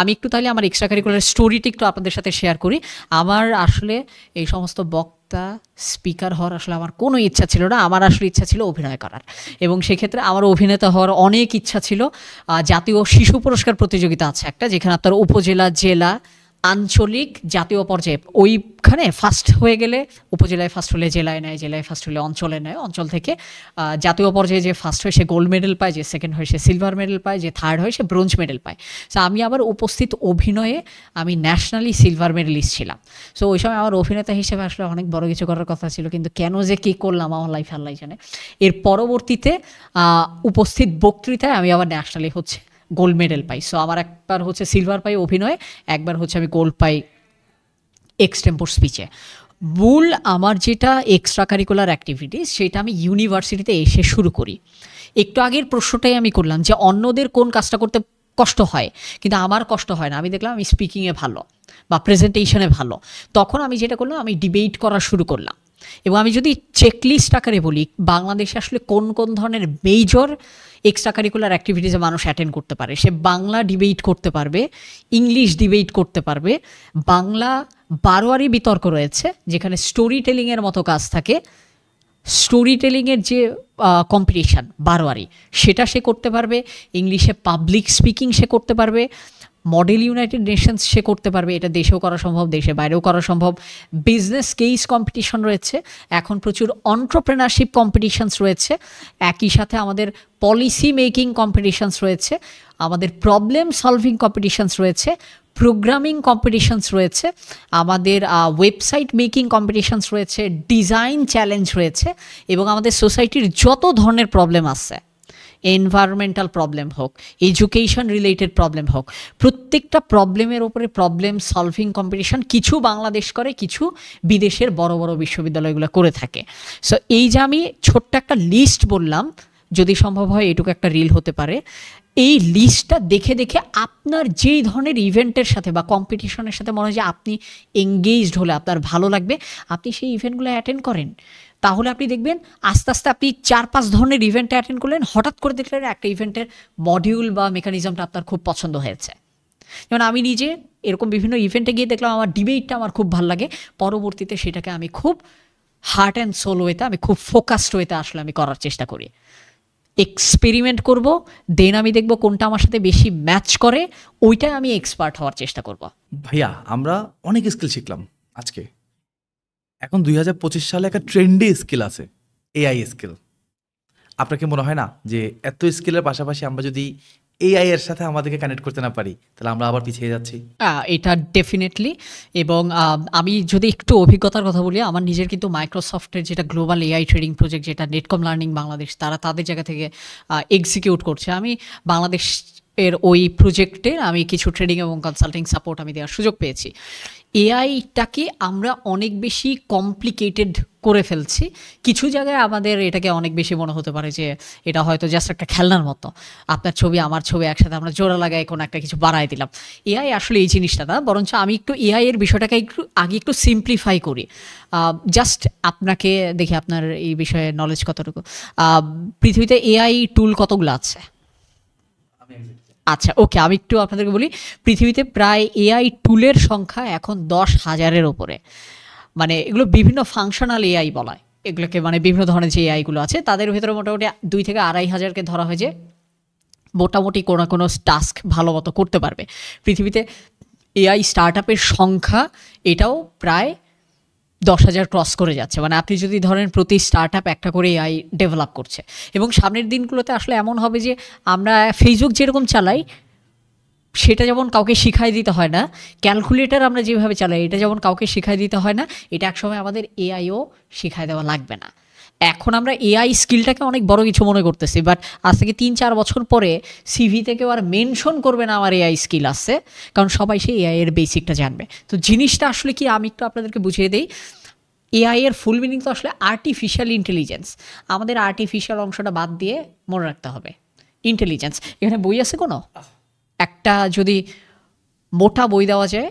[SPEAKER 1] আমি একটু তাহলে আমার এক্সট্রা কারিকুলার স্টোরিটি একটু আপনাদের সাথে শেয়ার করি। আমার আসলে এই সমস্ত বক্তা স্পিকার হওয়ার আসলে আমার কোনো ইচ্ছা ছিল না, আমার আসলে ইচ্ছা ছিল অভিনয় করার, এবং সেক্ষেত্রে আমার অভিনেতা হওয়ার অনেক ইচ্ছা ছিল। জাতীয় শিশু পুরস্কার প্রতিযোগিতা আছে একটা, যেখানে আপনার উপজেলা, জেলা, আঞ্চলিক, জাতীয় পর্যায়ে ওইখানে ফার্স্ট হয়ে গেলে উপজেলায় ফার্স্ট হলে জেলায় নেয়, জেলায় ফার্স্ট হলে অঞ্চলে নেয়, অঞ্চল থেকে জাতীয় পর্যায়ে যে ফার্স্ট হয় সে গোল্ড মেডেল পায়, যে সেকেন্ড হয় সে সিলভার মেডেল পায়, যে থার্ড হয় সে ব্রোঞ্জ মেডেল পায়। সো আমি আবার উপস্থিত অভিনয়ে আমি ন্যাশনালি সিলভার মেডেলিস্ট ছিলাম। সো ওই সময় আমার অভিনেতা হিসেবে আসলে অনেক বড় কিছু করার কথা ছিল, কিন্তু কেন যে কী করলাম আমার লাইফে আল্লাহ জানে। এর পরবর্তীতে উপস্থিত বক্তৃতায় আমি আবার ন্যাশনালি গোল্ড মেডেল পাই। সো আমার একবার সিলভার পাই অভিনয়ে, একবার আমি গোল্ড পাই এক্সটেম্পোর স্পিচে। মূল আমার যেটা এক্সট্রা কারিকুলার অ্যাক্টিভিটিস সেটা আমি ইউনিভার্সিটিতে এসে শুরু করি। একটু আগের প্রশ্নটাই আমি করলাম যে অন্যদের কোন কাজটা করতে কষ্ট হয় কিন্তু আমার কষ্ট হয় না। আমি দেখলাম আমি স্পিকিংয়ে ভালো বা প্রেজেন্টেশনে ভালো, তখন আমি যেটা করলাম আমি ডিবেট করা শুরু করলাম। এবং আমি যদি চেকলিস্ট আকারে বলি, বাংলাদেশে আসলে কোন কোন ধরনের মেজর এক্সট্রা কারিকুলার অ্যাক্টিভিটিসে মানুষ অ্যাটেন্ড করতে পারে, সে বাংলা ডিবেট করতে পারবে, ইংলিশ ডিবেট করতে পারবে, বাংলা বারোয়ারি বিতর্ক রয়েছে যেখানে স্টোরি টেলিংয়ের মতো কাজ থাকে, স্টোরি টেলিংয়ের যে কম্পিটিশান বারোয়ারি সেটা সে করতে পারবে, ইংলিশে পাবলিক স্পিকিং সে করতে পারবে, মডেল ইউনাইটেড নেশনস সে করতে পারবে, এটা দেশেও করা সম্ভব, দেশে বাইরেও করা সম্ভব। বিজনেস কেস কম্পিটিশন রয়েছে, এখন প্রচুর অন্ট্রপ্রেনারশিপ কম্পিটিশনস রয়েছে, একই সাথে আমাদের পলিসি মেকিং কম্পিটিশনস রয়েছে, আমাদের প্রবলেম সলভিং কম্পিটিশনস রয়েছে, প্রোগ্রামিং কম্পিটিশনস রয়েছে, আমাদের ওয়েবসাইট মেকিং কম্পিটিশনস রয়েছে, ডিজাইন চ্যালেঞ্জ রয়েছে, এবং আমাদের সোসাইটির যত ধরনের প্রবলেম আছে, এনভায়রনমেন্টাল প্রবলেম হোক, এডুকেশন রিলেটেড প্রবলেম হোক, প্রত্যেকটা প্রবলেমের ওপরে প্রবলেম সলভিং কম্পিটিশন কিছু বাংলাদেশ করে, কিছু বিদেশের বড় বড় বিশ্ববিদ্যালয়গুলো করে থাকে। সো এই যে আমি ছোট্ট একটা লিস্ট বললাম, যদি সম্ভব হয় এটুকু একটা রিল হতে পারে, এই লিস্টটা দেখে দেখে আপনার যেই ধরনের ইভেন্টের সাথে বা কম্পিটিশনের সাথে মনে হয় যে আপনি এঙ্গেজড হলে আপনার ভালো লাগবে, আপনি সেই ইভেন্টগুলো অ্যাটেন্ড করেন। তাহলে আপনি দেখবেন আস্তে আস্তে আপনি 4-5 ধরনের ইভেন্টে অ্যাটেন্ড করলেন, হঠাৎ করে দেখলেন একটা ইভেন্টের মডিউল বা মেকানিজমটা আপনার খুব পছন্দ হয়েছে। যেমন আমি নিজে এরকম বিভিন্ন ইভেন্টে গিয়ে দেখলাম আমার ডিবেটটা আমার খুব ভালো লাগে, পরবর্তীতে সেটাকে আমি খুব হার্ট অ্যান্ড সোল ওয়েতে, আমি খুব ফোকাসড ওয়েতে আসলে আমি করার চেষ্টা করি। এক্সপেরিমেন্ট করব, দেন আমি দেখব কোনটা আমার সাথে বেশি ম্যাচ করে, ওইটাই আমি এক্সপার্ট হওয়ার চেষ্টা করব।
[SPEAKER 2] ভাইয়া আমরা অনেক স্কিল শিখলাম আজকে। এখন 2025 সালে একটা ট্রেন্ডি স্কিল আছে, এআই স্কিল। আপনাকে মনে হয় না যে এত স্কিলের পাশাপাশি আমরা যদি এআই এর সাথে আমাদেরকে কানেক্ট করতে না পারি তাহলে আমরা আবার পিছিয়ে যাচ্ছি?
[SPEAKER 1] এটা ডেফিনেটলি। এবং আমি যদি একটু অভিজ্ঞতার কথা বলি, আমার নিজের কিন্তু মাইক্রোসফটের যেটা গ্লোবাল এআই ট্রেডিং প্রজেক্ট, যেটা নেটকম লার্নিং বাংলাদেশ, তারা তাদের জায়গা থেকে এক্সিকিউট করছে। আমি বাংলাদেশ এর ওই প্রজেক্টে আমি কিছু ট্রেডিং এবং কনসাল্টিং সাপোর্ট আমি দেওয়ার সুযোগ পেয়েছি। এআইটাকে আমরা অনেক বেশি কমপ্লিকেটেড করে ফেলছি। কিছু জায়গায় আমাদের এটাকে অনেক বেশি মনে হতে পারে যে এটা হয়তো জাস্ট একটা খেলনার মতো, আপনার ছবি আমার ছবি একসাথে আমরা জোড়া লাগাই কোনো একটা কিছু বাড়াই দিলাম। এআই আসলে এই জিনিসটা না, বরঞ্চ আমি একটু এআই এর বিষয়টাকে একটু সিম্পলিফাই করি। জাস্ট আপনাকে দেখি আপনার এই বিষয়ে নলেজ কতটুকু। পৃথিবীতে এআই টুল কতগুলো আছে? আচ্ছা, ওকে, আমি একটু আপনাদেরকে বলি। পৃথিবীতে প্রায় এআই টুলের সংখ্যা এখন 10,000-এর ওপরে। মানে এগুলো বিভিন্ন ফাংশনাল এআই বলা হয়, এগুলোকে মানে বিভিন্ন ধরনের যে এআইগুলো আছে তাদের ভিতরে মোটামুটি 2 থেকে 2,500-কে ধরা হয় যে মোটামুটি কোনো না কোনো টাস্ক ভালো মতো করতে পারবে। পৃথিবীতে এআই স্টার্টআপের সংখ্যা এটাও প্রায় 10,000 ক্রস করে যাচ্ছে। মানে আপনি যদি ধরেন প্রতি স্টার্টআপ একটা করে এআই ডেভেলপ করছে, এবং সামনের দিনগুলোতে আসলে এমন হবে যে আমরা ফেসবুক যেরকম চালাই সেটা যেমন কাউকে শিখাই দিতে হয় না, ক্যালকুলেটর আমরা যেভাবে চালাই এটা যেমন কাউকে শিখাই দিতে হয় না, এটা একসময় আমাদের এআইও শিখাই দেওয়া লাগবে না। এখন আমরা এআই স্কিলটাকে অনেক বড় কিছু মনে করতেছি, বাট আজ থেকে 3-4 বছর পরে সিভিতে কেউ আর মেনশন করবে না আমার এআই স্কিল আছে, কারণ সবাই সেই এআই এর বেসিকটা জানবে। তো জিনিসটা আসলে কি আমি একটু আপনাদেরকে বুঝিয়ে দিই। এআই এর ফুল মিনিং তো আসলে আর্টিফিশিয়াল ইন্টেলিজেন্স। আমাদের আর্টিফিশিয়াল অংশটা বাদ দিয়ে মনে রাখতে হবে ইন্টেলিজেন্স। এখানে বই আছে কোনো একটা যদি মোটা বই দেওয়া যায়?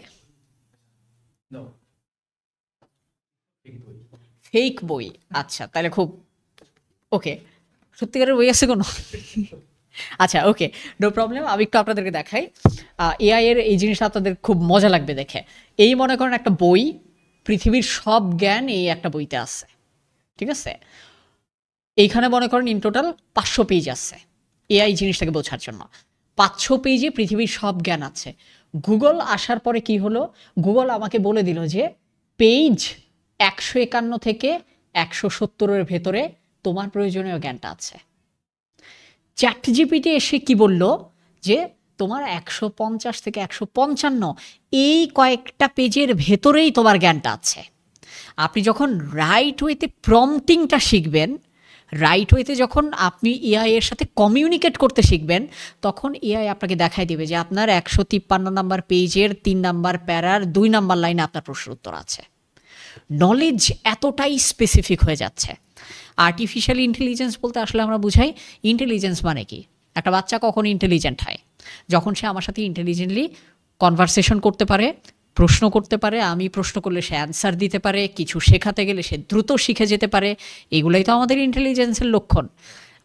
[SPEAKER 1] ফেক বই? আচ্ছা, তাহলে খুব ওকে। সত্যিকারের বই আছে কোনো? আচ্ছা, ওকে, নো প্রবলেম। আমি একটু আপনাদেরকে দেখাই এআই এর এই জিনিসটা, আপনাদের খুব মজা লাগবে দেখে। এই মনে করেন একটা বই, পৃথিবীর সব জ্ঞান এই একটা বইতে আছে, ঠিক আছে? এইখানে মনে করেন ইন টোটাল 500 পেজ আছে এআই জিনিসটাকে বোঝার জন্য। 500 পেজে পৃথিবীর সব জ্ঞান আছে। গুগল আসার পরে কি হলো, গুগল আমাকে বলে দিল যে পেজ 151 থেকে 170-এর ভেতরে তোমার প্রয়োজনীয় জ্ঞানটা আছে। চ্যাট জিপিটি এসে কি বলল যে তোমার 150 থেকে 155 এই কয়েকটা পেজের ভেতরেই তোমার জ্ঞানটা আছে। আপনি যখন রাইট ওয়েতে প্রম্পটিংটা শিখবেন, রাইট ওয়েতে যখন আপনি এআই এর সাথে কমিউনিকেট করতে শিখবেন, তখন এআই আপনাকে দেখাই দেবে যে আপনার 153 নাম্বার পেজের 3 নাম্বার প্যারার 2 নাম্বার লাইনে আপনার প্রশ্নের উত্তর আছে। নলেজ এতটাই স্পেসিফিক হয়ে যাচ্ছে। আর্টিফিশিয়াল ইন্টেলিজেন্স বলতে আসলে আমরা বুঝাই ইন্টেলিজেন্স মানে কি। একটা বাচ্চা কখন ইন্টেলিজেন্ট হয়? যখন সে আমার সাথে ইন্টেলিজেন্টলি কনভারসেশন করতে পারে, প্রশ্ন করতে পারে, আমি প্রশ্ন করলে সে অ্যান্সার দিতে পারে, কিছু শেখাতে গেলে সে দ্রুত শিখে যেতে পারে। এগুলোই তো আমাদের ইন্টেলিজেন্সের লক্ষণ।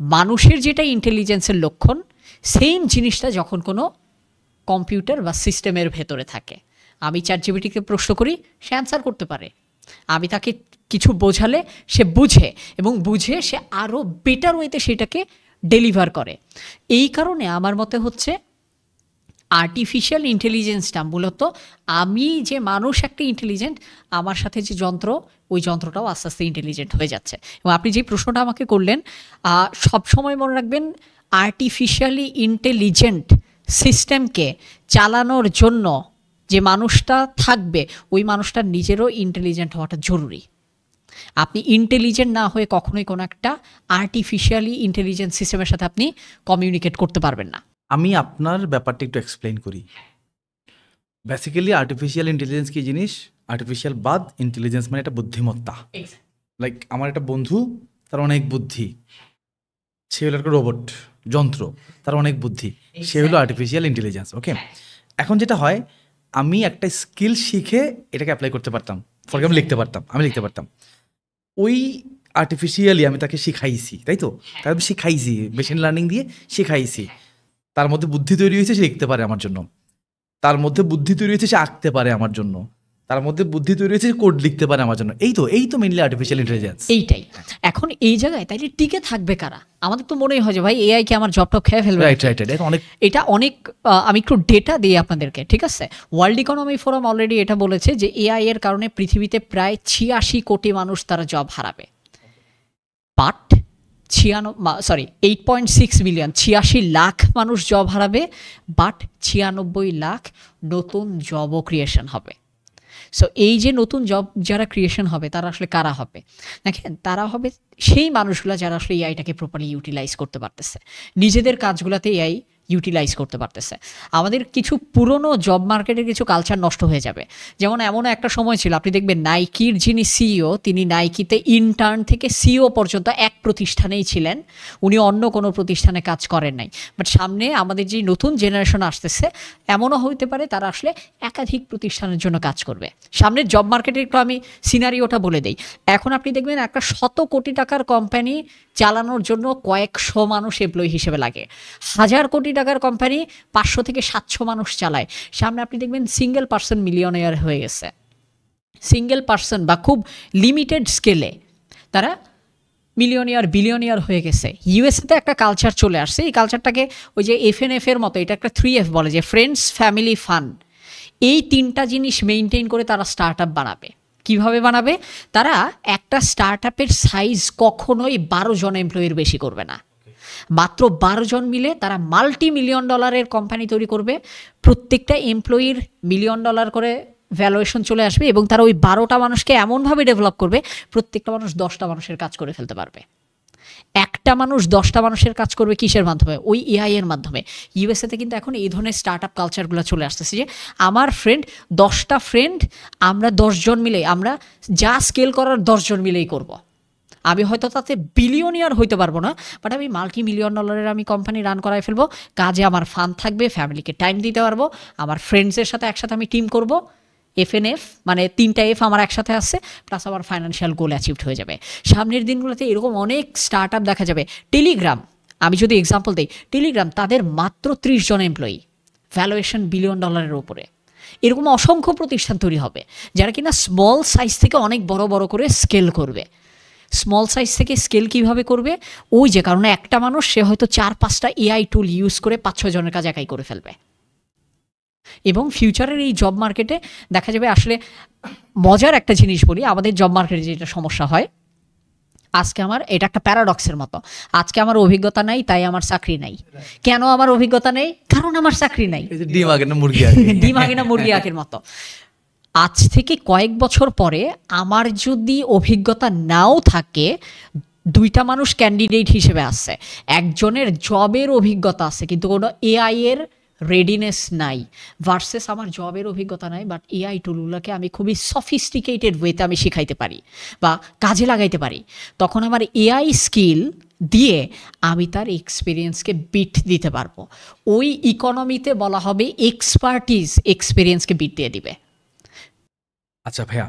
[SPEAKER 1] মানুষের যেটা ইন্টেলিজেন্সের লক্ষণ, সেম জিনিসটা যখন কোনো কম্পিউটার বা সিস্টেমের ভেতরে থাকে। আমি চ্যাট জিপিটিকে প্রশ্ন করি, সে অ্যান্সার করতে পারে। আমি তাকে কিছু বোঝালে সে বুঝে, এবং বুঝে সে আরও বেটার ওয়েতে সেটাকে ডেলিভার করে। এই কারণে আমার মতে হচ্ছে আর্টিফিশিয়াল ইন্টেলিজেন্সটা মূলত আমি যে মানুষ একটা ইন্টেলিজেন্ট, আমার সাথে যে যন্ত্র, ওই যন্ত্রটাও আস্তে আস্তে ইন্টেলিজেন্ট হয়ে যাচ্ছে। এবং আপনি যে প্রশ্নটা আমাকে করলেন, সবসময় মনে রাখবেন আর্টিফিশিয়ালি ইন্টেলিজেন্ট সিস্টেমকে চালানোর জন্য যে মানুষটা থাকবে, ওই মানুষটার নিজেরও ইন্টেলিজেন্ট হওয়াটা জরুরি। আপনি ইন্টেলিজেন্ট না হয়ে কখনোই কোনো একটা আর্টিফিশিয়ালি ইন্টেলিজেন্ট সিস্টেমের সাথে আপনি কমিউনিকেট করতে পারবেন না।
[SPEAKER 2] আমি আপনার ব্যাপারটা একটু এক্সপ্লেইন করি। বেসিক্যালি আর্টিফিশিয়াল ইন্টেলিজেন্স কি জিনিস? আর্টিফিশিয়াল বাদ ইন্টেলিজেন্স মানে একটা বুদ্ধিমত্তা। লাইক আমার একটা বন্ধু, তার অনেক বুদ্ধি, সে হলো একটা রোবট যন্ত্র, তার অনেক বুদ্ধি, সে হলো আর্টিফিশিয়াল ইন্টেলিজেন্স। ওকে, এখন যেটা হয়, আমি একটা স্কিল শিখে এটাকে অ্যাপ্লাই করতে পারতাম। ফর এক্সাম্পল আমি লিখতে পারতাম। ওই আর্টিফিশিয়ালি আমি তাকে শিখাইছি, তাই তো? তাকে আমি শিখাইছি, মেশিন লার্নিং দিয়ে শিখাইছি। তার মধ্যে বুদ্ধি তৈরি হয়েছে, সে লিখতে পারে আমার জন্য। তার মধ্যে বুদ্ধি তৈরি হয়েছে, সে আঁকতে পারে আমার জন্য। তার মধ্যে বুদ্ধি তৈরি হয়েছে, কোড লিখতে পারে আমার জন্য। এই তো মেইনলি আর্টিফিশিয়াল ইন্টেলিজেন্স।
[SPEAKER 1] এইটাই। এখন এই জায়গায় তাইলে টিকে থাকবে কারা? আমাদের তো মনেই হয় যে ভাই এআই কি আমার জবটা খেয়ে ফেলবে। এটা অনেক আমি একটু ডেটা দিই আপনাদেরকে, ঠিক আছে? ওয়ার্ল্ড ইকোনমি ফোরাম অলরেডি এটা বলেছে যে এআই এর কারণে পৃথিবীতে প্রায় 86 কোটি মানুষ তারা জব হারাবে। বাট 8.6 মিলিয়ন, 86 লাখ মানুষ জব হারাবে, বাট 96 লাখ নতুন জবও ক্রিয়েশন হবে। সো এই যে নতুন জব যারা ক্রিয়েশন হবে, তারা আসলে কারা হবে? দেখেন, তারা হবে সেই মানুষগুলো যারা আসলে এআইটাকে প্রপারলি ইউটিলাইজ করতে পারতেছে, নিজেদের কাজগুলোতে এআই ইউটিলাইজ করতে পারতেছে। আমাদের কিছু পুরনো জব মার্কেটের কিছু কালচার নষ্ট হয়ে যাবে। যেমন এমন একটা সময় ছিল, আপনি দেখবেন নাইকির যিনি সিইও, তিনি নাইকিতে ইন্টার্ন থেকে সিইও পর্যন্ত এক প্রতিষ্ঠানেই ছিলেন, উনি অন্য কোনো প্রতিষ্ঠানে কাজ করেন নাই। বাট সামনে আমাদের যে নতুন জেনারেশন আসতেছে, এমনও হইতে পারে তারা আসলে একাধিক প্রতিষ্ঠানের জন্য কাজ করবে। সামনের জব মার্কেটের একটু আমি সিনারিওটা বলে দিই। এখন আপনি দেখবেন একটা 100 কোটি টাকার কোম্পানি চালানোর জন্য কয়েকশো মানুষ এমপ্লয়ি হিসেবে লাগে। 1000 কোটি টাকার কোম্পানি 500 থেকে 700 মানুষ চালায়। সামনে আপনি দেখবেন সিঙ্গেল পার্সন মিলিয়নেয়ার হয়ে গেছে, সিঙ্গেল পার্সন বা খুব লিমিটেড স্কেলে। তারা মিলিয়নিয়ার বিলিয়নিয়ার হয়ে গেছে। ইউএসএতে একটা কালচার চলে আসছে, এই কালচারটাকে ওই যে FNF এর মতো, এটা একটা 3F বলে, যে ফ্রেন্ডস, ফ্যামিলি, ফান। এই 3টা জিনিস মেনটেন করে তারা স্টার্ট আপ বানাবে। কীভাবে বানাবে? তারা একটা স্টার্ট আপের সাইজ কখনোই 12 জন এমপ্লয়ির বেশি করবে না। মাত্র 12 জন মিলে তারা $multi-million কোম্পানি তৈরি করবে। প্রত্যেকটা এমপ্লয়ির $1 million করে ভ্যালুয়েশন চলে আসবে এবং তারা ওই 12টা মানুষকে এমনভাবে ডেভেলপ করবে প্রত্যেকটা মানুষ 10টা মানুষের কাজ করে ফেলতে পারবে। একটা মানুষ 10টা মানুষের কাজ করবে কিসের মাধ্যমে? ওই AI এর মাধ্যমে। ইউএসএতে কিন্তু এখন এই ধরনের স্টার্ট আপ কালচারগুলো চলে আসতেছে, যে আমার ফ্রেন্ড 10টা ফ্রেন্ড, আমরা 10 জন মিলে, আমরা যা স্কেল করার 10 জন মিলেই করব। আমি হয়তো তাতে বিলিয়নিয়ার হইতে পারবো না, বাট আমি $multi-million আমি কোম্পানি রান করায় ফেলবো। কাজে আমার ফান থাকবে, ফ্যামিলিকে টাইম দিতে পারবো, আমার ফ্রেন্ডসের সাথে একসাথে আমি টিম করব। FNF মানে 3টা F আমার একসাথে আসছে, প্লাস আমার ফাইন্যান্সিয়াল গোল অ্যাচিভড হয়ে যাবে। সামনের দিনগুলোতে এরকম অনেক স্টার্ট আপ দেখা যাবে। টেলিগ্রাম, আমি যদি এক্সাম্পল দিই, টেলিগ্রাম তাদের মাত্র 30 জন এমপ্লয়ি, ভ্যালুয়েশন $1 billion উপরে। এরকম অসংখ্য প্রতিষ্ঠান তৈরি হবে যারা কিনা স্মল সাইজ থেকে অনেক বড় বড় করে স্কেল করবে। স্মল সাইজ থেকে স্কেল কীভাবে করবে? ওই যে কারণে একটা মানুষ সে হয়তো 4-5টা AI টুল ইউজ করে 5-6 জনের কাজ একাই করে ফেলবে। এবং ফিউচারের এই জব মার্কেটে দেখা যাবে, আসলে মজার একটা জিনিস বলি, আমাদের জব মার্কেটে যেটা সমস্যা হয়, আজকে আমার, এটা একটা প্যারাডক্সের মতো, আজকে আমার অভিজ্ঞতা নাই তাই আমার চাকরি নাই। কেন আমার অভিজ্ঞতা নেই? কারণ আমার চাকরি নাই।
[SPEAKER 2] ডিম আগে না
[SPEAKER 1] মুরগি আঁকের মতো। আজ থেকে কয়েক বছর পরে আমার যদি অভিজ্ঞতা নাও থাকে, 2টা মানুষ ক্যান্ডিডেট হিসেবে আসছে, একজনের জবের অভিজ্ঞতা আছে কিন্তু কোনো AI এর রেডিনেস নাই, ভার্সেস আমার জবের অভিজ্ঞতা নাই বাট AI টুলগুলোকে আমি খুবই সফিস্টিকেটেড ওয়েতে আমি শিখাইতে পারি বা কাজে লাগাইতে পারি। তখন আমার AI স্কিল দিয়ে আমি তার এক্সপিরিয়েন্সকে বিট দিতে পারবো। ওই ইকোনমিতে বলা হবে এক্সপার্টিজ এক্সপিরিয়েন্সকে বিট দিয়ে দিবে।
[SPEAKER 2] আচ্ছা ভাইয়া,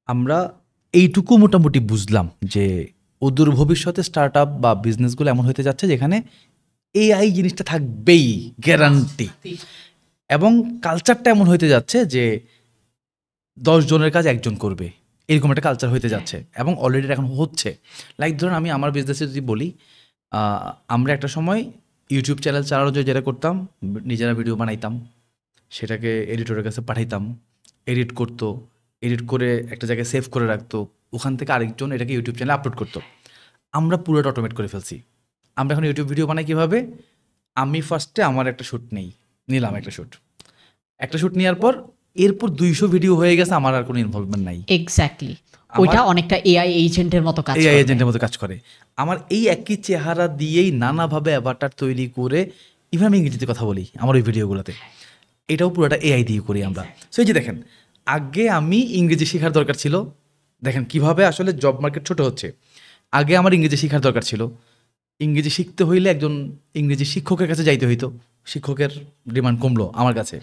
[SPEAKER 2] আমরা এইটুকু মোটামুটি বুঝলাম যে অদূর ভবিষ্যতে স্টার্ট আপ বা বিজনেসগুলো এমন হতে যাচ্ছে যেখানে AI জিনিসটা থাকবেই, গ্যারান্টি। এবং কালচারটা এমন হতে যাচ্ছে যে 10 জনের কাজ একজন করবে, এরকম একটা কালচার হতে যাচ্ছে এবং অলরেডি এখন হচ্ছে। লাইক ধরুন আমি আমার বিজনেসে যদি বলি, আমরা একটা সময় ইউটিউব চ্যানেল চালানোর জন্য যেটা করতাম, নিজেরা ভিডিও বানাইতাম, সেটাকে এডিটরের কাছে পাঠাইতাম, এডিট করতো, এডিট করে একটা জায়গায় সেভ করে রাখতো, ওখান থেকে আরেকজন এটাকে ইউটিউব চ্যানেলে আপলোড করতো। আমরা পুরোটা অটোমেট করে ফেলছি। আমরা এখন ইউটিউব ভিডিও বানাই কীভাবে? আমি ফার্স্টে আমার একটা শ্যুট নিলাম, একটা শ্যুট নেওয়ার পর এরপর 200 ভিডিও হয়ে গেছে, আমার আর কোনো ইনভলভমেন্ট নাই।
[SPEAKER 1] এক্স্যাক্টলি, ওইটা অনেকটা AI এজেন্টের মতো কাজ করে।
[SPEAKER 2] আমার এই একই চেহারা দিয়েই নানাভাবে অ্যাভাটার তৈরি করে, ইভেন আমি ইংরেজিতে কথা বলি আমার ওই ভিডিওগুলোতে, এটাও পুরোটা AI দিয়ে করি আমরা। সো এই যে দেখেন, আগে আমি ইংরেজি শেখার দরকার ছিল, দেখেন কিভাবে আসলে জব মার্কেট ছোট হচ্ছে। আগে আমার ইংরেজি শেখার দরকার ছিল, ইংরেজি শিখতে হইলে একজন ইংরেজি শিক্ষকের কাছে যাইতে হইতো, শিক্ষকের ডিমান্ড কমলো আমার কাছে।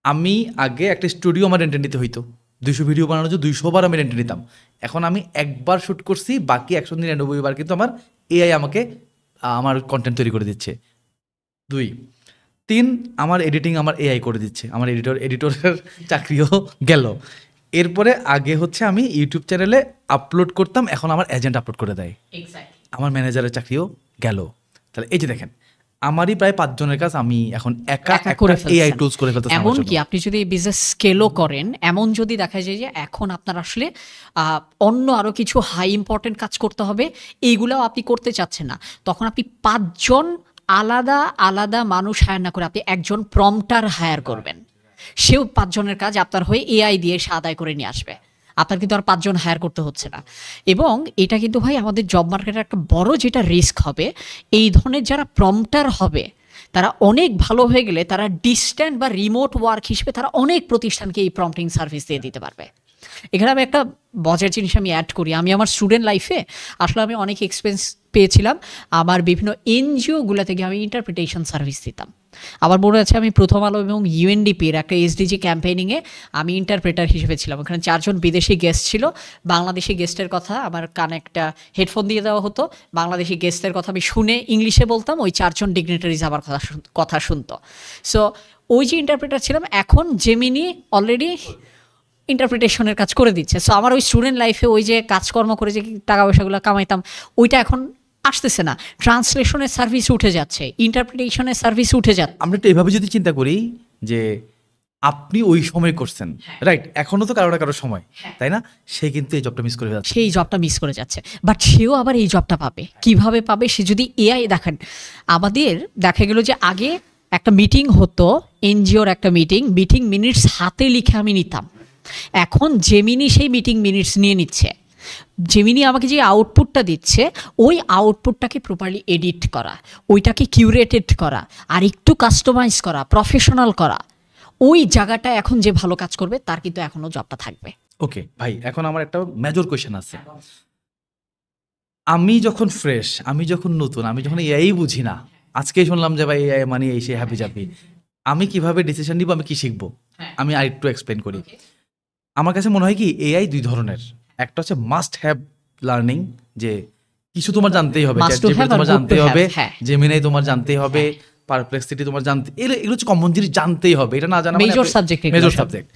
[SPEAKER 2] আমি আগে একটা স্টুডিও আমার রেন্টে নিতে হইতো, 200 ভিডিও বানানোর জন্য 200 বার আমি রেন্টে নিতাম। এখন আমি একবার শ্যুট করছি, বাকি 199 বার কিন্তু আমার AI আমাকে আমার কন্টেন্ট তৈরি করে দিচ্ছে। 2, 3, আমার এডিটিং আমার AI করে দিচ্ছে, আমার এডিটরের চাকরিও গেল। এরপরে আগে হচ্ছে আমি ইউটিউব চ্যানেলে আপলোড করতাম, এখন আমার এজেন্ট আপলোড করে দেয়, আমার ম্যানেজারের চাকরিও গেল। তাহলে এই যে দেখেন, আমারই প্রায় 5 জনের কাজ আমি এখন একা করে AI টুলস করে ফেলতে।
[SPEAKER 1] এমন কি আপনি যদি বিজনেস স্কেলও করেন, এমন যদি দেখা যায় যে এখন আপনার আসলে অন্য আরো কিছু হাই ইম্পর্টেন্ট কাজ করতে হবে, এইগুলাও আপনি করতে চাচ্ছেন না, তখন আপনি 5 জন আলাদা আলাদা মানুষ হায়ার না করে আপনি একজন প্রম্পটার হায়ার করবেন। সেও 5 জনের কাজ আপনার হয়ে AI দিয়ে সে আদায় করে নিয়ে আসবে। আপনার কিন্তু আর 5 জন হায়ার করতে হচ্ছে না। এবং এটা কিন্তু ভাই আমাদের জব মার্কেটের একটা বড় যেটা রিস্ক হবে, এই ধরনের যারা প্রম্পটার হবে তারা অনেক ভালো হয়ে গেলে তারা ডিস্ট্যান্ট বা রিমোট ওয়ার্ক হিসেবে তারা অনেক প্রতিষ্ঠানকে এই প্রম্পটিং সার্ভিস দিয়ে দিতে পারবে। এখানে আমি একটা মজার জিনিস আমি অ্যাড করি, আমি আমার স্টুডেন্ট লাইফে আসলে আমি অনেক এক্সপেন্স পেয়েছিলাম, আমার বিভিন্ন NGO-গুলো থেকে আমি ইন্টারপ্রিটেশন সার্ভিস দিতাম। আমার মনে আছে আমি প্রথম আলো এবং UNDP-র একটা SDG ক্যাম্পেইনিংয়ে আমি ইন্টারপ্রেটার হিসেবে ছিলাম। ওখানে 4 জন বিদেশি গেস্ট ছিল, বাংলাদেশি গেস্টের কথা আমার কানে একটা হেডফোন দিয়ে দেওয়া হতো, বাংলাদেশি গেস্টের কথা আমি শুনে ইংলিশে বলতাম, ওই 4 জন ডিগনিটারিজ আমার কথা শুনতো। সো ওই যে ইন্টারপ্রেটার ছিলাম, এখন জেমিনি অলরেডি ইন্টারপ্রিটেশনের কাজ করে দিচ্ছে। সো আমার ওই স্টুডেন্ট লাইফে ওই যে কাজকর্ম করে যে টাকা পয়সাগুলো কামাইতাম, ওইটা এখন আসতেছে না। ট্রান্সলেশনের সার্ভিস উঠে যাচ্ছে, ইন্টারপ্রিটেশনের সার্ভিস উঠে যাচ্ছে।
[SPEAKER 2] আমরা একটু এভাবে যদি চিন্তা করি যে আপনি ওই সময় করছেন, রাইট, এখনো তো কারো না কারো সময়, তাই না? সে কিন্তু এই জবটা মিস করে যাচ্ছে।
[SPEAKER 1] সেই জবটা মিস করে যাচ্ছে, বাট সেও আবার এই জবটা পাবে কিভাবে পাবে? সে যদি এআই দেখেন, আমাদের দেখা গেল যে আগে একটা মিটিং হতো, এনজিওর একটা মিটিং মিনিটস হাতে লিখে আমি নিতাম। এখন জেমিনি সেই মিটিং মিনিটস নিয়ে নিচ্ছে। জেমিনি আমাকে যে আউটপুটটা দিচ্ছে, ওই আউটপুটটাকে প্রপারলি এডিট করা, ওইটাকে কিউরেটেড করা, আর একটু কাস্টমাইজ করা, প্রফেশনাল করা, ওই জায়গাটা এখন যে ভালো কাজ করবে তার কিন্তু এখনো জবটা থাকবে।
[SPEAKER 2] ওকে ভাই, এখন আমার একটা মেজর কোয়েশ্চেন আছে। আমি যখন ফ্রেশ, আমি যখন নতুন, আমি যখন এআই বুঝি না, আজকেই শুনলাম যে ভাই এআই মানে এই সে হ্যাপি জাপি, আমি কিভাবে ডিসিশন নিব, আমি কি শিখবো? আমি আরেকটু এক্সপ্লেন করি। আমার কাছে মনে হয় কি এআই দুই ধরনের। একটা হচ্ছে মাস্ট হ্যাভ লার্নিং, যে কিছু তোমার জানতেই হবে,
[SPEAKER 1] Must to
[SPEAKER 2] ChatGPT
[SPEAKER 1] have আর
[SPEAKER 2] তোমার
[SPEAKER 1] good to
[SPEAKER 2] জানতেই
[SPEAKER 1] have,
[SPEAKER 2] হবে,
[SPEAKER 1] হ্যাঁ।
[SPEAKER 2] জেমিনাই তোমার জানতেই হবে, পারপ্লেক্সিটি তোমার জানতে, এগুলো হচ্ছে কমন জিনিস, জানতেই হবে। এটা না জানা
[SPEAKER 1] Major subject এগুলো
[SPEAKER 2] মেজর
[SPEAKER 1] সব।
[SPEAKER 2] সাবজেক্ট।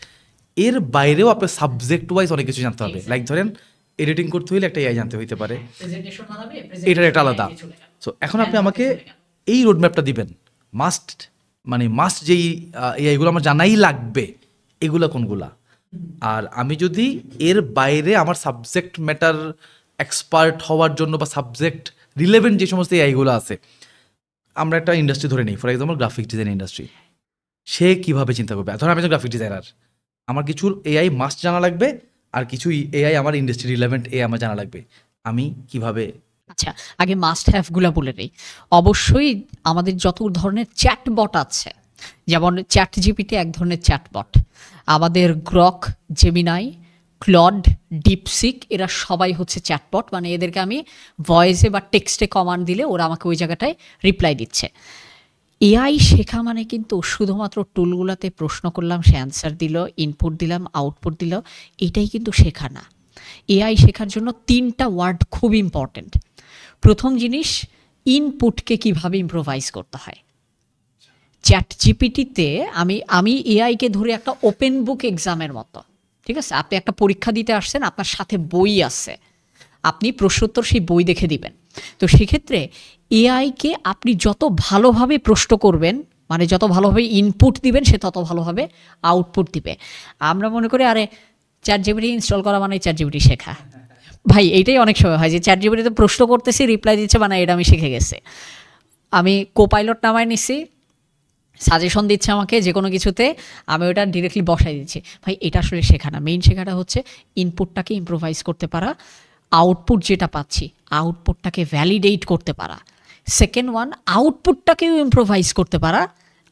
[SPEAKER 2] এর বাইরেও আপনার সাবজেক্ট ওয়াইজ অনেক কিছু জানতে হবে। লাইক ধরেন এডিটিং করতে হইলে একটা এআই জানতে হইতে পারে, এটার একটা আলাদা। সো এখন আপনি আমাকে এই রোডম্যাপটা দিবেন, মাস্ট যেই এআইগুলো আমার জানাই লাগবে, এগুলা কোনগুলা? আর আমি যদি এর বাইরে আমার সাবজেক্ট ম্যাটার এক্সপার্ট হওয়ার জন্য বা সাবজেক্ট রিলেভেন্ট যে সমস্ত এআইগুলো আছে, আমরা একটা ইন্ডাস্ট্রি ধরে নিই, for example graphic design industry, সে কিভাবে চিন্তা করবে? ধর আমি একজন গ্রাফিক ডিজাইনার, আমার কিছু এআই মাস্ট জানা লাগবে, আর কিছু এআই আমার ইন্ডাস্ট্রি রিলেভেন্ট এআই আমার জানা লাগবে। আমি কিভাবে?
[SPEAKER 1] আচ্ছা, আগে মাস্ট হ্যাভগুলো বলে নেই। অবশ্যই আমাদের যত ধরনের চ্যাটবট আছে, যেমন চ্যাট জিপিটি এক ধরনের চ্যাটবট, আমাদের গ্রক, জেমিনাই, ক্লড, ডিপসিক, এরা সবাই হচ্ছে চ্যাটবট। মানে এদেরকে আমি ভয়েসে বা টেক্সটে কমান্ড দিলে ওরা আমাকে ওই জায়গাটায় রিপ্লাই দিচ্ছে। এআই শেখা মানে কিন্তু শুধুমাত্র টুলগুলোতে প্রশ্ন করলাম, সে অ্যান্সার দিল, ইনপুট দিলাম, আউটপুট দিল, এটাই কিন্তু শেখা না। এআই শেখার জন্য 3টা ওয়ার্ড খুব ইম্পর্টেন্ট। প্রথম জিনিস, ইনপুটকে কিভাবে ইম্প্রোভাইজ করতে হয়। চ্যাট জিপিটিতে আমি এআইকে ধরে একটা ওপেন বুক এক্সামের মতো, ঠিক আছে? আপনি একটা পরীক্ষা দিতে আসছেন, আপনার সাথে বই আছে, আপনি প্রশ্নোত্তর সেই বই দেখে দিবেন। তো সেক্ষেত্রে এআইকে আপনি যত ভালোভাবে প্রশ্ন করবেন, মানে যত ভালোভাবে ইনপুট দিবেন, সে তত ভালোভাবে আউটপুট দিবে। আমরা মনে করি আরে চ্যাট জিপিটি ইনস্টল করা মানে চ্যাট জিপিটি শেখা। ভাই এইটাই অনেক সময় হয় যে চ্যাট জিপিটিতে প্রশ্ন করতেছি, রিপ্লাই দিচ্ছে, মানে এটা আমি শিখে গেছে। আমি কোপাইলট নামায় নিছি, সাজেশন দিচ্ছে আমাকে যে কোনো কিছুতে, আমি ওটা ডিরেক্টলি বসাই দিচ্ছি। ভাই এটা আসলে শেখা না। মেইন শেখাটা হচ্ছে ইনপুটটাকে ইম্প্রোভাইজ করতে পারা, আউটপুট যেটা পাচ্ছি আউটপুটটাকে ভ্যালিডেট করতে পারা। সেকেন্ড ওয়ান, আউটপুটটাকেও ইম্প্রোভাইজ করতে পারা,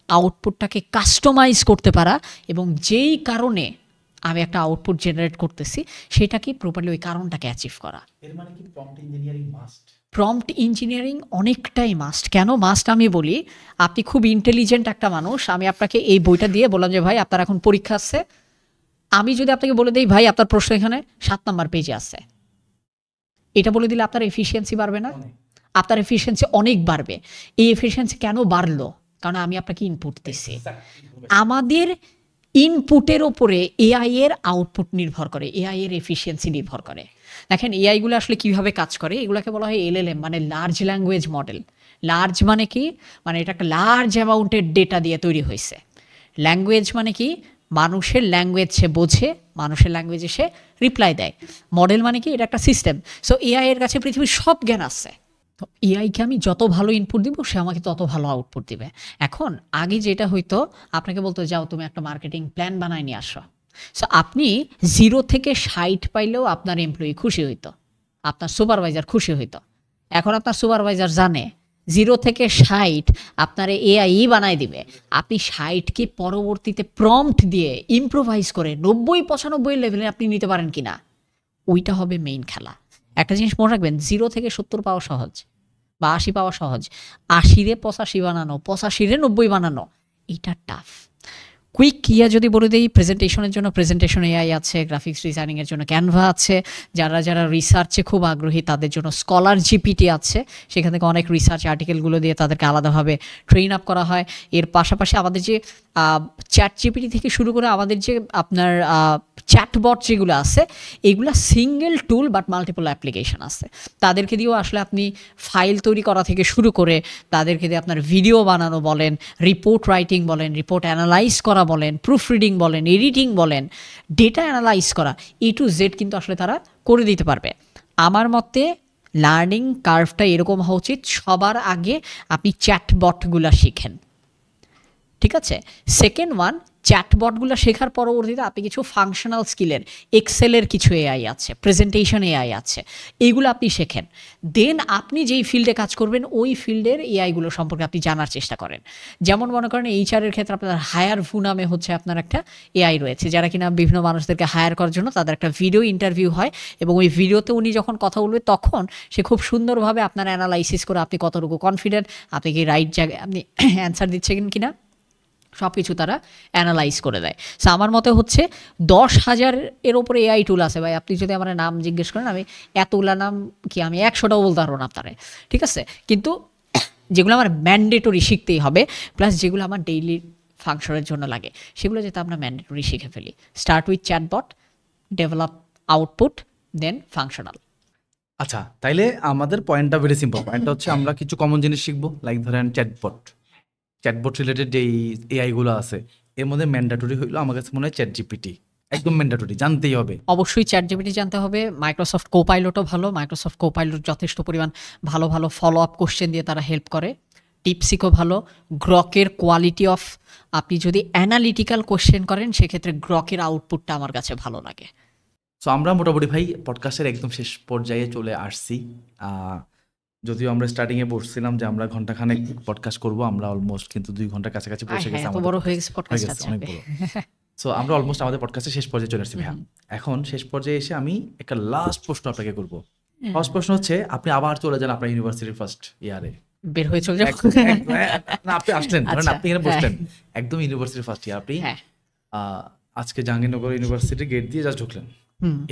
[SPEAKER 1] আউটপুটটাকে কাস্টমাইজ করতে পারা, এবং যেই কারণে আমি একটা আউটপুট জেনারেট করতেছি সেটাকে প্রপারলি ওই কারণটাকে অ্যাচিভ করা।
[SPEAKER 2] এর মানে কি prompt engineering must?
[SPEAKER 1] Prompt engineering অনেকটাই মাস্ট। কেন মাস্ট আমি বলি, আপনি খুব ইন্টেলিজেন্ট একটা মানুষ, আমি আপনাকে এই বইটা দিয়ে বললাম যে ভাই আপনার এখন পরীক্ষা আছে, আমি যদি আপনাকে বলে দিই ভাই আপনার প্রশ্ন এখানে 7 নম্বর পেজে আছে, এটা বলে দিলে আপনার এফিসিয়েন্সি বাড়বে না? আপনার এফিসিয়েন্সি অনেক বাড়বে। এই এফিসিয়েন্সি কেন বাড়লো? কারণ আমি আপনাকে ইনপুট দিচ্ছি। আমাদের ইনপুটের ওপরে এআই এর আউটপুট নির্ভর করে, এআই এর এফিসিয়েন্সি নির্ভর করে। দেখেন এআইগুলো আসলে কিভাবে কাজ করে, এগুলোকে বলা হয় এলএলএম, মানে লার্জ ল্যাঙ্গুয়েজ মডেল। লার্জ মানে কি? মানে এটা একটা লার্জ অ্যামাউন্টের ডেটা দিয়ে তৈরি হয়েছে। ল্যাঙ্গুয়েজ মানে কি? মানুষের ল্যাঙ্গুয়েজ সে বোঝে, মানুষের ল্যাঙ্গুয়েজে সে রিপ্লাই দেয়। মডেল মানে কি? এটা একটা সিস্টেম। সো এআই এর কাছে পৃথিবীর সব জ্ঞান আছে। তো এআইকে আমি যত ভালো ইনপুট দিব, সে আমাকে তত ভালো আউটপুট দিবে। এখন আগে যেটা হইতো, আপনাকে বলতো যাও তুমি একটা মার্কেটিং প্ল্যান বানায় নিয়ে আসো। সো আপনি 0 থেকে 60 পাইলেও আপনার এমপ্লয়ি খুশি হইতো, আপনার সুপারভাইজার খুশি হইতো। এখন আপনার সুপারভাইজার জানে 0 থেকে 60 আপনারে এআই বানায় দিবে। আপনি 60কে পরবর্তীতে প্রম্পট দিয়ে ইম্প্রোভাইজ করে 90-95 লেভেলে আপনি নিতে পারেন কিনা, ওইটা হবে মেইন খেলা। একটা জিনিস মনে রাখবেন, 0 থেকে 70 পাওয়া সহজ বা 80 পাওয়া সহজ, 80-রে 85 বানানো, 85-রে 90 বানানো, এটা টাফ। কুইক ইয়া যদি বলে দিই, প্রেজেন্টেশনের জন্য প্রেজেন্টেশন এআই আছে, গ্রাফিক্স ডিজাইনিংয়ের জন্য ক্যানভা আছে, যারা রিসার্চে খুব আগ্রহী তাদের জন্য স্কলার জিপিটি আছে, সেখান থেকে অনেক রিসার্চ আর্টিকেলগুলো দিয়ে তাদেরকে আলাদাভাবে ট্রেন আপ করা হয়। এর পাশাপাশি আমাদের যে চ্যাট জিপিটি থেকে শুরু করে আমাদের যে আপনার চ্যাটবট যেগুলো আছে এগুলা single tool but multiple application আছে, তাদেরকে দিয়েও আসলে আপনি ফাইল তৈরি করা থেকে শুরু করে তাদেরকে দিয়ে আপনার ভিডিও বানানো বলেন, রিপোর্ট রাইটিং বলেন, রিপোর্ট অ্যানালাইজ করা বলেন, প্রুফ রিডিং বলেন, এডিটিং বলেন, ডেটা অ্যানালাইজ করা, A to Z কিন্তু আসলে তারা করে দিতে পারবে। আমার মতে লার্নিং কার্ভটা এরকম হওয়া উচিত, সবার আগে আপনি চ্যাটবটগুলো শিখেন, ঠিক আছে? সেকেন্ড ওয়ান, চ্যাটবটগুলো শেখার পরবর্তীতে আপনি কিছু ফাংশনাল স্কিলের, এক্সেলের কিছু এআই আছে, প্রেজেন্টেশন এআই আছে, এইগুলো আপনি শেখেন। দেন আপনি যেই ফিল্ডে কাজ করবেন ওই ফিল্ডের এআইগুলো সম্পর্কে আপনি জানার চেষ্টা করেন। যেমন মনে করেন এইচআরের ক্ষেত্রে আপনার হায়ার ভু নামে হচ্ছে আপনার একটা এআই রয়েছে, যারা কিনা বিভিন্ন মানুষদেরকে হায়ার করার জন্য তাদের একটা ভিডিও ইন্টারভিউ হয়, এবং ওই ভিডিওতে উনি যখন কথা বলবে তখন সে খুব সুন্দরভাবে আপনার অ্যানালাইসিস করে আপনি কতটুকু কনফিডেন্ট, আপনি কি রাইট জায়গায় আপনি অ্যান্সার দিচ্ছেন কিনা সব কিছু তারা অ্যানালাইজ করে দেয়। সো আমার মতে হচ্ছে 10,000 এর ওপরে এআই টুল আছে ভাই, আপনি যদি আমার নাম জিজ্ঞেস করেন আমি এতগুলা নাম কি আমি 100টাও বলতে পারবো না আপনারে, ঠিক আছে? কিন্তু যেগুলো আমার ম্যান্ডেটরি শিখতেই হবে, প্লাস যেগুলো আমার ডেইলি ফাংশনের জন্য লাগে সেগুলো যাতে আমরা ম্যান্ডেটরি শিখে ফেলি। Start with chatbot, develop output, then functional.
[SPEAKER 2] আচ্ছা, তাইলে আমাদের পয়েন্টটা ভেরি সিম্পল। পয়েন্টটা হচ্ছে আমরা কিছু কমন জিনিস শিখবো, লাইক ধরেন চ্যাটবট রিলেটেড যেই এআইগুলো আছে এর মধ্যে ম্যান্ডেটরি হইলো আমার কাছে মনে হয় চ্যাট জিপিটি, একদম ম্যান্ডেটরি, জানতেই হবে।
[SPEAKER 1] অবশ্যই চ্যাট জিপিটি জানতে হবে। মাইক্রোসফট কোপাইলটও ভালো, মাইক্রোসফট কোপাইলট যথেষ্ট পরিমাণ ভালো ভালো ফলো আপ কোশ্চেন দিয়ে তারা হেল্প করে। টিপসিকও ভালো। গ্রকের কোয়ালিটি অফ, আপনি যদি অ্যানালিটিক্যাল কোশ্চেন করেন সেক্ষেত্রে গ্রকের আউটপুটটা আমার কাছে ভালো লাগে।
[SPEAKER 2] সো আমরা মোটামুটি ভাই পডকাস্টের একদম শেষ পর্যায়ে চলে আসছি। যদিও আমরা স্টার্টিংয়ে বসছিলাম যে আমরা ঘন্টাখানেক পডকাস্ট করবো, আমরা অলমোস্ট কিন্তু 2 ঘন্টার কাছাকাছি পৌঁছে গেছি।
[SPEAKER 1] এত বড় হয়ে গেছে পডকাস্ট,
[SPEAKER 2] অনেক বড়। সো আমরা অলমোস্ট আমাদের পডকাস্টের শেষ পর্যায়ে চলে আসছি ভাইয়া। এখন শেষ পর্যায়ে এসে আমি একটা লাস্ট প্রশ্ন আপনাকে করবো। ফার্স্ট প্রশ্ন হচ্ছে, আপনি আবার চলে যান আপনার ইউনিভার্সিটির ফার্স্ট ইয়ারে,
[SPEAKER 1] বের হয়ে চলে যাও।
[SPEAKER 2] না আপনি আসলেন, ধরেন আপনি এখানে বসলেন একদম ইউনিভার্সিটির ফার্স্ট ইয়ার, আপনি আজকে জাহাঙ্গীরনগর ইউনিভার্সিটির গেট দিয়ে জাস্ট ঢুকলেন।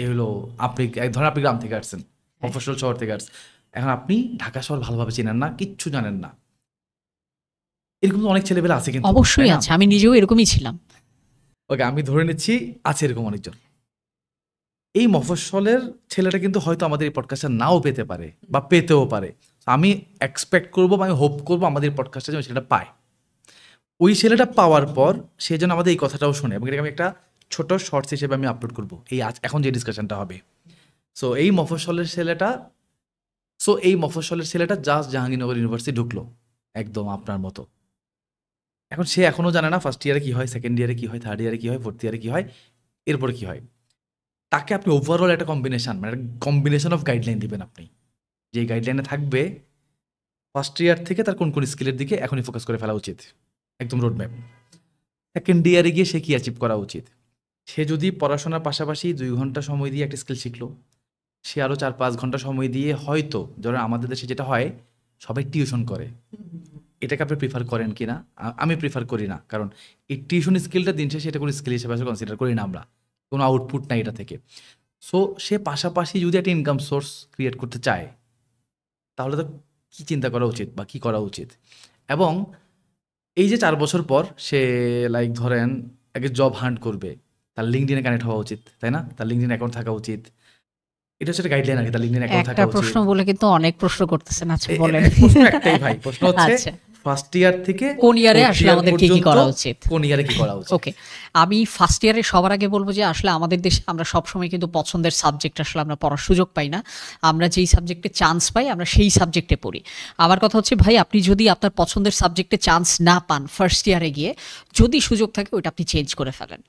[SPEAKER 2] এই হলো আপনি ধরেন আপনি গ্রাম থেকে আসছেন, মফস্বল শহর থেকে আসছেন, এখন আপনি ঢাকা শহর ভালোভাবে চেনেন না, কিচ্ছু জানেন না। এরকম অনেক ছেলেবেলা আছে কিন্তু,
[SPEAKER 1] অবশ্যই আছে, আমি নিজেও এরকমই ছিলাম।
[SPEAKER 2] ওকে, আমি ধরে নিচ্ছি আছে এরকম অনেকজন। এই মফস্বলের ছেলেটা কিন্তু হয়তো আমাদের এই পডকাস্টটা নাও পেতে পারে বা পেতেও পারে। আমি এক্সপেক্ট করবো বা আমি হোপ করবো আমাদের পডকাস্টটা যেন ছেলেটা পায়। ওই ছেলেটা পাওয়ার পর সে যেন আমাদের এই কথাটাও শোনে, এবং এটাকে আমি একটা ছোট শর্টস হিসেবে আমি আপলোড করবো এই এখন যে ডিসকাশনটা হবে। সো এই মফস্বলের ছেলেটা জাস্ট জাহাঙ্গীরনগর ইউনিভার্সিটি ঢুকলো একদম আপনার মতো। এখন সে এখনও জানে না ফার্স্ট ইয়ারে কী হয়, সেকেন্ড ইয়ারে কী হয়, থার্ড ইয়ারে কী হয়, ফোর্থ ইয়ারে কী হয়, এরপরে কী হয়। তাকে আপনি ওভারঅল একটা কম্বিনেশন অফ গাইডলাইন দিবেন। আপনি যে গাইডলাইনে থাকবে ফার্স্ট ইয়ার থেকে তার কোন কোন স্কিলের দিকে এখনই ফোকাস করে ফেলা উচিত, একদম রোডম্যাপ। সেকেন্ড ইয়ারে গিয়ে সে কী অ্যাচিভ করা উচিত। সে যদি পড়াশোনার পাশাপাশি 2 ঘন্টা সময় দিয়ে একটা স্কিল শিখলো, সে আরও 4-5 ঘন্টা সময় দিয়ে হয়তো, ধরেন আমাদের দেশে যেটা হয় সবাই টিউশন করে, এটাকে আপনি প্রিফার করেন কি না? আমি প্রিফার করি না, কারণ এই টিউশন স্কিলটা দিন শেষে এটা কোনো স্কিল হিসেবে কনসিডার করি না আমরা, কোনো আউটপুট নাই এটা থেকে। সো সে পাশাপাশি যদি একটা ইনকাম সোর্স ক্রিয়েট করতে চায় তাহলে তো কী চিন্তা করা উচিত বা কী করা উচিত। এবং এই যে 4 বছর পর সে লাইক ধরেন আগে জব হান্ট করবে, তার লিঙ্কডিনে কানেক্ট হওয়া উচিত, তাই না? তার লিঙ্কডিন অ্যাকাউন্ট থাকা উচিত। এটা হচ্ছে গাইডলাইন আর কি, তার লিঙ্কডিন অ্যাকাউন্ট থাকা
[SPEAKER 1] একটা
[SPEAKER 2] উচিত।
[SPEAKER 1] প্রশ্ন বলে কিন্তু অনেক প্রশ্ন করতেছেন, আচ্ছা বলেন।
[SPEAKER 2] প্রশ্ন একটাই ভাই, প্রশ্ন হচ্ছে
[SPEAKER 1] আচ্ছা,
[SPEAKER 2] ফার্স্ট ইয়ার থেকে
[SPEAKER 1] কোন ইয়ারে আসলে আমাদের কি কি করা উচিত,
[SPEAKER 2] কোন ইয়ারে কি করা উচিত?
[SPEAKER 1] ওকে, আমি ফার্স্ট ইয়ারে সবার আগে বলবো যে আসলে আমাদের দেশে আমরা সবসময় কিন্তু পছন্দের সাবজেক্ট আসলে আমরা পড়ার সুযোগ পাই না। আমরা যেই সাবজেক্টে চান্স পাই আমরা সেই সাবজেক্টে পড়ি। আমার কথা হচ্ছে ভাই, আপনি যদি আপনার পছন্দের সাবজেক্টে চান্স না পান ফার্স্ট ইয়ারে গিয়ে, যদি সুযোগ থাকে ওইটা আপনি চেঞ্জ করে ফেলেন,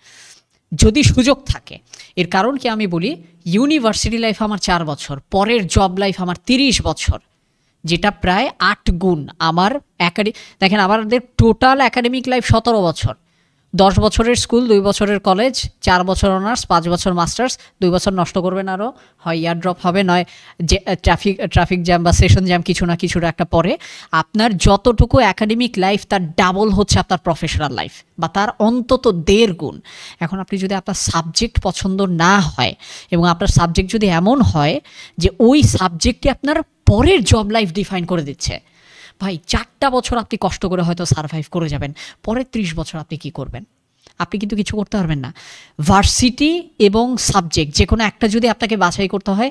[SPEAKER 1] যদি সুযোগ থাকে। এর কারণ কি আমি বলি, ইউনিভার্সিটি লাইফ আমার 4 বছর, পরের জব লাইফ আমার 30 বছর, যেটা প্রায় 8 গুণ আমার দেখেন আমাদের টোটাল একাডেমিক লাইফ 17 বছর। 10 বছরের স্কুল, 2 বছরের কলেজ, 4 বছর অনার্স, 5 বছর মাস্টার্স, 2 বছর নষ্ট করবেন আরও, হয় ইয়ার ড্রপ হবে, নয় যে ট্রাফিক জ্যাম বা সেশন জ্যাম কিছু না কিছুর একটা পরে। আপনার যতটুকু একাডেমিক লাইফ তার ডাবল হচ্ছে আপনার প্রফেশনাল লাইফ, বা তার অন্তত 1.5 গুণ। এখন আপনি যদি আপনার সাবজেক্ট পছন্দ না হয় এবং আপনার সাবজেক্ট যদি এমন হয় যে ওই সাবজেক্টটি আপনার পরের জব লাইফ ডিফাইন করে দিচ্ছে, ভাই 4টা বছর আপনি কষ্ট করে হয়তো সারভাইভ করে যাবেন, পরের 30 বছর আপনি কি করবেন? আপনি কিন্তু কিছু করতে পারবেন না। ভার্সিটি এবং সাবজেক্ট যে কোনো একটা যদি আপনাকে বাছাই করতে হয়,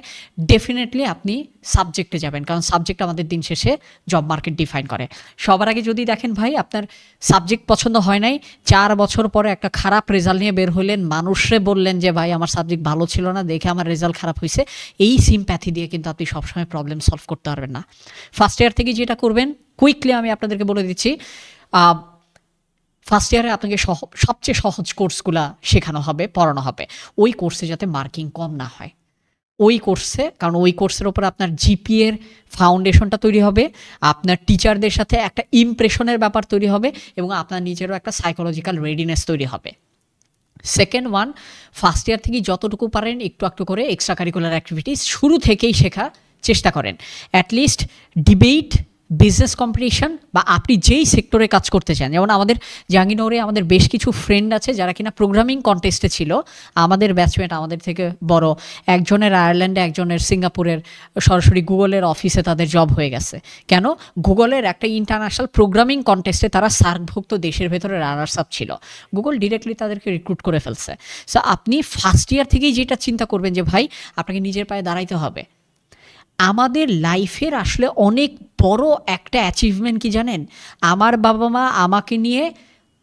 [SPEAKER 1] ডেফিনেটলি আপনি সাবজেক্টে যাবেন, কারণ সাবজেক্ট আমাদের দিন শেষে জব মার্কেট ডিফাইন করে। সবার আগে যদি দেখেন ভাই আপনার সাবজেক্ট পছন্দ হয় নাই, 4 বছর পরে একটা খারাপ রেজাল্ট নিয়ে বের হইলেন, মানুষরে বললেন যে ভাই আমার সাবজেক্ট ভালো ছিল না দেখে আমার রেজাল্ট খারাপ হয়েছে, এই সিম্প্যাথি দিয়ে কিন্তু আপনি সবসময় প্রবলেম সলভ করতে পারবেন না। ফার্স্ট ইয়ার থেকে যেটা করবেন, কুইকলি আমি আপনাদেরকে বলে দিচ্ছি, ফার্স্ট ইয়ারে আপনাকে সবচেয়ে সহজ কোর্সগুলো শেখানো হবে, পড়ানো হবে। ওই কোর্সে যাতে মার্কিং কম না হয় ওই কোর্সে, কারণ ওই কোর্সের ওপর আপনার জিপিএর ফাউন্ডেশনটা তৈরি হবে, আপনার টিচারদের সাথে একটা ইমপ্রেশনের ব্যাপার তৈরি হবে, এবং আপনার নিজেরও একটা সাইকোলজিক্যাল রেডিনেস তৈরি হবে। সেকেন্ড ওয়ান, ফার্স্ট ইয়ার থেকে যতটুকু পারেন একটু একটু করে এক্সট্রা কারিকুলার অ্যাক্টিভিটিস শুরু থেকেই শেখা চেষ্টা করেন। অ্যাটলিস্ট ডিবেট, বিজনেস কম্পিটিশন, বা আপনি যেই সেক্টরে কাজ করতে চান। যেমন আমাদের জাহাঙ্গীরনগরে আমাদের বেশ কিছু ফ্রেন্ড আছে যারা কিনা প্রোগ্রামিং কন্টেস্টে ছিল, আমাদের ব্যাচমেট, আমাদের থেকে বড়, একজনের আয়ারল্যান্ডে, একজনের সিঙ্গাপুরের, সরাসরি গুগলের অফিসে তাদের জব হয়ে গেছে। কেন? গুগলের একটা ইন্টারন্যাশনাল প্রোগ্রামিং কন্টেস্টে তারা সার্কভুক্ত দেশের ভেতরে রানার্স আপ ছিল, গুগল ডিরেক্টলি তাদেরকে রিক্রুট করে ফেলছে। সো আপনি ফার্স্ট ইয়ার থেকেই যেটা চিন্তা করবেন যে ভাই আপনাকে নিজের পায়ে দাঁড়াইতে হবে। আমাদের লাইফের আসলে অনেক বড় একটা অ্যাচিভমেন্ট কি জানেন? আমার বাবা মা আমাকে নিয়ে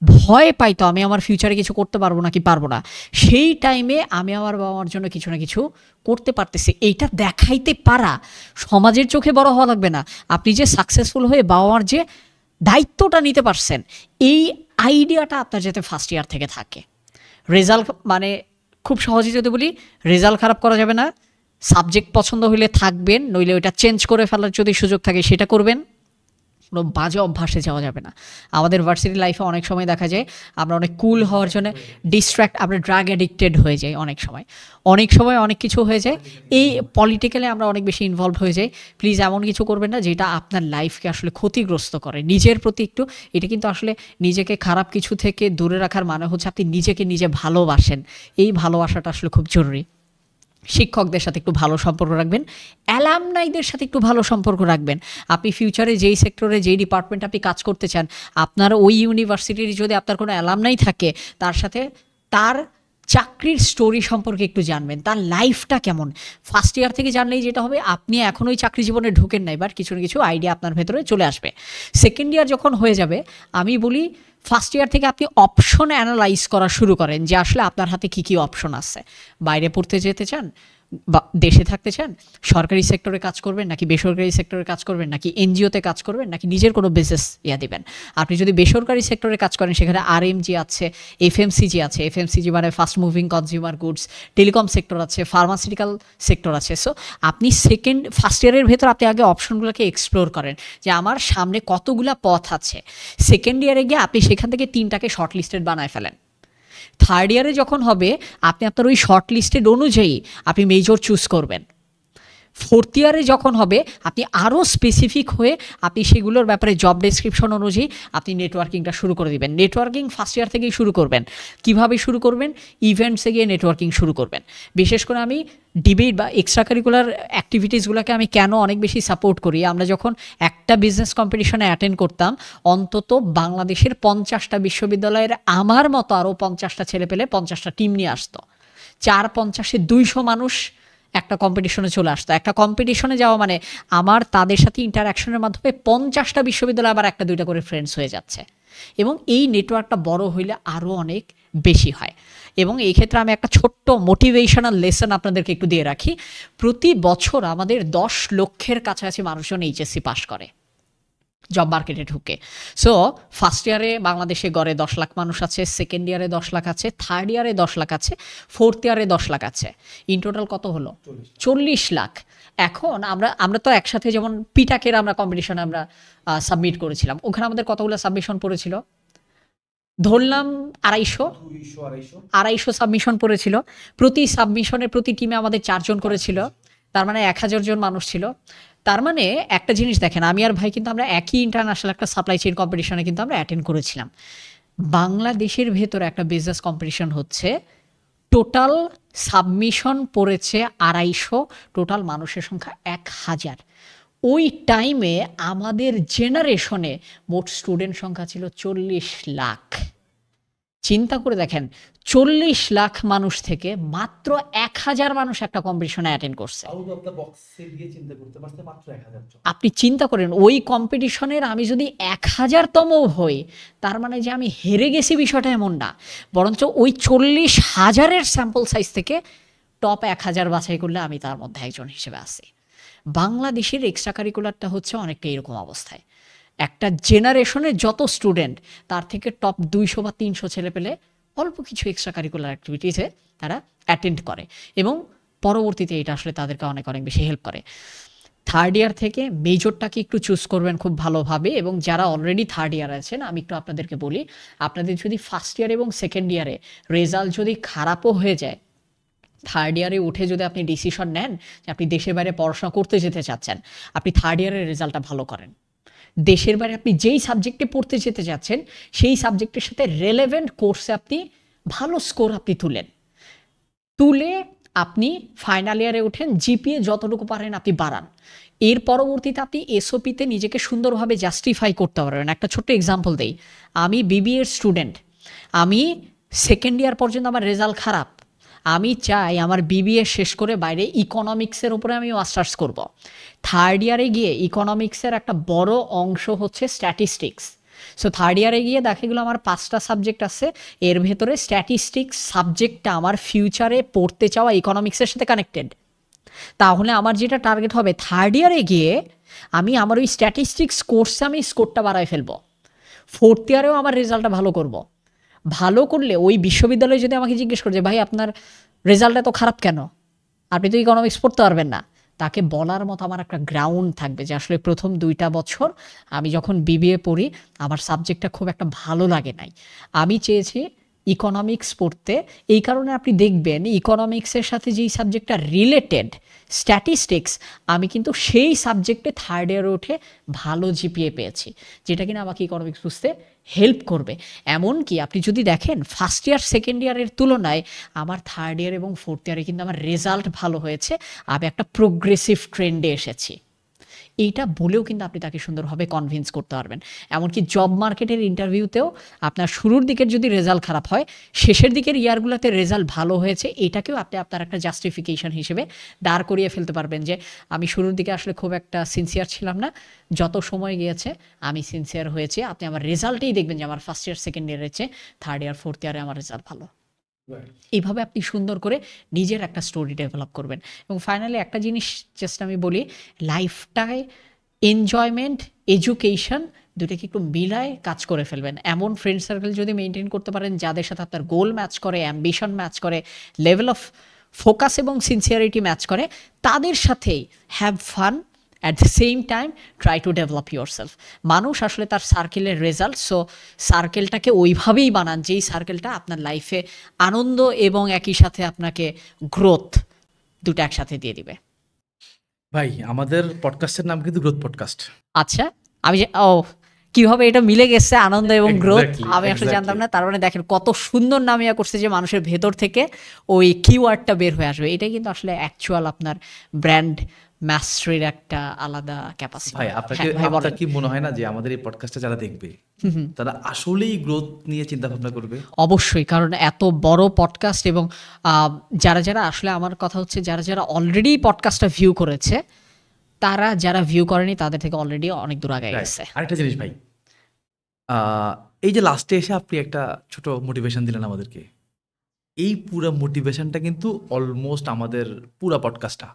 [SPEAKER 1] ভয় পাইতো আমি আমার ফিউচারে কিছু করতে পারবো না কি পারবো না, সেই টাইমে আমি আমার বাবা মার জন্য কিছু না কিছু করতে পারতেছি, এইটা দেখাইতে পারা। সমাজের চোখে বড় হওয়া লাগবে না, আপনি যে সাকসেসফুল হয়ে বাবা মার যে দায়িত্বটা নিতে পারছেন, এই আইডিয়াটা আপনার যাতে ফার্স্ট ইয়ার থেকে থাকে। রেজাল্ট মানে খুব সহজে যদি বলি, রেজাল্ট খারাপ করা যাবে না, সাবজেক্ট পছন্দ হইলে থাকবেন, নইলে ওইটা চেঞ্জ করে ফেলার যদি সুযোগ থাকে সেটা করবেন, কোনো বাজে অভ্যাসে যাওয়া যাবে না। আমাদের ভার্সিটি লাইফে অনেক সময় দেখা যায় আমরা অনেক কুল হওয়ার জন্য আমরা ড্রাগ অ্যাডিক্টেড হয়ে যাই, অনেক সময় অনেক কিছু হয়ে যায়, এই পলিটিক্যালি আমরা অনেক বেশি ইনভলভ হয়ে যাই। প্লিজ এমন কিছু করবেন না যেটা আপনার লাইফকে আসলে ক্ষতিগ্রস্ত করে। নিজের প্রতি একটু, এটা কিন্তু আসলে নিজেকে খারাপ কিছু থেকে দূরে রাখার মানে হচ্ছে আপনি নিজেকে নিজে ভালোবাসেন, এই ভালোবাসাটা আসলে খুব জরুরি। শিক্ষকদের সাথে একটু ভালো সম্পর্ক রাখবেন, অ্যালামনাইদের সাথে একটু ভালো সম্পর্ক রাখবেন। আপনি ফিউচারে যেই সেক্টরে, যেই ডিপার্টমেন্টে আপনি কাজ করতে চান, আপনার ওই ইউনিভার্সিটির যদি আপনার কোনো অ্যালামনাই থাকে, তার সাথে তার চাকরির স্টোরি সম্পর্কে একটু জানবেন, তার লাইফটা কেমন। ফার্স্ট ইয়ার থেকে জানলেই যেটা হবে, আপনি এখন ওই চাকরি জীবনে ঢুকেন নাই, বাট কিছু না কিছু আইডিয়া আপনার ভেতরে চলে আসবে। সেকেন্ড ইয়ার যখন হয়ে যাবে, আমি বলি ফার্স্ট ইয়ার থেকে আপনি অপশন অ্যানালাইজ করা শুরু করেন, যে আসলে আপনার হাতে কী কী অপশন আছে। বাইরে পড়তে যেতে চান, বা দেশে থাকতে চান, সরকারি সেক্টরে কাজ করবেন নাকি বেসরকারি সেক্টরে কাজ করবেন, নাকি এনজিওতে কাজ করবেন, নাকি নিজের কোনো বিজনেস দিবেন। আপনি যদি বেসরকারি সেক্টরে কাজ করেন, সেখানে আরএমজি আছে, এফএমসিজি আছে, এফএমসিজি মানে fast moving consumer goods, telecom sector আছে, ফার্মাসিউটিক্যাল সেক্টর আছে। সো আপনি ফার্স্ট ইয়ারের ভেতর আপনি আগে অপশনগুলোকে এক্সপ্লোর করেন, যে আমার সামনে কতগুলা পথ আছে। সেকেন্ড ইয়ারে গিয়ে আপনি সেখান থেকে 3টাকে শর্ট লিস্টেড বানায় ফেলেন। থার্ড ইয়ারে যখন হবে, আপনি আপনার ওই শর্ট লিস্টেড অনুযায়ী আপনি মেজর চুজ করবেন। ফোর্থ ইয়ারে যখন হবে, আপনি আরও স্পেসিফিক হয়ে আপনি সেগুলোর ব্যাপারে জব ডেসক্রিপশন অনুযায়ী আপনি নেটওয়ার্কিংটা শুরু করে দিবেন। নেটওয়ার্কিং ফার্স্ট ইয়ার থেকেই শুরু করবেন। কিভাবে শুরু করবেন? ইভেন্টসে গিয়ে নেটওয়ার্কিং শুরু করবেন। বিশেষ করে আমি ডিবেট বা এক্সট্রা কারিকুলার অ্যাক্টিভিটিসগুলোকে আমি কেন অনেক বেশি সাপোর্ট করি, আমরা যখন একটা বিজনেস কম্পিটিশনে অ্যাটেন্ড করতাম, অন্তত বাংলাদেশের 50টা বিশ্ববিদ্যালয়ের আমার মতো আরও 50টা ছেলে পেলে 50টা টিম নিয়ে আসতো। 4-50-এ 200 মানুষ একটা কম্পিটিশনে চলে আসতো। একটা কম্পিটিশনে যাওয়া মানে আমার তাদের সাথে ইন্টারাকশনের মাধ্যমে 50টা বিশ্ববিদ্যালয় আবার 1-2টা করে ফ্রেন্ডস হয়ে যাচ্ছে, এবং এই নেটওয়ার্কটা বড় হইলে আরও অনেক বেশি হয়। এবং এই ক্ষেত্রে আমি একটা ছোট্ট মোটিভেশনাল লেসন আপনাদেরকে একটু দিয়ে রাখি। প্রতি বছর আমাদের 10 লক্ষের কাছাকাছি মানুষজন এইচএসসি পাস করে জব মার্কেটে ঢুকে। সো ফার্স্ট ইয়ারে বাংলাদেশে গড়ে 10 লাখ মানুষ আছে, সেকেন্ড ইয়ারে 10 লাখ আছে, থার্ড ইয়ারে 10 লাখ আছে, ফোর্থ ইয়ারে 10 লাখ আছে। ইন টোটাল কত হলো? 40 লাখ। এখন আমরা তো একসাথে, যেমন পিটাকের আমরা কম্পিটিশনে আমরা সাবমিট করেছিলাম, ওখানে আমাদের কতগুলো সাবমিশন পড়েছিল? ধরলাম 250 সাবমিশন পড়েছিল। প্রতি সাবমিশনে প্রতি টিমে আমাদের 4 জন করেছিল, তার মানে 1000 জন মানুষ ছিল। তার মানে একটা জিনিস দেখেন, আমি আর ভাই কিন্তু আমরা একই ইন্টারন্যাশনাল একটা সাপ্লাই চেইন কম্পিটিশনে কিন্তু আমরা অ্যাটেন্ড করেছিলাম। বাংলাদেশের ভেতরে একটা বিজনেস কম্পিটিশন হচ্ছে, টোটাল সাবমিশন পড়েছে 250, টোটাল মানুষের সংখ্যা 1000। ওই টাইমে আমাদের জেনারেশনে মোট স্টুডেন্ট সংখ্যা ছিল 40 লাখ। চিন্তা করে দেখেন 40 লাখ মানুষ থেকে মাত্র 1000 মানুষ একটা কম্পিটিশনে অ্যাটেন্ড করছে।
[SPEAKER 2] আউট অফ দ্য বক্সে গিয়ে চিন্তা করতে পারছে মাত্র 1000 জন।
[SPEAKER 1] আপনি চিন্তা করেন ওই কম্পিটিশনের আমি যদি 1000তম হই, তার মানে যে আমি হেরে গেছি বিষয়টা এমন না, বরঞ্চ ওই 40,000-এর স্যাম্পল সাইজ থেকে টপ 1000 বাছাই করলে আমি তার মধ্যে একজন হিসেবে আছি। বাংলাদেশের এক্সট্রা কারিকুলারটা হচ্ছে অনেকটা এরকম অবস্থায়, একটা জেনারেশনের যত স্টুডেন্ট তার থেকে টপ 200 বা 300 ছেলে পেলে অল্প কিছু এক্সট্রা কারিকুলার অ্যাক্টিভিটিসে তারা অ্যাটেন্ড করে এবং পরবর্তীতে এটা আসলে তাদেরকে অনেক অনেক বেশি হেল্প করে। থার্ড ইয়ার থেকে মেজরটাকে একটু চুজ করবেন খুব ভালোভাবে, এবং যারা অলরেডি থার্ড ইয়ার আছেন আমি একটু আপনাদেরকে বলি, আপনাদের যদি ফার্স্ট ইয়ার এবং সেকেন্ড ইয়ারে রেজাল্ট যদি খারাপও হয়ে যায়, থার্ড ইয়ারে উঠে যদি আপনি ডিসিশন নেন যে আপনি দেশের বাইরে পড়াশোনা করতে যেতে চাচ্ছেন, আপনি থার্ড ইয়ারের রেজাল্টটা ভালো করেন। দেশের বাইরে আপনি যেই সাবজেক্টে পড়তে যেতে যাচ্ছেন সেই সাবজেক্টের সাথে রেলেভেন্ট কোর্সে আপনি ভালো স্কোর আপনি তুলে আপনি ফাইনাল ইয়ারে ওঠেন, জিপিএ যতটুকু পারেন আপনি বাড়ান। এর পরবর্তীতে আপনি এসওপিতে নিজেকে সুন্দরভাবে জাস্টিফাই করতে পারবেন। একটা ছোট্ট এক্সাম্পল দেই, আমি বিবিএর স্টুডেন্ট, আমি সেকেন্ড ইয়ার পর্যন্ত আমার রেজাল্ট খারাপ, আমি চাই আমার বিবিএ শেষ করে বাইরে ইকোনমিক্সের উপরে আমি মাস্টার্স করব। থার্ড ইয়ারে গিয়ে ইকোনমিক্সের একটা বড় অংশ হচ্ছে স্ট্যাটিস্টিক্স। সো থার্ড ইয়ারে গিয়ে দেখা গেলো আমার 5টা সাবজেক্ট আছে, এর ভেতরে স্ট্যাটিস্টিক্স সাবজেক্টটা আমার ফিউচারে পড়তে চাওয়া ইকোনমিক্সের সাথে কানেক্টেড। তাহলে আমার যেটা টার্গেট হবে থার্ড ইয়ারে গিয়ে আমি আমার ওই স্ট্যাটিস্টিক্স কোর্সে আমি স্কোরটা বাড়ায় ফেলবো, ফোর্থ ইয়ারেও আমার রেজাল্টটা ভালো করব। ভালো করলে ওই বিশ্ববিদ্যালয়ে যদি আমাকে জিজ্ঞেস করে যে ভাই আপনার রেজাল্ট এত খারাপ কেন, আপনি তো ইকোনমিক্স পড়তে পারবেন না, তাকে বলার মতো আমার একটা গ্রাউন্ড থাকবে যে আসলে প্রথম 2টা বছর আমি যখন বিবিএ পড়ি আমার সাবজেক্টটা খুব একটা ভালো লাগে নাই, আমি চেয়েছি ইকোনমিক্স পড়তে। এই কারণে আপনি দেখবেন ইকোনমিক্সের সাথে যেই সাবজেক্টটা রিলেটেড স্ট্যাটিস্টিক্স, আমি কিন্তু সেই সাবজেক্টে থার্ড ইয়ারে উঠে ভালো জিপিএ পেয়েছি, যেটা কিনা আমাকে ইকোনমিক্স বুঝতে হেল্প করবে। এমনকি আপনি যদি দেখেন ফার্স্ট ইয়ার সেকেন্ড ইয়ারের তুলনায় আমার থার্ড ইয়ার এবং ফোর্থ ইয়ারে কিন্তু আমার রেজাল্ট ভালো হয়েছে, আমি একটা প্রোগ্রেসিভ ট্রেন্ডে এসেছি। এইটা বলেও কিন্তু আপনি তাকে সুন্দরভাবে কনভিন্স করতে পারবেন। এমনকি জব মার্কেটের ইন্টারভিউতেও আপনার শুরুর দিকের যদি রেজাল্ট খারাপ হয়, শেষের দিকের ইয়ারগুলোতে রেজাল্ট ভালো হয়েছে, এটাকেও আপনি আপনার একটা জাস্টিফিকেশন হিসেবে দাঁড় করিয়ে ফেলতে পারবেন যে আমি শুরুর দিকে আসলে খুব একটা সিনসিয়ার ছিলাম না, যত সময় গিয়েছে আমি সিনসিয়ার হয়েছি। আপনি আমার রেজাল্টেই দেখবেন যে আমার ফার্স্ট ইয়ার সেকেন্ড ইয়ারের চেয়ে থার্ড ইয়ার ফোর্থ ইয়ারে আমার রেজাল্ট ভালো। এইভাবে আপনি সুন্দর করে নিজের একটা স্টোরি ডেভেলপ করবেন। এবং ফাইনালি একটা জিনিস জাস্ট আমি বলি, লাইফটায় এনজয়মেন্ট এডুকেশন দুটোকে একটু মিলায় কাজ করে ফেলবেন। এমন ফ্রেন্ড সার্কেল যদি মেনটেন করতে পারেন যাদের সাথে আপনার গোল ম্যাচ করে, অ্যাম্বিশন ম্যাচ করে, লেভেল অফ ফোকাস এবং সিনসিয়ারিটি ম্যাচ করে, তাদের সাথেই have fun, at the same time try to develop your self. মানুষ আসলে তার সার্কেলের রেজাল্ট, সো সার্কেলটাকে ওইভাবেই বানান যেই সার্কেলটা আপনার লাইফে আনন্দ এবং একই সাথে আপনাকে গ্রোথ দুটো একসাথে দিয়ে দিবে।
[SPEAKER 2] ভাই আমাদের পডকাস্টের নাম কিন্তু গ্রোথ পডকাস্ট।
[SPEAKER 1] আচ্ছা, আমি কিভাবে এটা মিলে গেছে আনন্দ এবং গ্রোথ,
[SPEAKER 2] Exactly,
[SPEAKER 1] আমি আসলে জানতাম
[SPEAKER 2] exactly.
[SPEAKER 1] না। তার মানে দেখেন কত সুন্দর নামিয়া করছে যে মানুষের ভেতর থেকে ওই কিওয়ার্ডটা বের হয়ে আসবে। এটাই কিন্তু আসলে অ্যাকচুয়াল আপনার ব্র্যান্ড মাস্টারির একটা আলাদা ক্যাপাসিটি।
[SPEAKER 2] ভাই আপনার কি মনে হয় না যে আমাদের এই পডকাস্টটা যারা দেখবে তারা আসলেই গ্রোথ নিয়ে চিন্তা ভাবনা করবে?
[SPEAKER 1] অবশ্যই, কারণ এত বড় পডকাস্ট এবং যারা যারা আসলে আমার কথা হচ্ছে যারা যারা অলরেডি পডকাস্টটা ভিউ করেছে, তারা যারা ভিউ করেনি তাদের থেকে অলরেডি অনেক দূর আগে গেছে।
[SPEAKER 2] আরেকটা জিনিস ভাই, এই যে লাস্টে এসে আপনি একটা ছোট মোটিভেশন দিলেন আমাদেরকে, এই পুরো মোটিভেশনটা কিন্তু অলমোস্ট আমাদের পুরা পডকাস্টটা।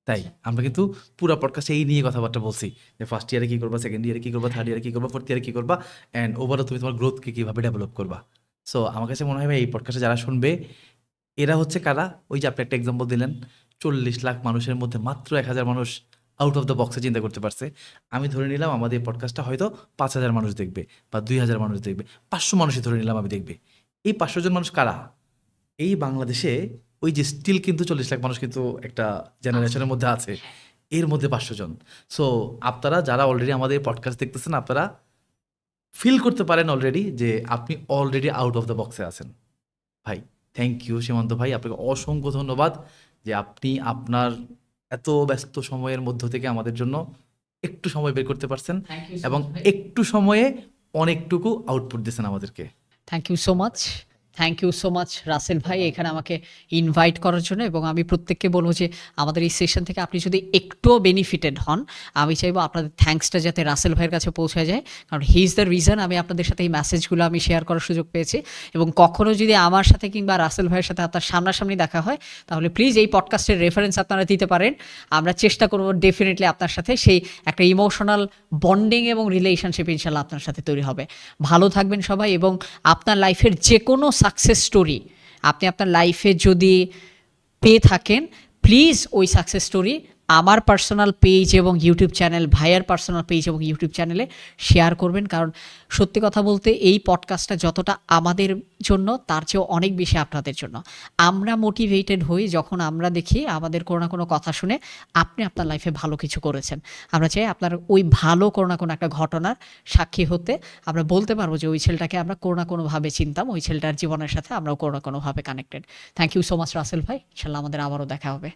[SPEAKER 2] তাই আমরা কিন্তু পুরো পডকাস্টে এই নিয়ে কথাবার্তা বলছি যে ফার্স্ট ইয়ারে কী করবা, সেকেন্ড ইয়ারে কী করবা, থার্ড ইয়ারে কী করবা, ফোর্থ ইয়ারে কী করবা, অ্যান্ড ওভারঅল তুমি তোমার গ্রোথকে কীভাবে ডেভেলপ করবা। সো আমার কাছে মনে হয় ভাই এই পডকাস্টে যারা শুনবে এরা হচ্ছে কারা, ওই যে আপনি একটা এক্সাম্পল দিলেন 40 লাখ মানুষের মধ্যে মাত্র 1000 মানুষ আউট অফ দ্য বক্সে চিন্তা করতে পারছে। আমি ধরে নিলাম আমাদের এই পডকাস্টটা হয়তো 5000 মানুষ দেখবে বা 2000 মানুষ দেখবে, 500 মানুষই ধরে নিলাম আমি দেখবে। এই 500 জন মানুষ কারা? এই বাংলাদেশে ওই যে স্টিল কিন্তু 40 লাখ মানুষ কিন্তু একটা জেনারেশনের মধ্যে আছে, এর মধ্যে 500 জন। সো আপনারা যারা অলরেডি আমাদের পডকাস্ট দেখতেছেন, আপনারা ফিল করতে পারেন অলরেডি যে আপনি অলরেডি আউট অফ দ্য বক্সে আছেন। ভাই থ্যাংক ইউ সীমান্ত ভাই, আপনাকে অসংখ্য ধন্যবাদ যে আপনি আপনার এত ব্যস্ত সময়ের মধ্য থেকে আমাদের জন্য একটু সময় বের করতে পারছেন এবং একটু সময়ে অনেকটুকু আউটপুট দিয়েছেন আমাদেরকে।
[SPEAKER 1] Thank you so much Rasel ভাই এখানে আমাকে ইনভাইট করার জন্য। এবং আমি প্রত্যেককে বলবো যে আমাদের এই সেশন থেকে আপনি যদি একটুও বেনিফিটেড হন, আমি চাইবো আপনাদের থ্যাঙ্কসটা যাতে রাসেল ভাইয়ের কাছে পৌঁছে যায়, কারণ হি ইজ দ্য রিজন আমি আপনাদের সাথে এই মেসেজগুলো আমি শেয়ার করার সুযোগ পেয়েছি। এবং কখনো যদি আমার সাথে কিংবা রাসেল ভাইয়ের সাথে আপনার সামনাসামনি দেখা হয়, তাহলে প্লিজ এই পডকাস্টের রেফারেন্স আপনারা দিতে পারেন। আমরা চেষ্টা করবো ডেফিনেটলি আপনার সাথে সেই একটা ইমোশনাল বন্ডিং এবং রিলেশনশিপ ইনশাল্লাহ আপনার সাথে তৈরি হবে। ভালো থাকবেন সবাই, এবং আপনার লাইফের যে কোনো সাকসেস স্টোরি আপনি আপনার লাইফে যদি পেয়ে থাকেন, প্লিজ ওই সাকসেস স্টোরি আমার পার্সোনাল পেজ এবং ইউটিউব চ্যানেল, ভাইয়ার পার্সোনাল পেজ এবং ইউটিউব চ্যানেলে শেয়ার করবেন। কারণ সত্যি কথা বলতে এই পডকাস্টটা যতটা আমাদের জন্য, তার চেয়েও অনেক বেশি আপনাদের জন্য। আমরা মোটিভেটেড হই যখন আমরা দেখি আমাদের কোনো না কোনো কথা শুনে আপনি আপনার লাইফে ভালো কিছু করেছেন। আমরা চাই আপনার ওই ভালো কোনো না কোনো একটা ঘটনার সাক্ষী হতে, আমরা বলতে পারবো যে ওই ছেলেটাকে আমরা কোনো না কোনোভাবে চিনতাম, ওই ছেলেটার জীবনের সাথে আমরাও কোনো না কোনোভাবে connected. Thank you so much Rasel ভাই, ইনশাল্লাহ আমাদের আবারও দেখা হবে।